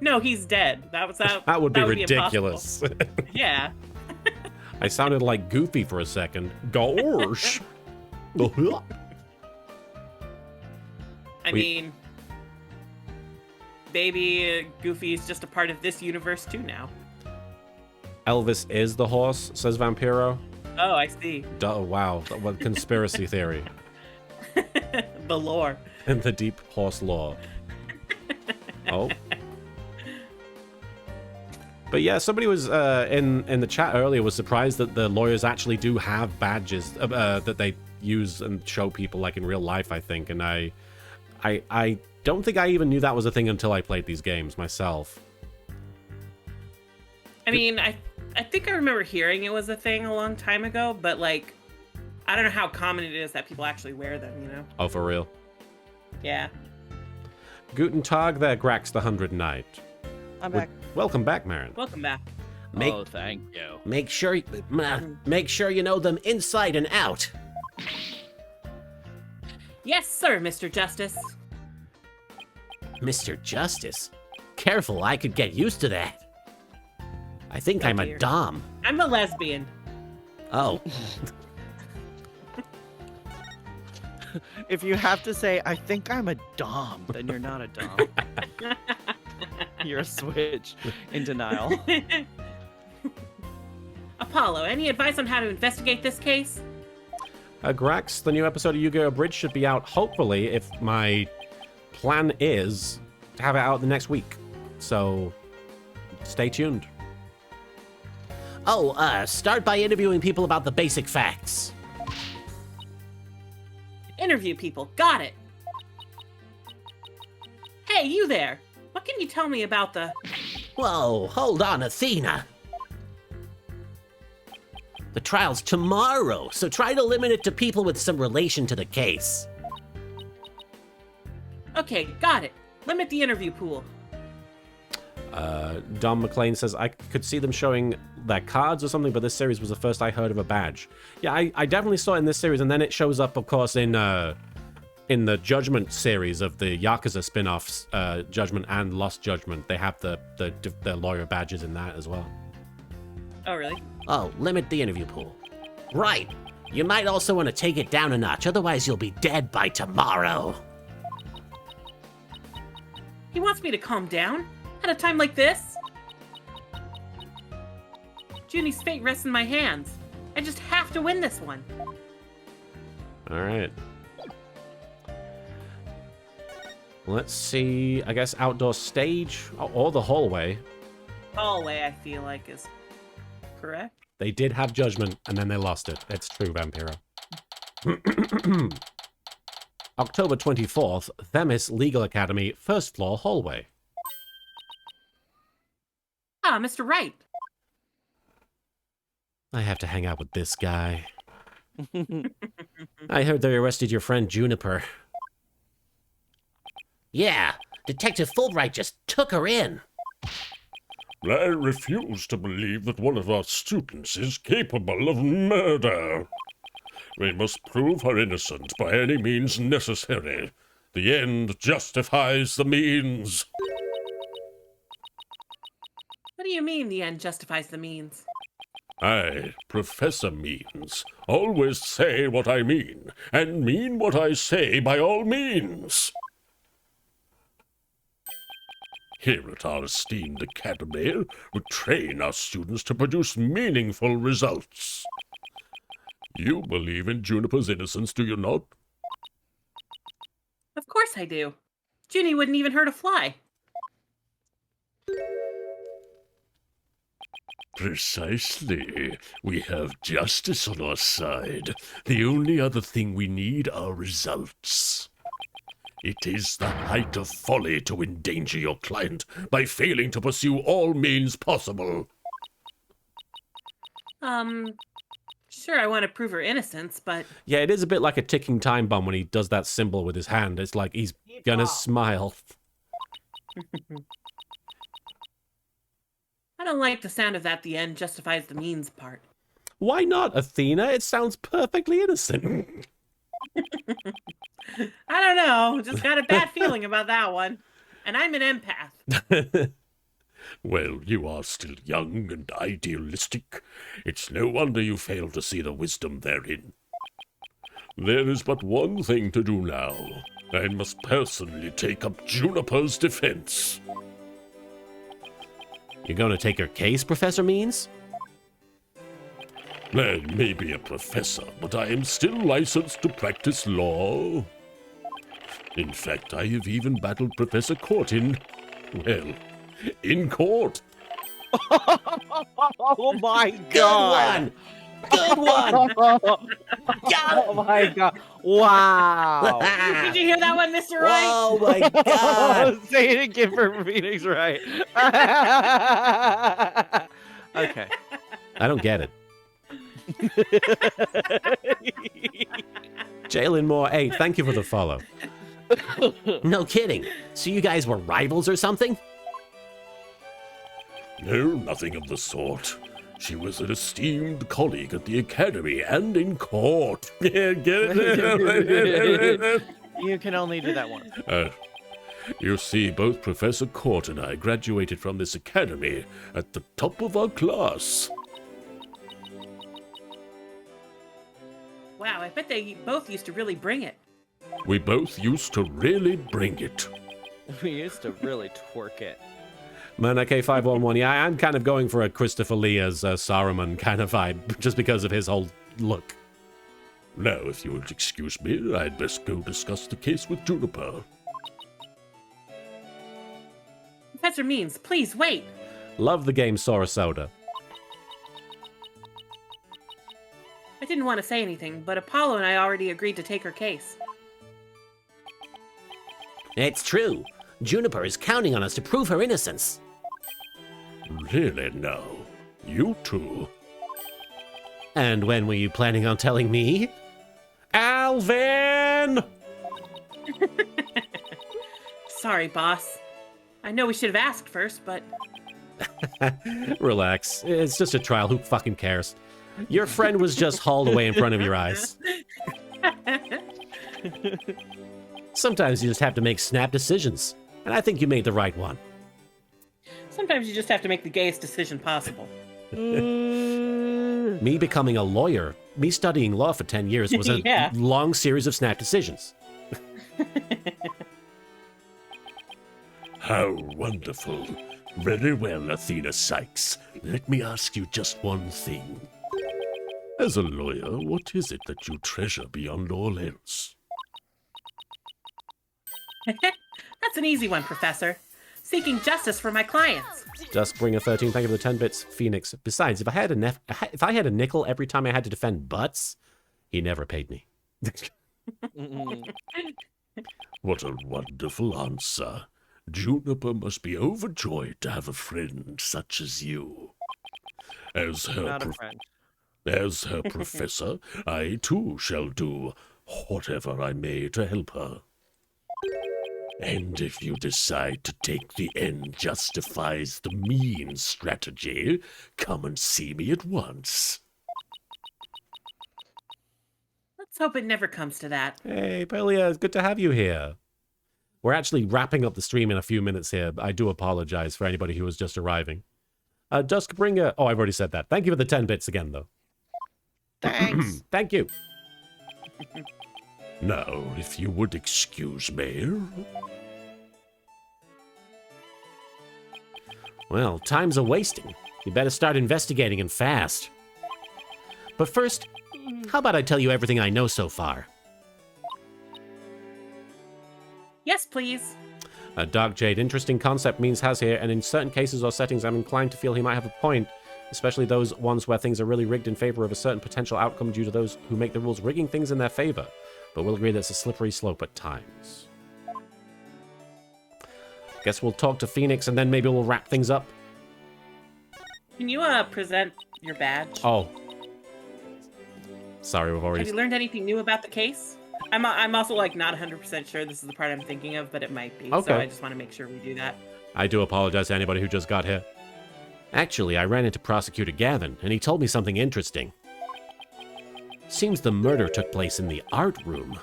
No, he's dead. That Would be impossible. ridiculous. Yeah. I sounded like Goofy for a second. Gosh. I mean, baby Goofy's just a part of this universe too now. Elvis is the horse, says Vampiro. Oh, I see. Duh, wow. What conspiracy theory. The lore. And the deep horse lore. Oh. But yeah, somebody was in the chat earlier was surprised that the lawyers actually do have badges that they use and show people like in real life, I think. And I don't think I even knew that was a thing until I played these games myself. I mean, I think I remember hearing it was a thing a long time ago, but like, I don't know how common it is that people actually wear them, you know? Oh, for real? Yeah. Guten Tag there, Grax the 100 Knight. I'm back. Welcome back, Marin. Welcome back. Oh, thank you. Make sure you know them inside and out. Yes, sir, Mr. Justice. Mr. Justice? Careful, I could get used to that. I think Oh, I'm dear. a dom. I'm a lesbian. Oh, If you have to say, I think I'm a dom, then you're not a dom. You're a switch in denial. Apollo, any advice on how to investigate this case? Grax, the new episode of Yu-Gi-Oh! Bridge should be out, hopefully, if my plan is to have it out the next week. So, stay tuned. start by interviewing people about the basic facts. Interview people. Got it. Hey, you there. What can you tell me about the... Whoa, hold on, Athena. The trial's tomorrow, so try to limit it to people with some relation to the case. Okay, got it. Limit the interview pool. Don McLean says, I could see them showing their cards or something, but this series was the first I heard of a badge. Yeah, I definitely saw it in this series, and then it shows up, of course, in the Judgment series of the Yakuza spin-offs, Judgment and Lost Judgment. They have the lawyer badges in that as well. Oh, really? Oh, limit the interview pool. Right. You might also want to take it down a notch, otherwise you'll be dead by tomorrow. He wants me to calm down? At a time like this? Junie's fate rests in my hands. I just have to win this one. All right. Let's see, I guess outdoor stage or the hallway. Hallway, I feel like, is correct. They did have Judgment, and then they lost it. It's true, Vampiro. October 24th, Themis Legal Academy, first floor hallway. Ah, Mr. Wright. I have to hang out with this guy. I heard they arrested your friend Juniper. Yeah, Detective Fulbright just took her in. I refuse to believe that one of our students is capable of murder. We must prove her innocent by any means necessary. The end justifies the means. What do you mean the end justifies the means? I, Professor Means, always say what I mean, and mean what I say by all means. Here at our esteemed academy, we train our students to produce meaningful results. You believe in Juniper's innocence, do you not? Of course I do. Junie wouldn't even hurt a fly. Precisely. We have justice on our side. The only other thing we need are results. It is the height of folly to endanger your client by failing to pursue all means possible. Sure, I want to prove her innocence, but Yeah, it is a bit like a ticking time bomb when he does that symbol with his hand. It's like he's gonna smile. I don't like the sound of that. The end justifies the means part. Why not, Athena? It sounds perfectly innocent. I don't know. Just got a bad feeling about that one. And I'm an empath. Well, you are still young and idealistic. It's no wonder you fail to see the wisdom therein. There is but one thing to do now. I must personally take up Juniper's defense. You're going to take her case, Professor Means? I may be a professor, but I am still licensed to practice law. In fact, I have even battled Professor Court in court. Oh my Good god! one! Good one! Oh my god! Wow! Did you hear that one, Mr. Wright? Oh my god! Say it again for Phoenix Wright. Okay. I don't get it. Jalen Moore 8, thank you for the follow. No kidding. So you guys were rivals or something? No, nothing of the sort. She was an esteemed colleague at the academy and in court. Get it? You can only do that once. You see, both Professor Court and I graduated from this academy at the top of our class. Wow, I bet they both used to really bring it. We both used to really bring it. We used to really twerk it. Manake511, yeah, I'm kind of going for a Christopher Lee as Saruman kind of vibe, just because of his whole look. Now, if you would excuse me, I'd best go discuss the case with Juniper. Professor Means, please wait. Love the game Sora Soda. I didn't want to say anything, but Apollo and I already agreed to take her case. It's true. Juniper is counting on us to prove her innocence. Really now? You two? And when were you planning on telling me? Alvin! Sorry, boss. I know we should have asked first, but Relax. It's just a trial. Who fucking cares? Your friend was just hauled away in front of your eyes. Sometimes you just have to make snap decisions. And I think you made the right one. sometimes you just have to make the gayest decision possible. Me becoming a lawyer, me studying law for 10 years was a Yeah. long series of snap decisions. How wonderful. Very well, Athena Sykes. Let me ask you just one thing. As a lawyer, what is it that you treasure beyond all else? That's an easy one, Professor. Seeking justice for my clients. Duskbringer 13, thank you for the 10 bits, Phoenix. Besides, if I had a nickel every time I had to defend butts, he never paid me. What a wonderful answer. Juniper must be overjoyed to have a friend such as you. As her, Not a friend. as her professor, I too shall do whatever I may to help her. And if you decide to take the end justifies the means strategy, come and see me at once. Let's hope it never comes to that. Hey, Pelia, it's good to have you here. We're actually wrapping up the stream in a few minutes here. I do apologize for anybody who was just arriving. Duskbringer, oh, I've already said that. Thank you for the 10 bits again, though. Thanks. Thank you. Now, if you would excuse me. Well, time's a wasting. You better start investigating and fast. But first, how about I tell you everything I know so far? Yes, please. Dark Jade, interesting concept Means has here, and in certain cases or settings, I'm inclined to feel he might have a point, especially those ones where things are really rigged in favor of a certain potential outcome due to those who make the rules rigging things in their favor. But we'll agree that's a slippery slope at times. Guess we'll talk to Phoenix, and then maybe we'll wrap things up. Can you present your badge? Oh. Sorry, we've already... Have you learned anything new about the case? I'm also like not 100% sure this is the part I'm thinking of, but it might be. Okay. So I just want to make sure we do that. I do apologize to anybody who just got hit. Actually, I ran into Prosecutor Gavin, and he told me something interesting. Seems the murder took place in the art room.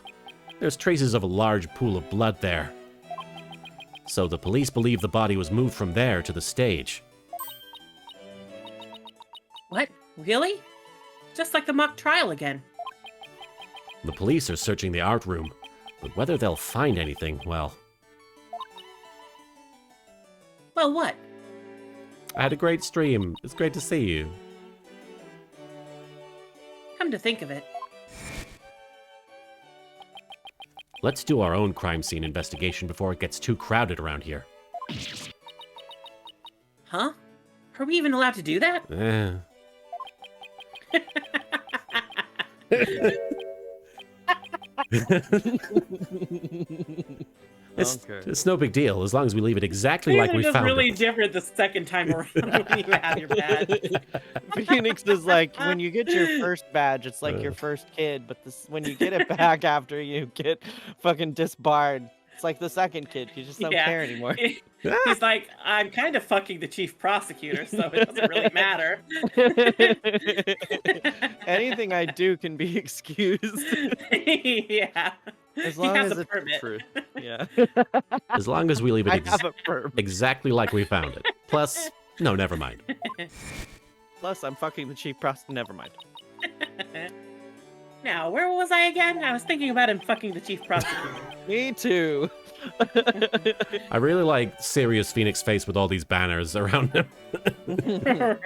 There's traces of a large pool of blood there. So the police believe the body was moved from there to the stage. What? Really? Just like the mock trial again. The police are searching the art room, but whether they'll find anything, well... Well, what? I had a great stream. It's great to see you. Come to think of it. Let's do our own crime scene investigation before it gets too crowded around here. Huh? Are we even allowed to do that? It's no big deal, as long as we leave it exactly like we It's found really it. different the second time around when you have your badge. Phoenix is like, when you get your first badge, it's like your first kid, but when you get it back after you get fucking disbarred, it's like the second kid. You just don't care anymore. He's like, I'm kind of fucking the chief prosecutor, so it doesn't really matter. Anything I do can be excused. Yeah. As long has as a it's permit. true. Yeah. As long as we leave it I have a permit. exactly like we found it. Plus, no, never mind. Plus, I'm fucking the chief prosecutor. Never mind. Now, where was I again? I was thinking about him fucking the chief prosecutor. Me too. I really like Sirius Phoenix face with all these banners around him.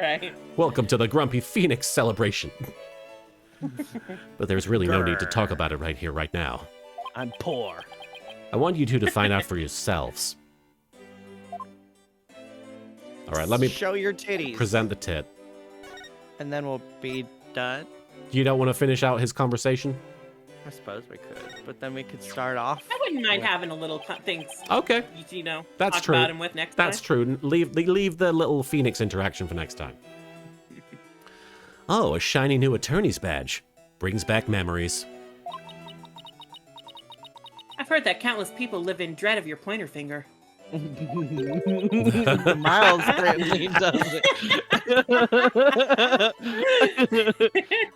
Right. Welcome to the Grumpy Phoenix celebration. But there's really no need to talk about it right here, right now. I'm poor. I want you two to find out for yourselves. All right, let me show your titties, present the tit. and then we'll be done. You don't want to finish out his conversation? I suppose we could, but then we could start off. I wouldn't mind having a little things, Okay, you know, that's talk true. about him with next That's time. true. Leave the little Phoenix interaction for next time. Oh, a shiny new attorney's badge. Brings back memories. I've heard that countless people live in dread of your pointer finger. Miles certainly does it.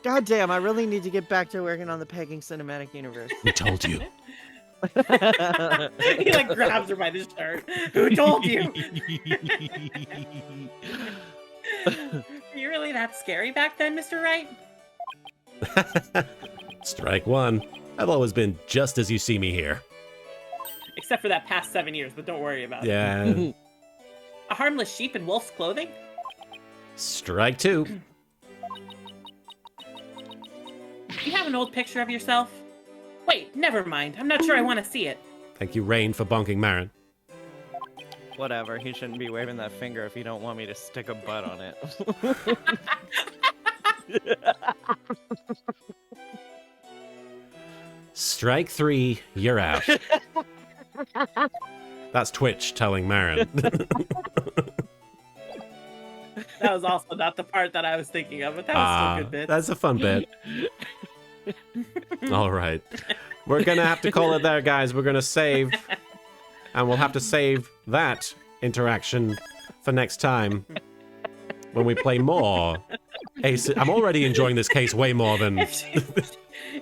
God damn, I really need to get back to working on the Pegging Cinematic Universe. Who told you? He like grabs her by the shirt. Who told you? Were you really that scary back then, Mr. Wright? Strike one. I've always been just as you see me here. Except for that past 7 years, but don't worry about it. Yeah. A harmless sheep in wolf's clothing? Strike two. You have an old picture of yourself? Wait, never mind. I'm not sure I want to see it. Thank you, Rain, for bonking Marin. Whatever, he shouldn't be waving that finger if you don't want me to stick a butt on it. Strike three, you're out. That's Twitch telling Marin. That was also not the part that I was thinking of, but that was still a good bit. That's a fun bit. All right. We're going to have to call it there, guys. We're going to save. And we'll have to save that interaction for next time when we play more. Ace, I'm already enjoying this case way more than...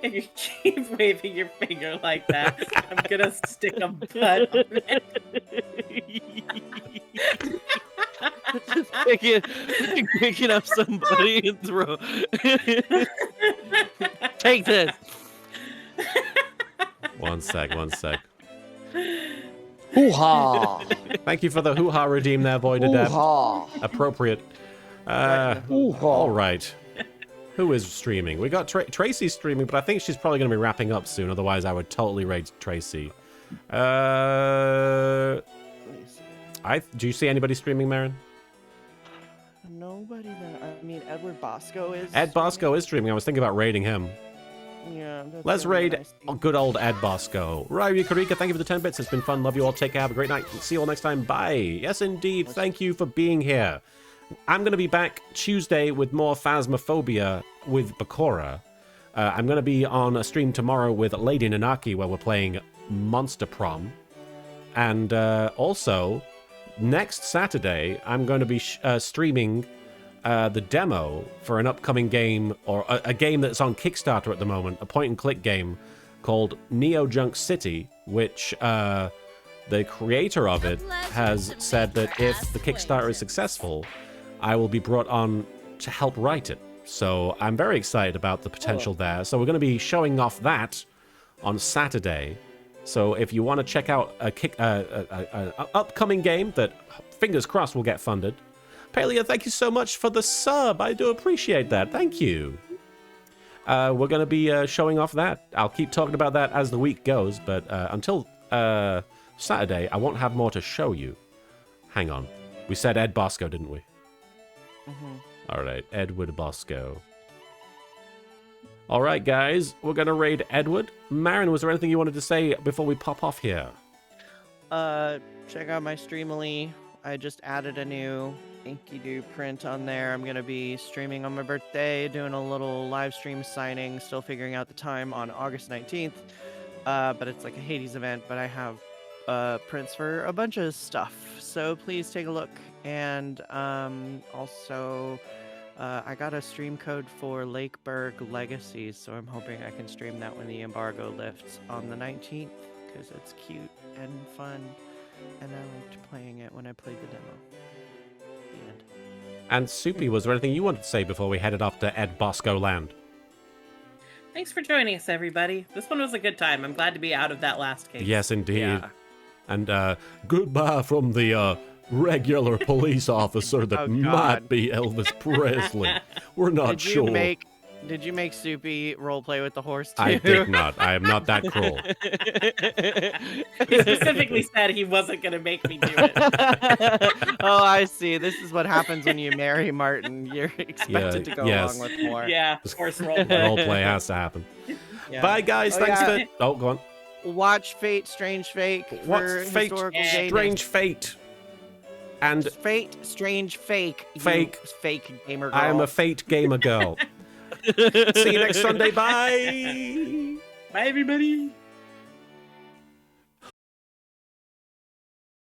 If you keep waving your finger like that, I'm gonna stick a butt on it. Just picking up somebody and throw. Take this. One sec. Hoo-ha! Thank you for the hoo-ha redeem there, Void to Death. Hoo-ha! Appropriate. Hoo-ha! All right. Who is streaming? We got Tracy streaming, but I think she's probably going to be wrapping up soon. Otherwise, I would totally raid Tracy. Do you see anybody streaming, Marin? Nobody that I mean, Edward Bosco is. Ed Bosco is streaming. I was thinking about raiding him. Yeah. That's Let's the one raid I see. good old Ed Bosco. Ryu Karika, thank you for the 10 bits. It's been fun. Love you all. Take care. Have a great night. See you all next time. Bye. Yes, indeed. Thank you for being here. I'm going to be back Tuesday with more Phasmophobia with Bakura. I'm going to be on a stream tomorrow with Lady Nanaki where we're playing Monster Prom. And also, next Saturday, I'm going to be streaming the demo for an upcoming game, or a game that's on Kickstarter at the moment, a point-and-click game called Neo Junk City, which the creator of it has said that if the Kickstarter is successful, I will be brought on to help write it. So I'm very excited about the potential there. So we're going to be showing off that on Saturday. So if you want to check out an upcoming game that, fingers crossed, will get funded. Palia, thank you so much for the sub. I do appreciate that. Thank you. We're going to be showing off that. I'll keep talking about that as the week goes, but until Saturday, I won't have more to show you. Hang on. We said Ed Bosco, didn't we? Mm-hmm. All right, Edward Bosco. All right, guys, we're going to raid Edward. Marin, was there anything you wanted to say before we pop off here? Check out my Streamily. I just added a new Enkidu print on there. I'm going to be streaming on my birthday, doing a little live stream signing, still figuring out the time on August 19th. But it's like a Hades event, but I have prints for a bunch of stuff. So please take a look. And also, I got a stream code for Lakeburg Legacy, so I'm hoping I can stream that when the embargo lifts on the 19th, because it's cute and fun, and I liked playing it when I played the demo. The end. And Soupy, was there anything you wanted to say before we headed off to Ed Bosco land? Thanks for joining us, everybody. This one was a good time. I'm glad to be out of that last case. Yes, indeed. Yeah. And goodbye from the regular police officer that Oh, might God. be Elvis Presley. We're not sure. Did you make Soupy roleplay with the horse too? I did not. I am not that cruel. He specifically said he wasn't going to make me do it. Oh, I see. This is what happens when you marry Martin. You're expected to go yes. along with more. Yeah, horse roll. Roleplay has to happen. Yeah. Bye, guys. Oh, Thanks yeah. for... Oh, go on. Watch Fate, Strange Fake. What's for Fate, historical Yeah. gayness. Strange Fate? And Fate, Strange Fake. you Fake. Fake gamer girl. I am a Fate gamer girl. See you next Sunday. Bye. Bye, everybody.